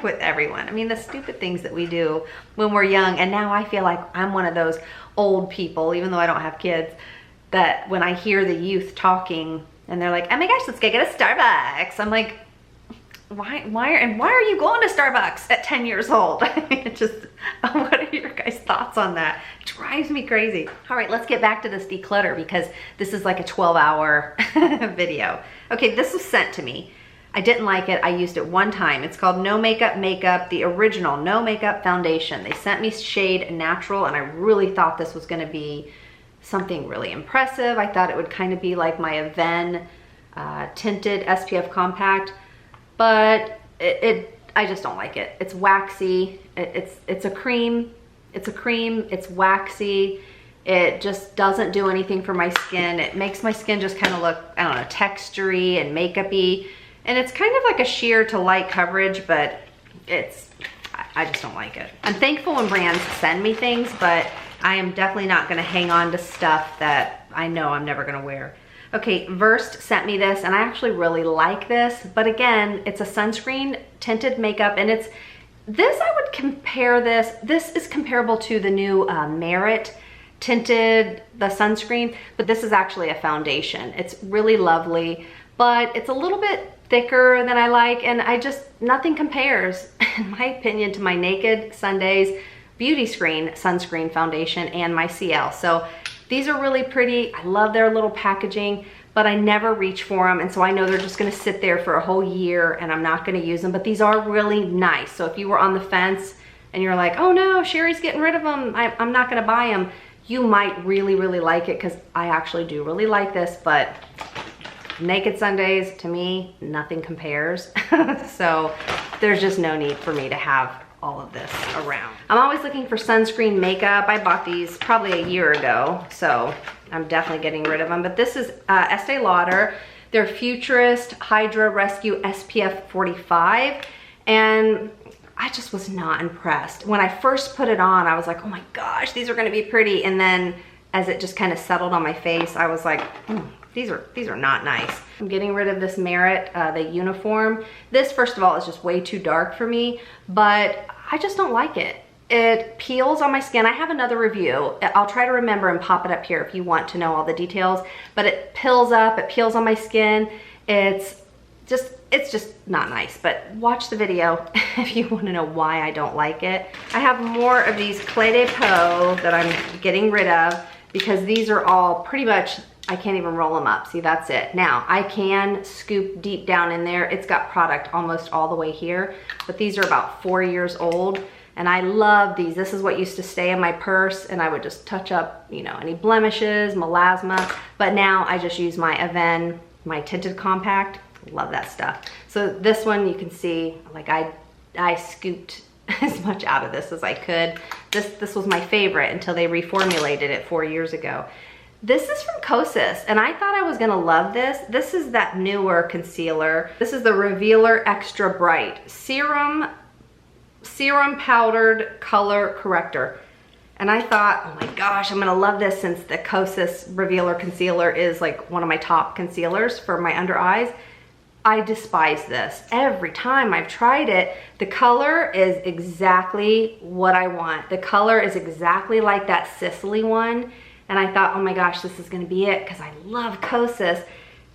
with everyone. I mean, the stupid things that we do when we're young. And now I feel like I'm one of those old people, even though I don't have kids, that when I hear the youth talking and they're like, oh my gosh, let's go get a Starbucks. I'm like, why are you going to Starbucks at 10 years old? I mean, it just, what are your guys' thoughts on that? It drives me crazy. All right, let's get back to this declutter, because this is like a 12-hour video. Okay, this was sent to me. I didn't like it. I used it one time. It's called No Makeup Makeup, the original No Makeup Foundation. They sent me shade Natural, and I really thought this was gonna be something really impressive. I thought it would kind of be like my Avène tinted SPF compact, but I just don't like it. It's waxy. It's a cream. It's waxy. It just doesn't do anything for my skin. It makes my skin just kind of look, I don't know, textury and makeup-y. And it's kind of like a sheer to light coverage, but I just don't like it. I'm thankful when brands send me things, but I am definitely not gonna hang on to stuff that I know I'm never gonna wear. Okay, Versed sent me this, and I actually really like this, but again, it's a sunscreen tinted makeup, and I would compare this is comparable to the new Merit tinted, the sunscreen, but this is actually a foundation. It's really lovely, but it's a little bit thicker than I like, and nothing compares, in my opinion, to my Naked Sundays Beauty Screen sunscreen foundation and my Ciele. So these are really pretty. I love their little packaging, but I never reach for them, and so I know they're just gonna sit there for a whole year and I'm not gonna use them, but these are really nice. So if you were on the fence and you're like, oh no, Sherry's getting rid of them, I'm not gonna buy them, you might really, really like it, because I actually do really like this, but Naked Sundays, to me, nothing compares. So there's just no need for me to have all of this around. I'm always looking for sunscreen makeup. I bought these probably a year ago, so I'm definitely getting rid of them. But this is Estee Lauder. Their Futurist Hydra Rescue SPF 45. And I just was not impressed. When I first put it on, I was like, oh my gosh, these are gonna be pretty. And then as it just kind of settled on my face, I was like, these are not nice. I'm getting rid of this Merit, the uniform. This, first of all, is just way too dark for me, but I just don't like it. It peels on my skin. I have another review. I'll try to remember and pop it up here if you want to know all the details, but it peels up, it peels on my skin. It's just not nice, but watch the video if you want to know why I don't like it. I have more of these Clé de Peau that I'm getting rid of because these are all pretty much, I can't even roll them up. See, that's it. Now, I can scoop deep down in there. It's got product almost all the way here, but these are about 4 years old, and I love these. This is what used to stay in my purse, and I would just touch up, you know, any blemishes, melasma, but now I just use my 𝑽𝑰𝑫𝑬𝑺, my tinted compact. Love that stuff. So this one, you can see, like I scooped as much out of this as I could. This was my favorite until they reformulated it 4 years ago. This is from Kosas, and I thought I was gonna love this. This is that newer concealer. This is the Revealer Extra Bright Serum Powdered Color Corrector. And I thought, oh my gosh, I'm gonna love this since the Kosas Revealer Concealer is like one of my top concealers for my under eyes. I despise this. Every time I've tried it, the color is exactly what I want. The color is exactly like that Sicily one. And I thought, oh my gosh, this is gonna be it because I love Kosas.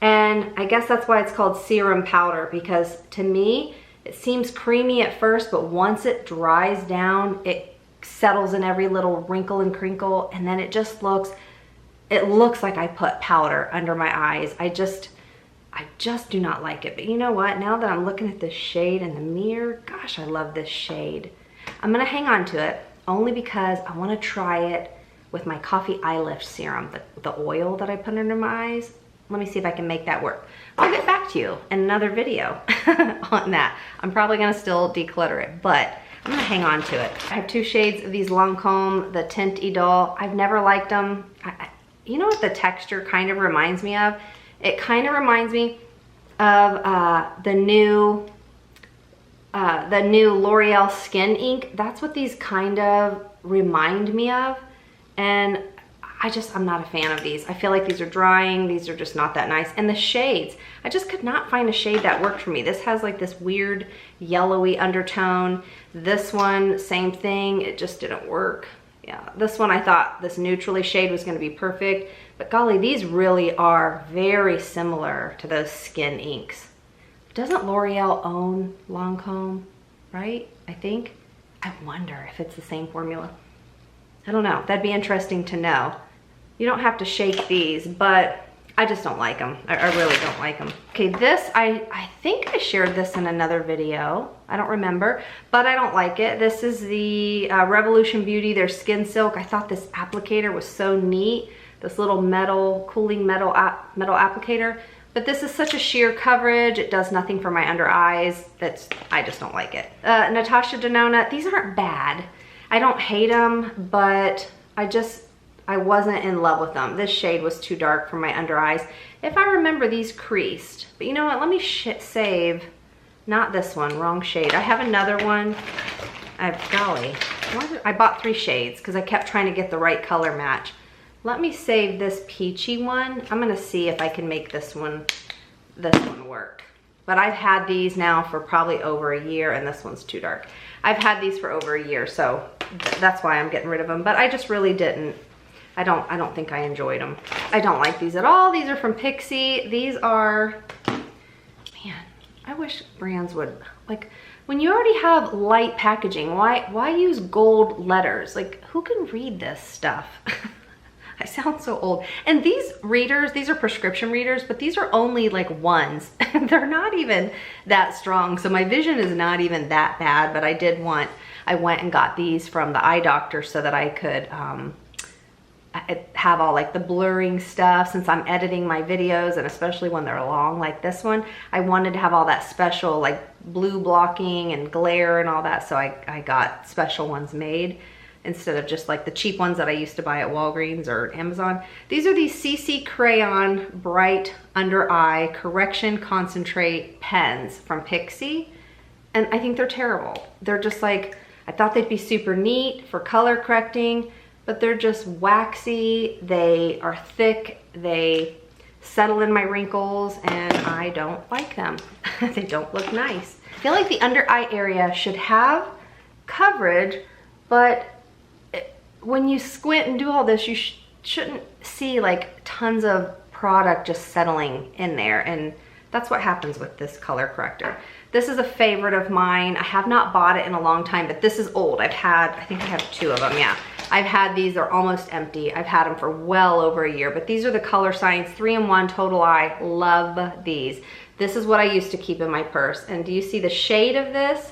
And I guess that's why it's called serum powder, because to me, it seems creamy at first, but once it dries down, it settles in every little wrinkle and crinkle, and then it looks like I put powder under my eyes. I just do not like it. But you know what? Now that I'm looking at this shade in the mirror, gosh, I love this shade. I'm gonna hang on to it only because I wanna try it with my Coffee Eye Lift Serum, the oil that I put under my eyes. Let me see if I can make that work. I'll get back to you in another video on that. I'm probably gonna still declutter it, but I'm gonna hang on to it. I have 2 shades of these Lancome, the Tint Idole. I've never liked them. You know what the texture kind of reminds me of? It kind of reminds me of the new L'Oreal Skin Ink. That's what these kind of remind me of. And I'm not a fan of these. I feel like these are drying. These are just not that nice. And the shades, I just could not find a shade that worked for me. This has like this weird yellowy undertone. This one, same thing. It just didn't work. Yeah, this one I thought this neutrally shade was gonna be perfect, but golly, these really are very similar to those skin inks. Doesn't L'Oreal own Lancome, right? I think. I wonder if it's the same formula. I don't know, that'd be interesting to know. You don't have to shake these, but I just don't like them. I really don't like them. Okay, this, I think I shared this in another video. I don't remember, but I don't like it. This is the Revolution Beauty, their Skin Silk. I thought this applicator was so neat. This little cooling metal applicator. But this is such a sheer coverage. It does nothing for my under eyes. I just don't like it. Natasha Denona, these aren't bad. I don't hate them, but I wasn't in love with them. This shade was too dark for my under eyes. If I remember, these creased. But you know what, let me save, not this one, wrong shade. I have another one. Golly, I bought 3 shades because I kept trying to get the right color match. Let me save this peachy one. I'm gonna see if I can make this one work. But I've had these now for probably over a year, and this one's too dark. I've had these for over a year, so that's why I'm getting rid of them. But I just really didn't. I don't think I enjoyed them. I don't like these at all. These are from Pixi. These are, man, I wish brands would, like, when you already have light packaging, why use gold letters? Like, who can read this stuff? I sound so old. And these readers, these are prescription readers, but these are only like 1s. They're not even that strong. So my vision is not even that bad, but I went and got these from the eye doctor so that I could have all like the blurring stuff since I'm editing my videos, and especially when they're long like this one. I wanted to have all that special like blue blocking and glare and all that, so I got special ones made instead of just like the cheap ones that I used to buy at Walgreens or Amazon. These are these CC Crayon Bright Under Eye Correction Concentrate pens from Pixie, and I think they're terrible. They're just like, I thought they'd be super neat for color correcting, but they're just waxy, they are thick, they settle in my wrinkles, and I don't like them. They don't look nice. I feel like the under eye area should have coverage, but when you squint and do all this, you shouldn't see like tons of product just settling in there, and that's what happens with this color corrector. This is a favorite of mine. I have not bought it in a long time, but this is old. I think I have 2 of them, yeah. I've had these, they're almost empty. I've had them for well over a year, but these are the Color Science 3-in-1 Total Eye. Love these. This is what I used to keep in my purse. And do you see the shade of this?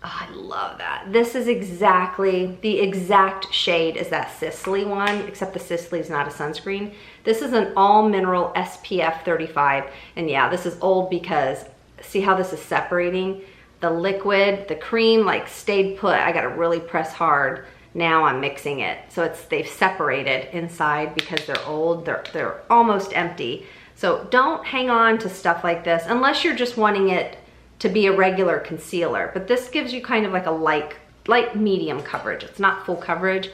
Oh, I love that. This is exactly the exact shade as that Sicily one, except the Sicily is not a sunscreen. This is an all mineral SPF 35. And yeah, this is old because see how this is separating? The liquid, the cream like stayed put. I gotta really press hard. Now I'm mixing it. So they've separated inside because they're old. They're almost empty. So don't hang on to stuff like this unless you're just wanting it to be a regular concealer, but this gives you kind of like a light medium coverage. It's not full coverage.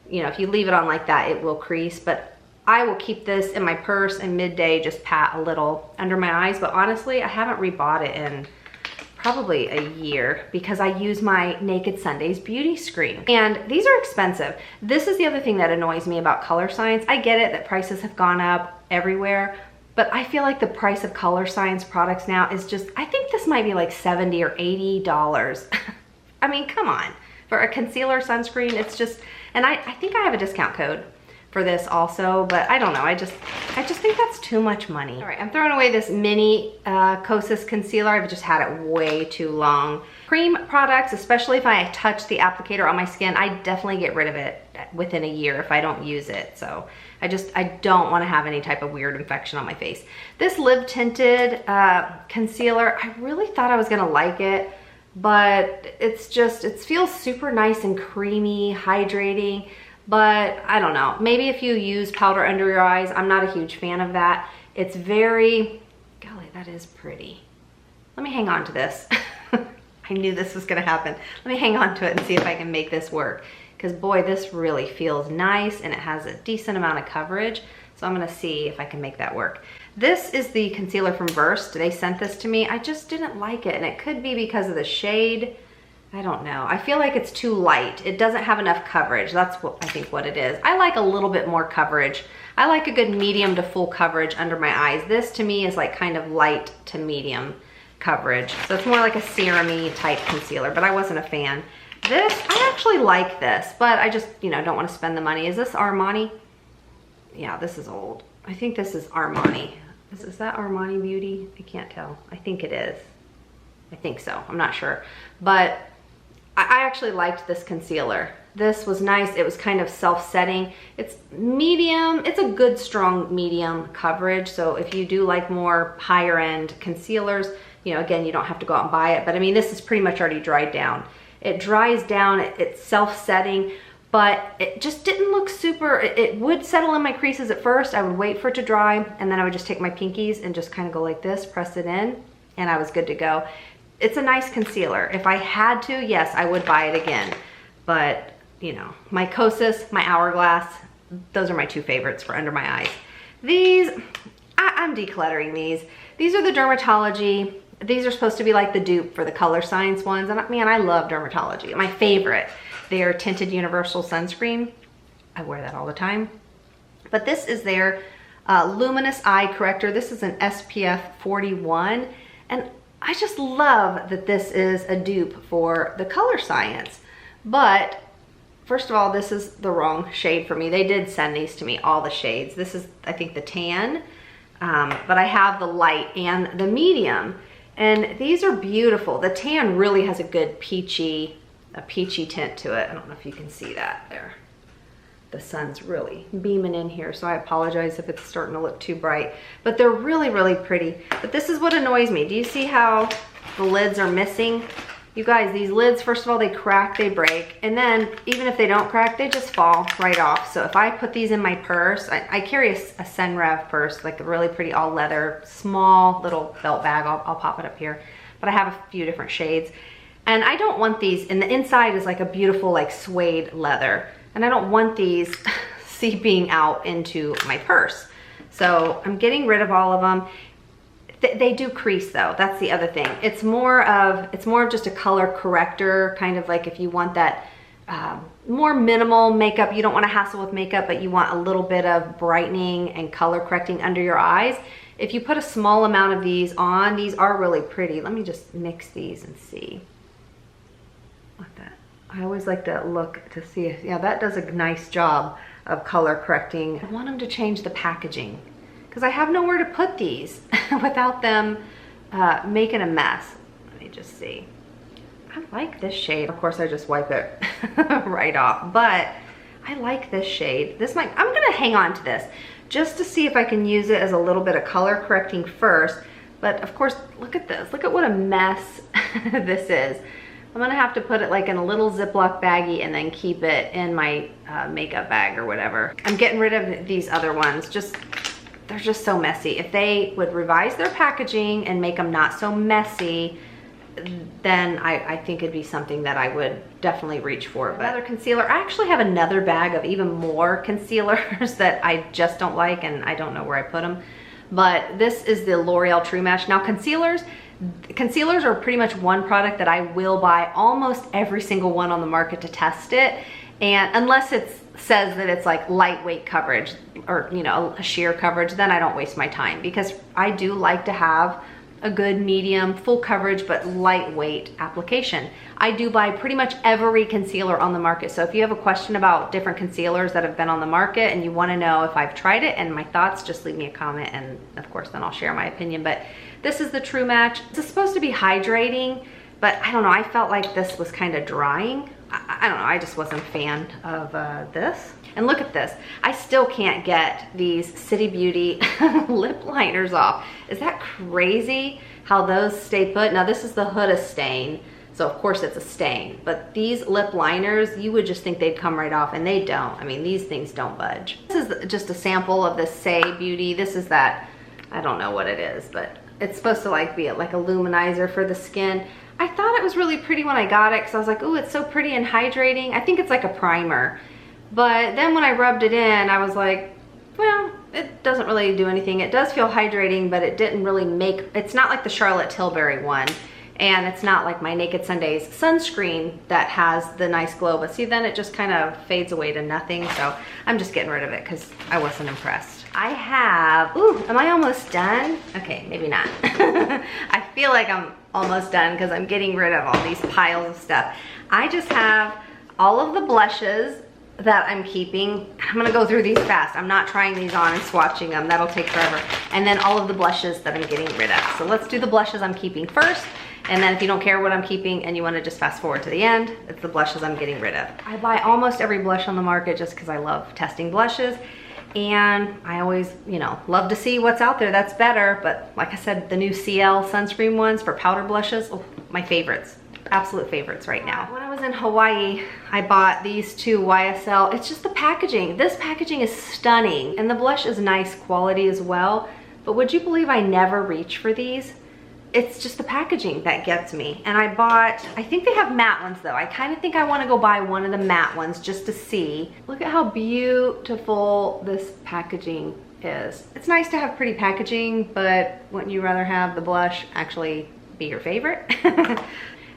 You know, if you leave it on like that, it will crease, but I will keep this in my purse and midday just pat a little under my eyes. But honestly, I haven't rebought it in probably a year because I use my Naked Sundays beauty screen, and these are expensive. This is the other thing that annoys me about Color Science. I get it that prices have gone up everywhere, but I feel like the price of Color Science products now is just, I think this might be like $70 or $80. I mean, come on. For a concealer sunscreen, it's just, and I think I have a discount code for this also, but I don't know. I just think that's too much money. All right, I'm throwing away this mini Kosas concealer. I've just had it way too long. Cream products, especially if I touch the applicator on my skin, I definitely get rid of it within a year if I don't use it. So I don't want to have any type of weird infection on my face. This lip tinted concealer, I really thought I was gonna like it, but it feels super nice and creamy, hydrating. But I don't know, maybe if you use powder under your eyes, I'm not a huge fan of that. It's very, golly, that is pretty. Let me hang on to this. I knew this was gonna happen. Let me hang on to it and see if I can make this work. Because boy, this really feels nice and it has a decent amount of coverage. So I'm gonna see if I can make that work. This is the concealer from Versed. They sent this to me. I just didn't like it, and it could be because of the shade. I don't know. I feel like it's too light. It doesn't have enough coverage. That's what I think what it is. I like a little bit more coverage. I like a good medium to full coverage under my eyes. This to me is like kind of light to medium coverage. So it's more like a serum-y type concealer, but I wasn't a fan. This, I actually like this, but I just, you know, don't want to spend the money. Is this Armani? Yeah, this is old. I think this is Armani. Is that Armani Beauty? I can't tell. I think it is. I think so. I'm not sure. But I actually liked this concealer. This was nice. It was kind of self-setting. It's medium. It's a good, strong medium coverage. So if you do like more higher end concealers, you know, again, you don't have to go out and buy it. But I mean, this is pretty much already dried down. It dries down. It's self-setting, but it just didn't look super. It would settle in my creases at first. I would wait for it to dry, and then I would just take my pinkies and just kind of go like this, press it in, and I was good to go. It's a nice concealer. If I had to, yes, I would buy it again. But, you know, my Kosas, my Hourglass, those are my 2 favorites for under my eyes. These, I'm decluttering these. These are the Dermatology. These are supposed to be like the dupe for the Color Science ones. And man, I love Dermatology. My favorite. They are Tinted Universal Sunscreen. I wear that all the time. But this is their Luminous Eye Corrector. This is an SPF 41. And I just love that this is a dupe for the Color Science. But first of all, this is the wrong shade for me. They did send these to me, all the shades. This is, I think, the tan, but I have the light and the medium. And these are beautiful. The tan really has a good peachy tint to it. I don't know if you can see that there. the sun's really beaming in here, so I apologize if it's starting to look too bright. But they're really, really pretty. But this is what annoys me. Do you see how the lids are missing? You guys, these lids, first of all, they crack, they break, and then even if they don't crack, they just fall right off. So if I put these in my purse, I carry a 𝑐𝑻𝑯𝑬𝑹 purse, like a really pretty all leather, small little belt bag. I'll pop it up here. But I have a few different shades. And I don't want these, and the inside is like a beautiful like suede leather. And I don't want these seeping out into my purse. So I'm getting rid of all of them. They do crease though, that's the other thing. It's more of just a color corrector, kind of like if you want that more minimal makeup, you don't want to hassle with makeup, but you want a little bit of brightening and color correcting under your eyes. If you put a small amount of these on, these are really pretty. Let me just mix these and see. Like that. I always like to look to see if, yeah, that does a nice job of color correcting. I want them to change the packaging, because I have nowhere to put these without them making a mess. Let me just see. I like this shade. Of course, I just wipe it right off, but I like this shade. I'm gonna hang on to this just to see if I can use it as a little bit of color correcting first. But of course, look at this. Look at what a mess this is. I'm gonna have to put it like in a little Ziploc baggie and then keep it in my makeup bag or whatever. I'm getting rid of these other ones. They're just so messy. If they would revise their packaging and make them not so messy, then I think it'd be something that I would definitely reach for. But another concealer, I actually have another bag of even more concealers that I just don't like, and I don't know where I put them. But this is the L'Oreal True Match. Now concealers are pretty much one product that I will buy almost every single one on the market to test it. And unless it says that it's like lightweight coverage or, you know, a sheer coverage, then I don't waste my time, because I do like to have a good medium, full coverage, but lightweight application. I do buy pretty much every concealer on the market. So if you have a question about different concealers that have been on the market and you want to know if I've tried it and my thoughts, just leave me a comment, and of course then I'll share my opinion. But this is the True Match. This is supposed to be hydrating, but I don't know, I felt like this was kind of drying. I don't know, I just wasn't a fan of this. And look at this. I still can't get these City Beauty lip liners off. Is that crazy how those stay put? Now this is the Huda stain, so of course it's a stain. But these lip liners, you would just think they'd come right off, and they don't. I mean, these things don't budge. This is just a sample of the Say Beauty. This is that, I don't know what it is, but it's supposed to like be like a luminizer for the skin. I thought it was really pretty when I got it, because I was like, ooh, it's so pretty and hydrating. I think it's like a primer. But then when I rubbed it in, I was like, well, it doesn't really do anything. It does feel hydrating, but it didn't really make, it's not like the Charlotte Tilbury one. And it's not like my Naked Sundays sunscreen that has the nice glow. But see, then it just kind of fades away to nothing. So I'm just getting rid of it because I wasn't impressed. I have, ooh, am I almost done? Okay, maybe not. I feel like I'm almost done because I'm getting rid of all these piles of stuff. I just have all of the blushes that I'm keeping. I'm gonna go through these fast. I'm not trying these on and swatching them. That'll take forever. And then all of the blushes that I'm getting rid of. So let's do the blushes I'm keeping first. And then if you don't care what I'm keeping and you wanna just fast forward to the end, it's the blushes I'm getting rid of. I buy almost every blush on the market just because I love testing blushes. And I always, you know, love to see what's out there that's better. But like I said, the new Ciele sunscreen ones for powder blushes, oh, my favorites. Absolute favorites right now. When I was in Hawaii, I bought these two YSL. It's just the packaging. This packaging is stunning, and the blush is nice quality as well. But would you believe I never reach for these? It's just the packaging that gets me. And I bought, I think they have matte ones though. I kind of think I want to go buy one of the matte ones just to see. Look at how beautiful this packaging is. It's nice to have pretty packaging, but wouldn't you rather have the blush actually be your favorite?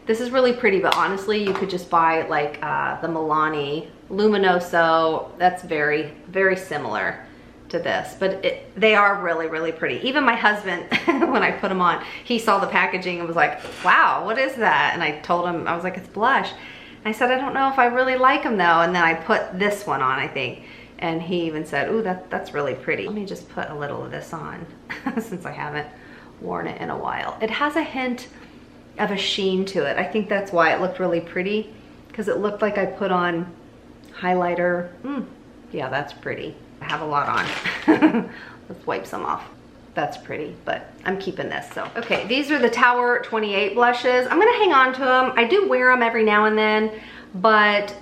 This is really pretty, but honestly, you could just buy like the Milani Luminoso. That's very, very similar to this, but they are really, really pretty. Even my husband, when I put them on, he saw the packaging and was like, wow, what is that? And I told him, I was like, it's blush. And I said, I don't know if I really like them though. And then I put this one on, I think. And he even said, ooh, that's really pretty. Let me just put a little of this on since I haven't worn it in a while. It has a hint of a sheen to it. I think that's why it looked really pretty, because it looked like I put on highlighter. Yeah, that's pretty. I have a lot on. Let's wipe some off. That's pretty, but I'm keeping this, so. Okay, these are the Tower 28 blushes. I'm gonna hang on to them. I do wear them every now and then, but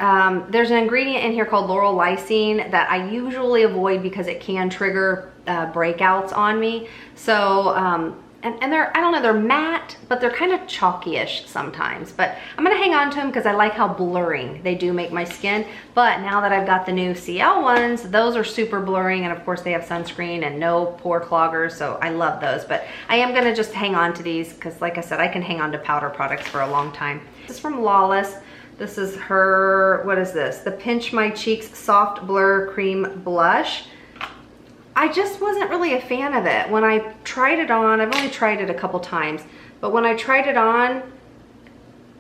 there's an ingredient in here called laurel lysine that I usually avoid because it can trigger breakouts on me. So, and they're, I don't know, they're matte, but they're kind of chalky-ish sometimes. But I'm gonna hang on to them because I like how blurring they do make my skin. But now that I've got the new Ciele ones, those are super blurring, and of course they have sunscreen and no pore cloggers, so I love those. But I am gonna just hang on to these because, like I said, I can hang on to powder products for a long time. This is from Lawless. This is her, what is this? The Pinch My Cheeks Soft Blur Cream Blush. I just wasn't really a fan of it. When I tried it on, I've only tried it a couple times, but when I tried it on,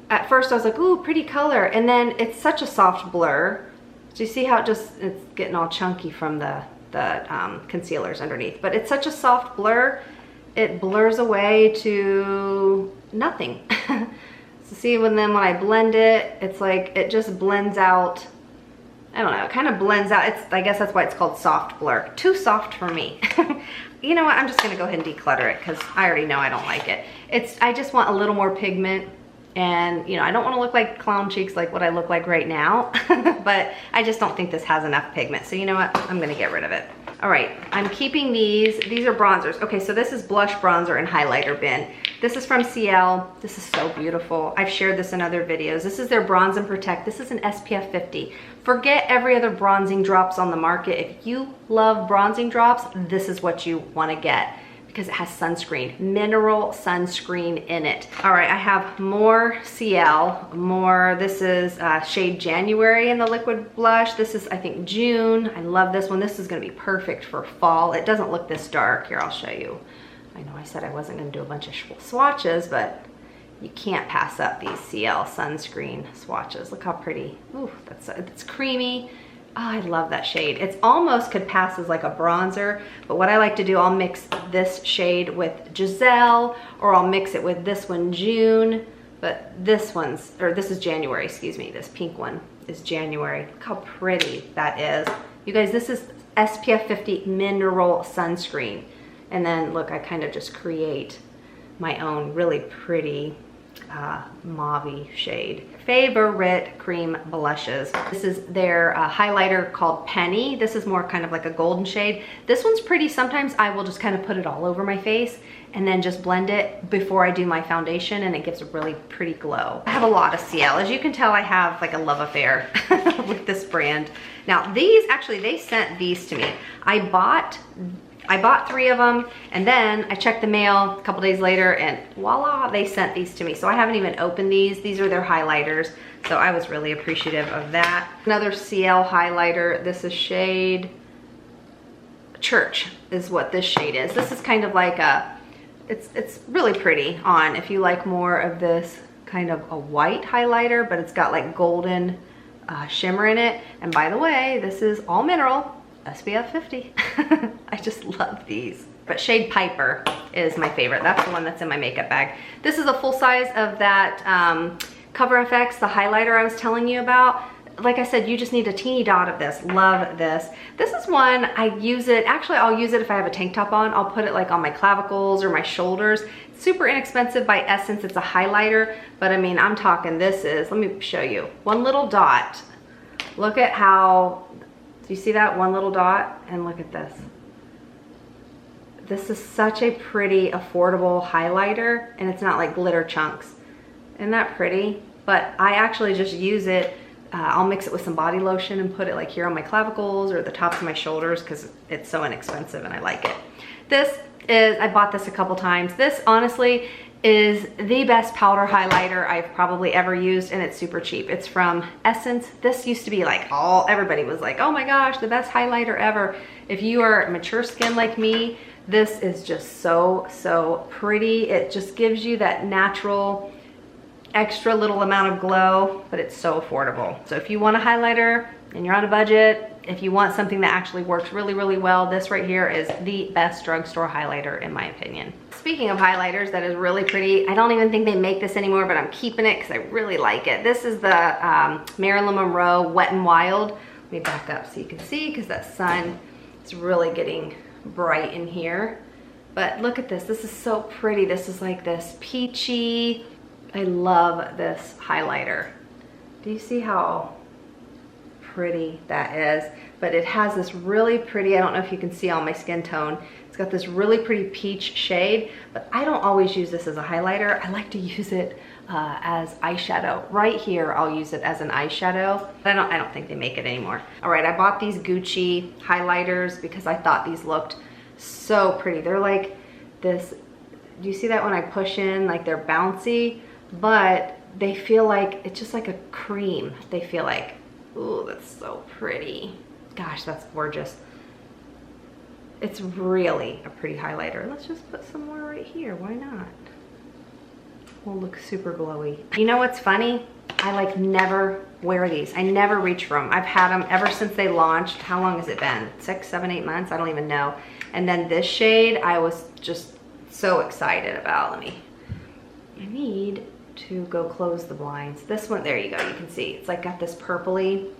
at first I was like, ooh, pretty color. And then it's such a soft blur. So you see how it's getting all chunky from the concealers underneath, but it's such a soft blur. It blurs away to nothing. So see, when I blend it, it's like, it just blends out. I don't know, it kind of blends out. I guess that's why it's called soft blur. Too soft for me. You know what, I'm just gonna go ahead and declutter it because I already know I don't like it. I just want a little more pigment, and you know, I don't wanna look like clown cheeks like what I look like right now, but I just don't think this has enough pigment. So you know what, I'm gonna get rid of it. All right, I'm keeping these. These are bronzers. Okay, so this is blush, bronzer, and highlighter bin. This is from Ciele. This is so beautiful. I've shared this in other videos. This is their Bronze and Protect. This is an SPF 50. Forget every other bronzing drops on the market. If you love bronzing drops, this is what you wanna get because it has sunscreen, mineral sunscreen in it. All right, I have more Ciele, more. This is shade January in the liquid blush. This is, I think, June. I love this one. This is gonna be perfect for fall. It doesn't look this dark. Here, I'll show you. I know I said I wasn't gonna do a bunch of swatches, but you can't pass up these Ciele sunscreen swatches. Look how pretty. Ooh, it's creamy. Oh, I love that shade. It's almost could pass as like a bronzer, but what I like to do, I'll mix this shade with Giselle, or I'll mix it with this one, June, but this is January, excuse me. This pink one is January. Look how pretty that is. You guys, this is SPF 50 mineral sunscreen. And then look, I kind of just create my own really pretty mauve-y shade. Favorite cream blushes. This is their highlighter called Penny. This is more kind of like a golden shade. This one's pretty. Sometimes I will just kind of put it all over my face and then just blend it before I do my foundation, and it gives a really pretty glow. I have a lot of Ciele. As you can tell, I have like a love affair with this brand. Now these, actually they sent these to me. I bought 3 of them, and then I checked the mail a couple days later, and voila, they sent these to me. So I haven't even opened these. These are their highlighters, so I was really appreciative of that. Another Ciele highlighter. This is shade Church is what this shade is. This is kind of like it's really pretty on if you like more of this kind of a white highlighter, but it's got like golden shimmer in it. And by the way, this is all mineral. SPF 50. I just love these. But shade Piper is my favorite. That's the one that's in my makeup bag. This is a full size of that Cover FX, the highlighter I was telling you about. Like I said, you just need a teeny dot of this. Love this. This is one, I use it, actually I'll use it if I have a tank top on. I'll put it like on my clavicles or my shoulders. It's super inexpensive by Essence. It's a highlighter, but I mean, I'm talking, this is, let me show you. One little dot. Look at how, do you see that one little dot? And look at this. This is such a pretty, affordable highlighter, and it's not like glitter chunks. Isn't that pretty? But I actually just use it. I'll mix it with some body lotion and put it like here on my clavicles or the tops of my shoulders because it's so inexpensive and I like it. This is, I bought this a couple times. This honestly is the best powder highlighter I've probably ever used, and it's super cheap. It's from Essence. This used to be like everybody was like, oh my gosh, the best highlighter ever. If you are mature skin like me, this is just so pretty. It just gives you that natural extra little amount of glow, but it's so affordable. So if you want a highlighter and you're on a budget, if you want something that actually works really well, this right here is the best drugstore highlighter in my opinion. Speaking of highlighters, that is really pretty. I don't even think they make this anymore, but I'm keeping it because I really like it. This is the Marilyn Monroe Wet n Wild. Let me back up so you can see, because that sun is really getting bright in here. But look at this. This is so pretty. This is like this peachy. I love this highlighter. Do you see how pretty that is? But it has this really pretty, I don't know if you can see on my skin tone, it's got this really pretty peach shade, but I don't always use this as a highlighter. I like to use it as eyeshadow. Right here, I'll use it as an eyeshadow. But I don't think they make it anymore. All right, I bought these Gucci highlighters because I thought these looked so pretty. They're like this, do you see that when I push in? Like they're bouncy, but they feel like, it's just like a cream. They feel like, ooh, that's so pretty. Gosh, that's gorgeous. It's really a pretty highlighter. Let's just put some more right here. Why not? Will look super glowy. You know what's funny? I like never wear these. I never reach for them. I've had them ever since they launched. How long has it been? 6, 7, 8 months? I don't even know. And then this shade, I was just so excited about. I need to go close the blinds. This one, there you go, you can see. It's like got this purpley.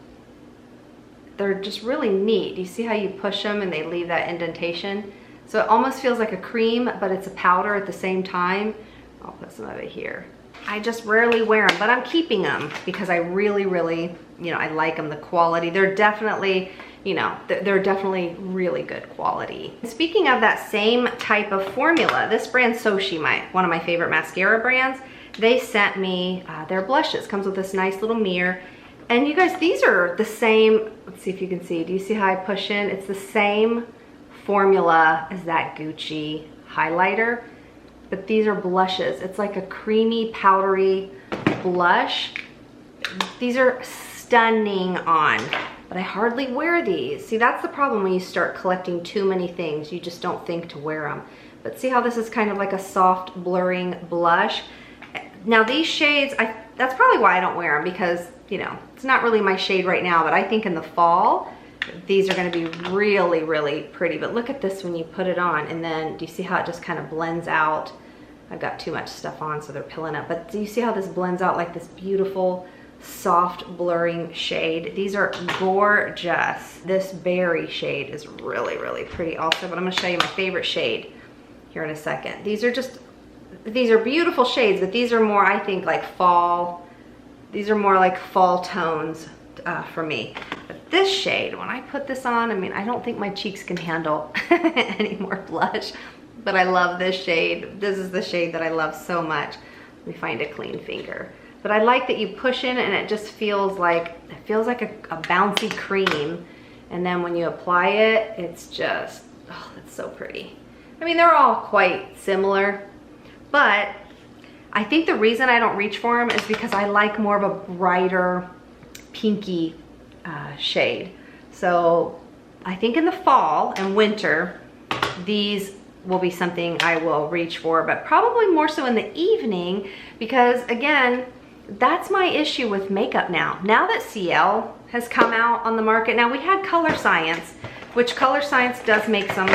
They're just really neat. You see how you push them and they leave that indentation? So it almost feels like a cream, but it's a powder at the same time. I'll put some of it here. I just rarely wear them, but I'm keeping them because I really, you know, I like them, the quality. They're definitely, you know, they're definitely really good quality. Speaking of that same type of formula, this brand 𝑫𝑰𝑵𝑚, one of my favorite mascara brands, they sent me their blushes. Comes with this nice little mirror. And you guys, these are the same, let's see if you can see. Do you see how I push in? It's the same formula as that Gucci highlighter, but these are blushes. It's like a creamy, powdery blush. These are stunning on, but I hardly wear these. See, that's the problem when you start collecting too many things. You just don't think to wear them. But see how this is kind of like a soft, blurring blush? Now these shades, that's probably why I don't wear them, because, you know, it's not really my shade right now, but I think in the fall, these are gonna be really pretty. But look at this when you put it on, and then do you see how it just kind of blends out? I've got too much stuff on, so they're pilling up. But do you see how this blends out like this beautiful, soft, blurring shade? These are gorgeous. This berry shade is really pretty also, but I'm gonna show you my favorite shade here in a second. These are beautiful shades, but these are more, I think, like fall. These are more like fall tones for me. But this shade, when I put this on, I mean, I don't think my cheeks can handle any more blush, but I love this shade. This is the shade that I love so much. Let me find a clean finger. But I like that you push in and it just feels like, a bouncy cream. And then when you apply it, it's just, oh, that's so pretty. I mean, they're all quite similar, but I think the reason I don't reach for them is because I like more of a brighter pinky shade. So I think in the fall and winter, these will be something I will reach for, but probably more so in the evening, because again, that's my issue with makeup now. Now that Ciele has come out on the market, now we had Color Science, which Color Science does make some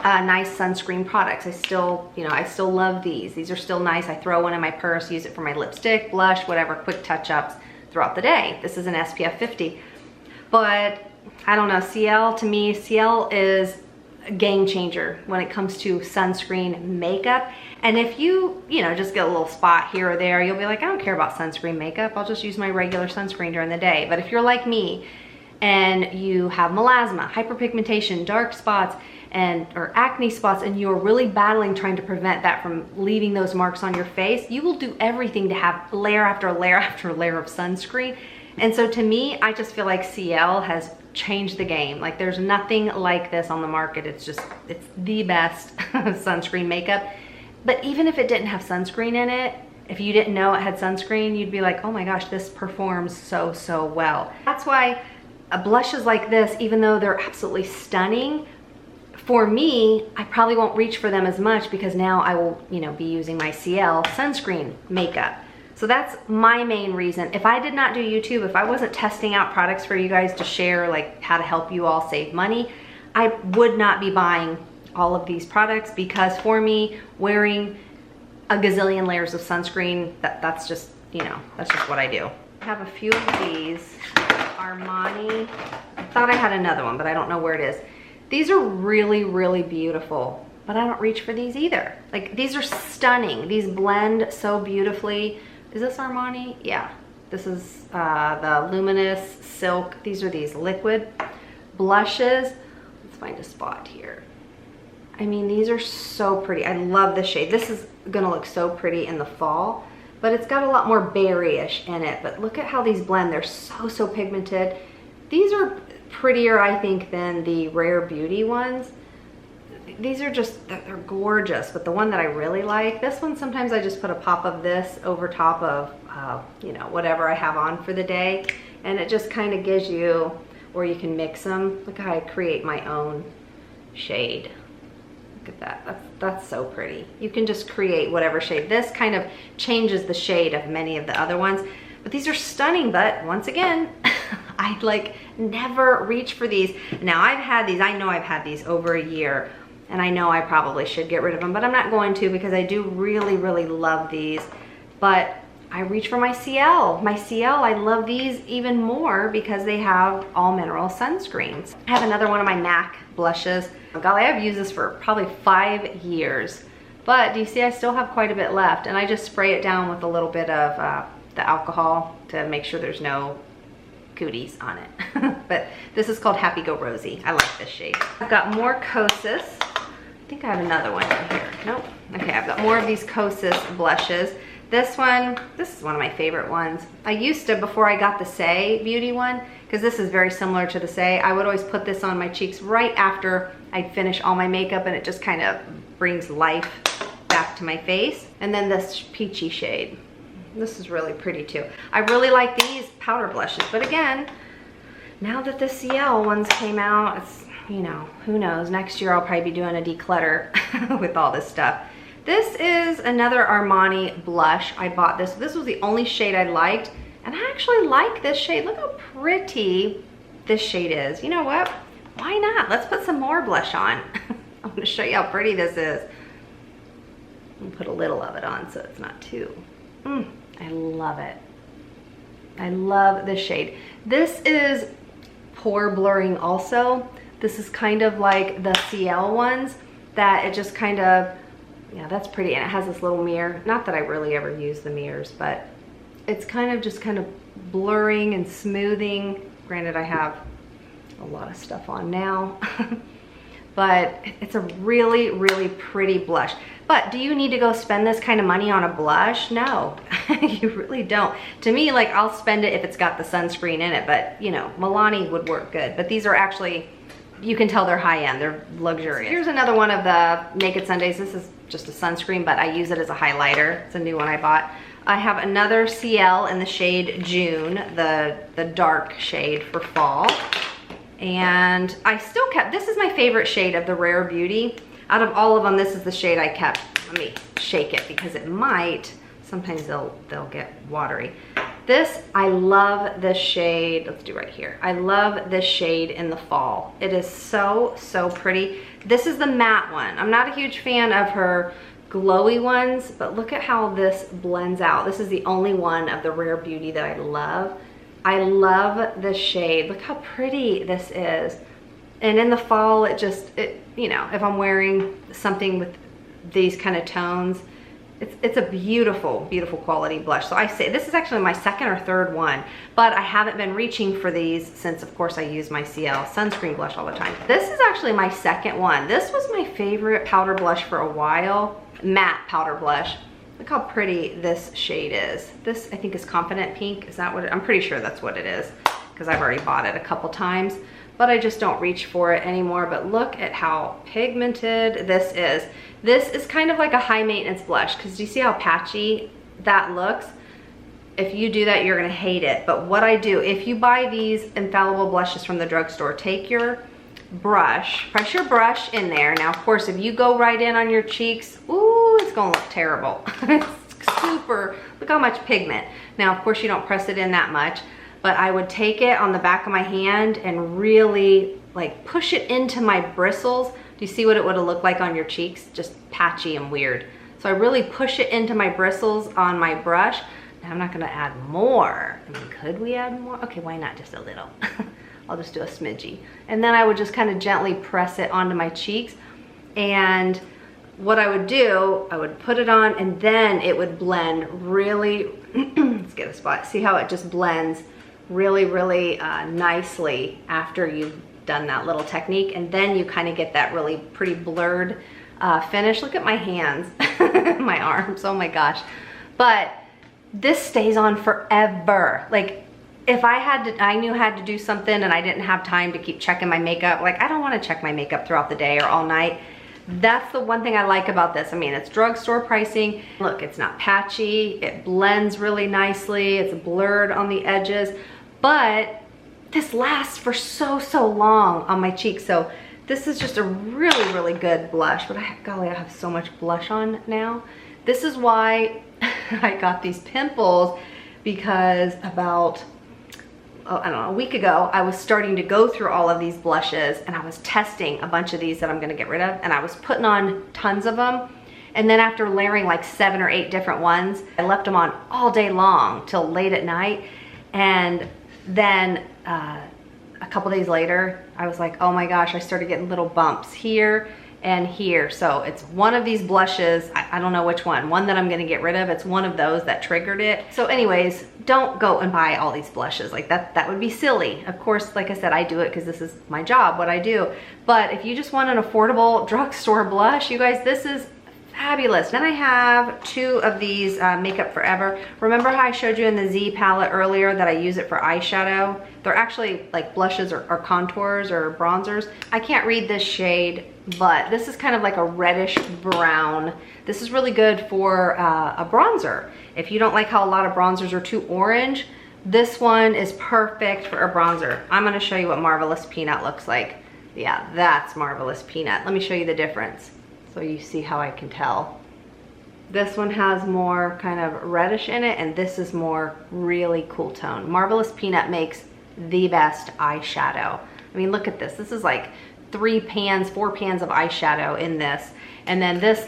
nice sunscreen products. I still love these. These are still nice. I throw one in my purse, use it for my lipstick, blush, whatever, quick touch-ups throughout the day. This is an SPF 50. But I don't know, Ciele, to me, Ciele is a game changer when it comes to sunscreen makeup. And if you just get a little spot here or there, you'll be like, I don't care about sunscreen makeup. I'll just use my regular sunscreen during the day. But if you're like me and you have melasma, hyperpigmentation, dark spots, or acne spots, and you're really battling trying to prevent that from leaving those marks on your face, you will do everything to have layer after layer after layer of sunscreen. And so to me, I just feel like Ciele has changed the game. Like, there's nothing like this on the market. It's the best sunscreen makeup. But even if it didn't have sunscreen in it, if you didn't know it had sunscreen, you'd be like, oh my gosh, this performs so well. That's why blushes like this, even though they're absolutely stunning, for me, I probably won't reach for them as much, because now I will, be using my Ciele sunscreen makeup. So that's my main reason. If I did not do YouTube, if I wasn't testing out products for you guys to share, like how to help you all save money, I would not be buying all of these products, because for me, wearing a gazillion layers of sunscreen, that's just what I do. I have a few of these. Are Armani. I thought I had another one, but I don't know where it is. These are really, really beautiful, but I don't reach for these either. Like, these are stunning. These blend so beautifully. Is this Armani? Yeah. This is the Luminous Silk. These are these liquid blushes. Let's find a spot here. I mean, these are so pretty. I love the shade. This is gonna look so pretty in the fall, but it's got a lot more berryish in it. But look at how these blend. They're so, so pigmented. These are prettier, I think, than the Rare Beauty ones. These are just, they're gorgeous. But the one that I really like, this one, sometimes I just put a pop of this over top of, you know, whatever I have on for the day. And it just kind of gives you, or you can mix them. Look how I create my own shade. Look at that, that's so pretty. You can just create whatever shade. This kind of changes the shade of many of the other ones, but these are stunning. But once again, I like never reach for these. Now I've had these, I know I've had these over a year, and I know I probably should get rid of them, but I'm not going to because I do really, really love these. But I reach for my Ciele. My Ciele, I love these even more because they have all mineral sunscreens. I have another one of my MAC blushes. Golly, I've used this for probably 5 years. But do you see I still have quite a bit left, and I just spray it down with a little bit of the alcohol to make sure there's no cooties on it. But this is called Happy Go Rosy. I like this shade. I've got more Kosas. I think I have another one in here. Nope. Okay, I've got more of these Kosas blushes. This is one of my favorite ones. I used to, before I got the Say Beauty one, because this is very similar to the Say, I would always put this on my cheeks right after I'd finish all my makeup, and it just kind of brings life back to my face. And then this peachy shade. This is really pretty too. I really like these powder blushes, but again, now that the Ciele ones came out, it's, you know, who knows, next year I'll probably be doing a declutter with all this stuff. This is another Armani blush. I bought this. This was the only shade I liked, and I actually like this shade. Look how pretty this shade is. You know what? Why not? Let's put some more blush on. I'm gonna show you how pretty this is. I'll put a little of it on so it's not too. I love it. I love this shade. This is pore blurring also. This is kind of like the Ciele ones that it just kind of, yeah, that's pretty. And it has this little mirror. Not that I really ever use the mirrors, but it's kind of just kind of blurring and smoothing. Granted, I have a lot of stuff on now, but it's a really, really pretty blush. But do you need to go spend this kind of money on a blush? No, you really don't. To me, like, I'll spend it if it's got the sunscreen in it, but you know, Milani would work good. But these are actually, you can tell they're high end, they're luxurious. Here's another one of the Naked Sundays. This is just a sunscreen, but I use it as a highlighter. It's a new one I bought. I have another Ciele in the shade June, the dark shade for fall. And I still kept, this is my favorite shade of the Rare Beauty. Out of all of them, this is the shade I kept. Let me shake it because it might, sometimes they'll get watery. This, I love this shade. Let's do right here. I love this shade in the fall. It is so, so pretty. This is the matte one. I'm not a huge fan of her glowy ones, but look at how this blends out. This is the only one of the Rare Beauty that I love. I love this shade. Look how pretty this is. And in the fall, it you know, if I'm wearing something with these kind of tones, it's a beautiful, beautiful quality blush. So I say this is actually my second or third one, but I haven't been reaching for these since, of course, I use my Ciele sunscreen blush all the time. This is actually my second one. This was my favorite powder blush for a while, matte powder blush. Look how pretty this shade is. This, I think, is Confident Pink. Is that what I'm pretty sure that's what it is, because I've already bought it a couple times, but I just don't reach for it anymore. But look at how pigmented this is. This is kind of like a high maintenance blush, because do you see how patchy that looks? If you do that, you're gonna hate it. But what I do, if you buy these infallible blushes from the drugstore, take your brush, press your brush in there. Now, of course, if you go right in on your cheeks, ooh, it's gonna look terrible. It's super, look how much pigment. Now, of course, you don't press it in that much, but I would take it on the back of my hand and really like push it into my bristles. Do you see what it would have looked like on your cheeks? Just patchy and weird. So I really push it into my bristles on my brush I'm not gonna add more. I mean, could we add more? Okay, why not just a little? I'll just do a smidgy. And then I would just kind of gently press it onto my cheeks. And what I would do, I would put it on and then it would blend really, let's get a spot. See how it just blends really, really nicely after you've done that little technique. And then you kind of get that really pretty blurred finish. Look at my hands, my arms, oh my gosh. But this stays on forever. Like if I knew I had to do something and I didn't have time to keep checking my makeup, like I don't want to check my makeup throughout the day or all night. That's the one thing I like about this. I mean, it's drugstore pricing. Look, it's not patchy. It blends really nicely. It's blurred on the edges, but this lasts for so long on my cheeks. So this is just a really, really good blush. But golly, I have so much blush on now. This is why I got these pimples, because about, I don't know, a week ago, I was starting to go through all of these blushes and I was testing a bunch of these that I'm gonna get rid of, and I was putting on tons of them. And then after layering like 7 or 8 different ones, I left them on all day long till late at night. And then a couple days later, I was like, oh my gosh, I started getting little bumps here and here. So it's one of these blushes, I don't know which one that I'm gonna get rid of. It's one of those that triggered it. So anyways, don't go and buy all these blushes. Like that would be silly. Of course, like I said, I do it because this is my job, what I do. But if you just want an affordable drugstore blush, you guys, this is fabulous. Then I have 2 of these Makeup Forever. Remember how I showed you in the Z palette earlier that I use it for eyeshadow? They're actually like blushes or contours or bronzers. I can't read this shade, but this is kind of like a reddish brown. This is really good for a bronzer. If you don't like how a lot of bronzers are too orange, this one is perfect for a bronzer. I'm gonna show you what Marvelous Peanut looks like. Yeah, that's Marvelous Peanut. Let me show you the difference so you see how I can tell. This one has more kind of reddish in it, and this is more really cool tone. Marvelous Peanut makes the best eyeshadow. I mean, look at this. This is like 4 pans of eyeshadow in this. And then this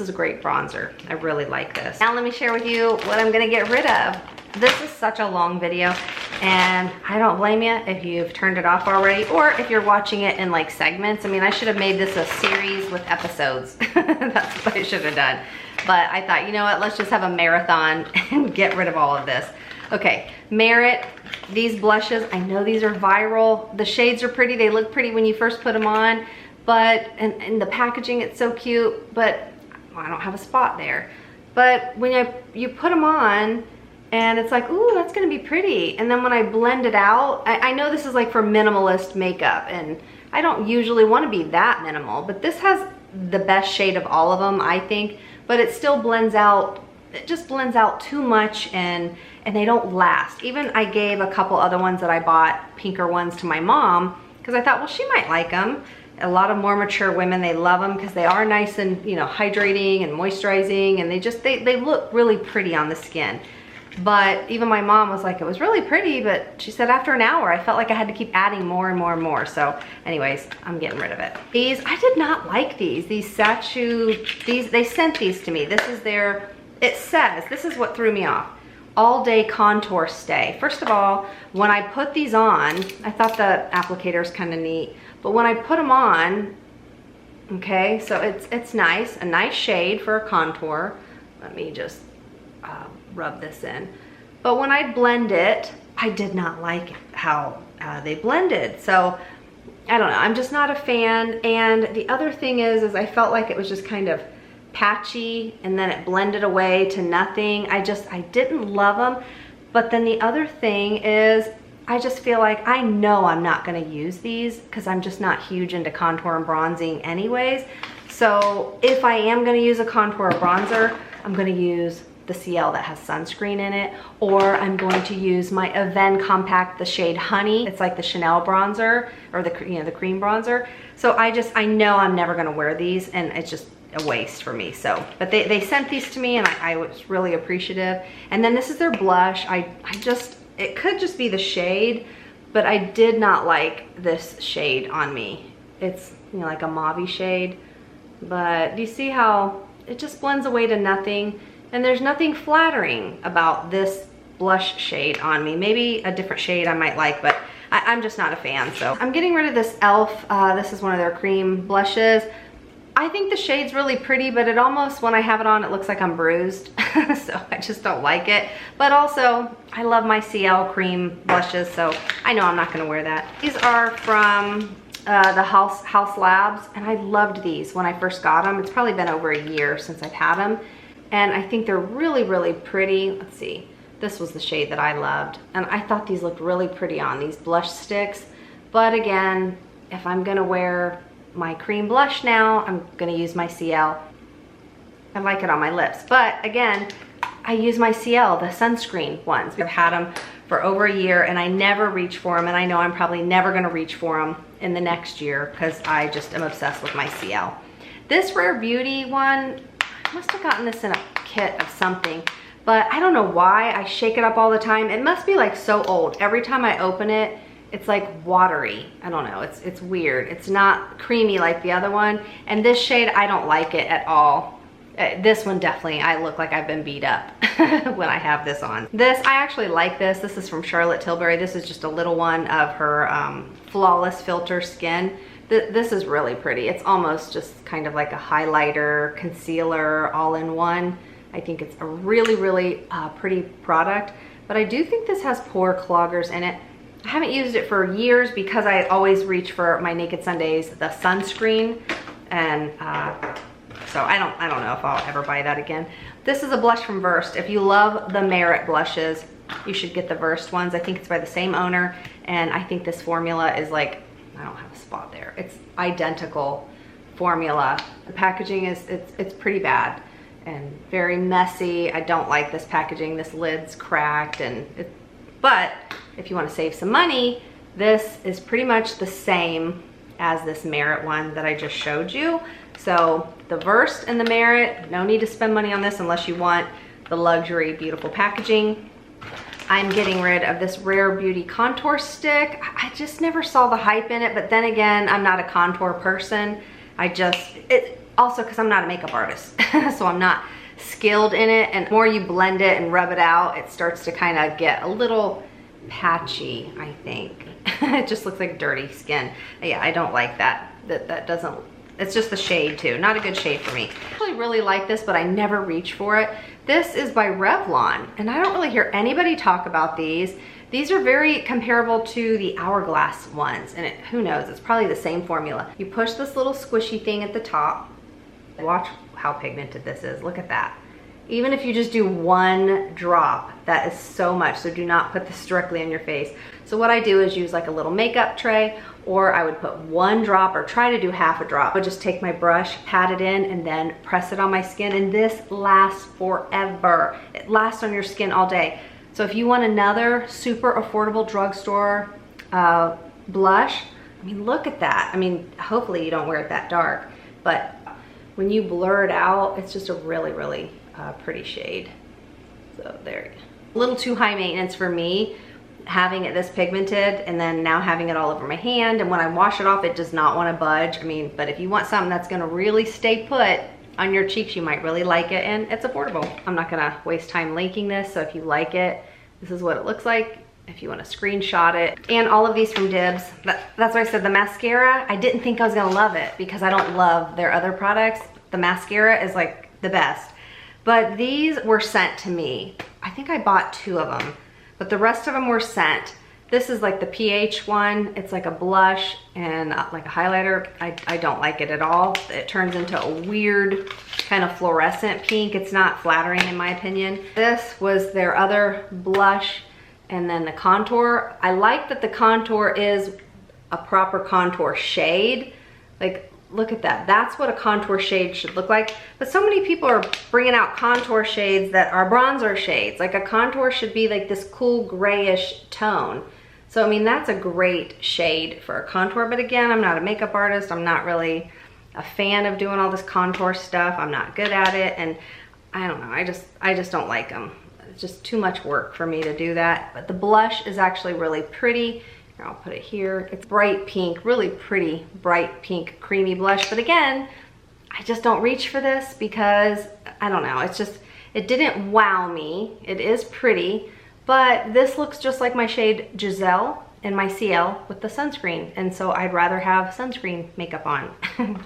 is a great bronzer. I really like this. Now let me share with you what I'm gonna get rid of. This is such a long video, and I don't blame you if you've turned it off already, or if you're watching it in like segments. I mean, I should have made this a series with episodes. That's what I should have done. But I thought, you know what, let's just have a marathon and get rid of all of this. Okay, Merit, these blushes, I know these are viral. The shades are pretty, they look pretty when you first put them on, but, and the packaging, it's so cute, but well, I don't have a spot there. But when you put them on, and it's like, ooh, that's gonna be pretty. And then when I blend it out, I know this is like for minimalist makeup, and I don't usually wanna be that minimal, but this has the best shade of all of them, I think, but it still blends out, it just blends out too much, and they don't last. Even I gave a couple other ones that I bought, pinker ones, to my mom, because I thought, well, she might like them. A lot of more mature women, they love them because they are nice and, you know, hydrating and moisturizing, and they look really pretty on the skin. But even my mom was like, it was really pretty, but she said after an hour, I felt like I had to keep adding more and more and more. So anyways, I'm getting rid of it. These, I did not like these Sachu, they sent these to me. This is their, it says, this is what threw me off. All Day Contour Stay. First of all, when I put these on, I thought the applicator is kind of neat, but when I put them on, okay, so it's nice, a nice shade for a contour. Let me just rub this in. But when I blend it, I did not like how they blended. So I don't know, I'm just not a fan. And the other thing is I felt like it was just kind of patchy, and then it blended away to nothing. I didn't love them. But then the other thing is, I just feel like I know I'm not gonna use these because I'm just not huge into contour and bronzing anyways. So if I am gonna use a contour or bronzer, I'm gonna use the Ciele that has sunscreen in it, or I'm going to use my Avène Compact, the shade Honey. It's like the Chanel bronzer, or the cream bronzer. So I know I'm never gonna wear these, and it's just a waste for me. So, but they sent these to me, and I was really appreciative. And then this is their blush. It could just be the shade, but I did not like this shade on me. It's, you know, like a mauve shade, but do you see how it just blends away to nothing? And there's nothing flattering about this blush shade on me. Maybe a different shade I might like, but I'm just not a fan. So I'm getting rid of this e.l.f. This is one of their cream blushes. I think the shade's really pretty, but it almost, when I have it on, it looks like I'm bruised. So I just don't like it. But also, I love my Ciele cream blushes, so I know I'm not gonna wear that. These are from the House Labs, and I loved these when I first got them. It's probably been over a year since I've had them, and I think they're really, really pretty. Let's see. This was the shade that I loved, and I thought these looked really pretty on these blush sticks. But again, if I'm gonna wear my cream blush now, I'm gonna use my Ciele. I like it on my lips, but again, I use my Ciele, the sunscreen ones. I've had them for over a year and I never reach for them, and I know I'm probably never gonna reach for them in the next year because I just am obsessed with my Ciele. This Rare Beauty one, I must have gotten this in a kit of something, but I don't know why I shake it up all the time. It must be like so old. Every time I open it, it's like watery. I don't know, it's weird. It's not creamy like the other one. And this shade, I don't like it at all. This one definitely, I look like I've been beat up when I have this on. This, I actually like this. This is from Charlotte Tilbury. This is just a little one of her Flawless Filter Skin. This is really pretty. It's almost just kind of like a highlighter, concealer, all in one. I think it's a really, really pretty product. But I do think this has pore cloggers in it. I haven't used it for years because I always reach for my Naked Sundays, the sunscreen, and so I don't know if I'll ever buy that again. This is a blush from Versed. If you love the Merit blushes, you should get the Versed ones. I think it's by the same owner, and I think this formula is like, I don't have a spot there. It's identical formula. The packaging is, it's pretty bad and very messy. I don't like this packaging. This lid's cracked, and but if you want to save some money, this is pretty much the same as this Merit one that I just showed you. So the Versed and the Merit, no need to spend money on this unless you want the luxury, beautiful packaging. I'm getting rid of this Rare Beauty contour stick. I just never saw the hype in it, but then again, I'm not a contour person. Also because I'm not a makeup artist, so I'm not skilled in it, and the more you blend it and rub it out, it starts to kind of get a little patchy, I think. It just looks like dirty skin. Yeah, I don't like that. That doesn't, it's just the shade too. Not a good shade for me. I actually really like this, but I never reach for it. This is by Revlon, and I don't really hear anybody talk about these. These are very comparable to the Hourglass ones, and who knows, it's probably the same formula. You push this little squishy thing at the top. Watch how pigmented this is. Look at that. Even if you just do one drop, that is so much. So do not put this directly on your face. So what I do is use like a little makeup tray, or I would put one drop or try to do half a drop. I would just take my brush, pat it in, and then press it on my skin. And this lasts forever. It lasts on your skin all day. So if you want another super affordable drugstore blush, I mean, look at that. I mean, hopefully you don't wear it that dark, but when you blur it out, it's just a really, really pretty shade. So there, a little too high maintenance for me, having it this pigmented and then now having it all over my hand, and when I wash it off, it does not want to budge. I mean, but if you want something that's gonna really stay put on your cheeks, you might really like it, and it's affordable. I'm not gonna waste time linking this, so if you like it, this is what it looks like. If you want to screenshot it. And all of these from Dibs. That's why I said the mascara, I didn't think I was gonna love it because I don't love their other products. The mascara is like the best. But these were sent to me. I think I bought 2 of them, but the rest of them were sent. This is like the PH one. It's like a blush and like a highlighter. I don't like it at all. It turns into a weird kind of fluorescent pink. It's not flattering in my opinion. This was their other blush, and then the contour. I like that the contour is a proper contour shade. Like, look at that. That's what a contour shade should look like. But so many people are bringing out contour shades that are bronzer shades. Like, a contour should be like this cool grayish tone. So, I mean, that's a great shade for a contour. But again, I'm not a makeup artist. I'm not really a fan of doing all this contour stuff. I'm not good at it. And I don't know. I just don't like them. It's just too much work for me to do that. But the blush is actually really pretty. Here, I'll put it here. It's bright pink, really pretty bright pink creamy blush. But again, I just don't reach for this because I don't know. It's It didn't wow me. It is pretty, but this looks just like my shade Giselle in my Ciele with the sunscreen. And so I'd rather have sunscreen makeup on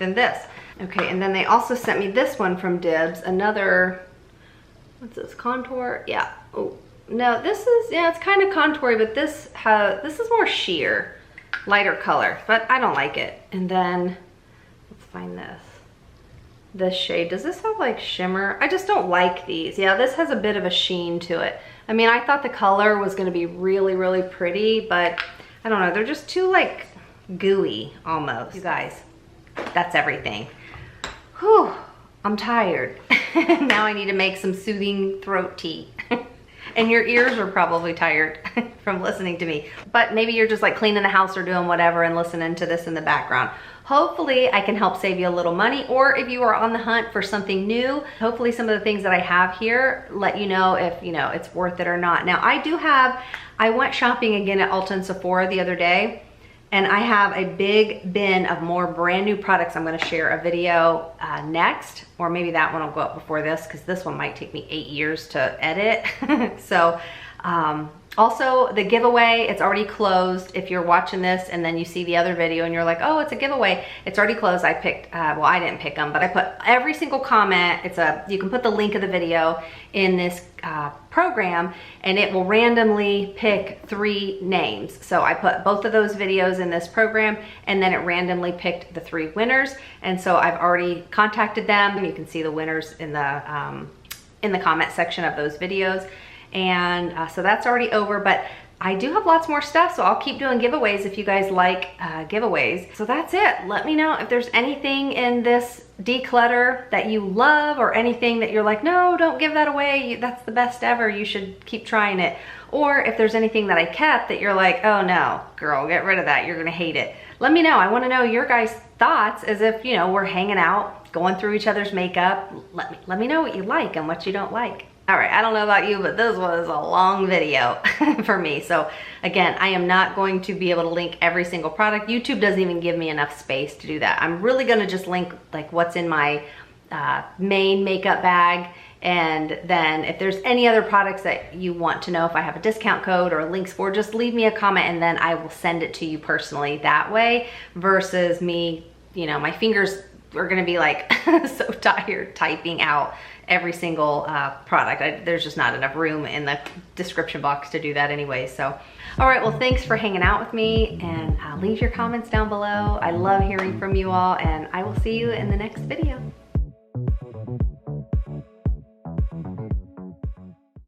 than this. Okay, and then they also sent me this one from Dibs, another, what's this, contour? Yeah, oh, no, this is, yeah, it's kind of contoury, but this is more sheer, lighter color, but I don't like it. And then, let's find this shade. Does this have like shimmer? I just don't like these. Yeah, this has a bit of a sheen to it. I mean, I thought the color was gonna be really, really pretty, but I don't know, they're just too like gooey almost. You guys, that's everything. Whew, I'm tired. Now I need to make some soothing throat tea. And your ears are probably tired from listening to me. But maybe you're just like cleaning the house or doing whatever and listening to this in the background. Hopefully I can help save you a little money, or if you are on the hunt for something new, hopefully some of the things that I have here let you know if it's worth it or not. Now I went shopping again at Ulta and Sephora the other day, and I have a big bin of more brand new products. I'm gonna share a video next, or maybe that one will go up before this, because this one might take me 8 years to edit. So, also the giveaway, it's already closed. If you're watching this and then you see the other video and you're like, oh, it's a giveaway, it's already closed. I picked, well, I didn't pick them, but I put every single comment. You can put the link of the video in this program, and it will randomly pick 3 names. So I put both of those videos in this program, and then it randomly picked the 3 winners. And so I've already contacted them. You can see the winners in the comment section of those videos. And so that's already over, but I do have lots more stuff, so I'll keep doing giveaways if you guys like giveaways. So that's it. Let me know if there's anything in this declutter that you love, or anything that you're like, no, don't give that away. That's the best ever. You should keep trying it. Or if there's anything that I kept that you're like, oh no, girl, get rid of that. You're gonna hate it. Let me know. I wanna know your guys' thoughts, as if, we're hanging out, going through each other's makeup. Let me know what you like and what you don't like. All right, I don't know about you, but this was a long video for me. So again, I am not going to be able to link every single product. YouTube doesn't even give me enough space to do that. I'm really gonna just link like what's in my main makeup bag. And then if there's any other products that you want to know if I have a discount code or links for, just leave me a comment and then I will send it to you personally that way, versus me, my fingers are gonna be like so tired typing out every single product. There's just not enough room in the description box to do that anyway. So, all right, well, thanks for hanging out with me, and leave your comments down below. I love hearing from you all, and I will see you in the next video.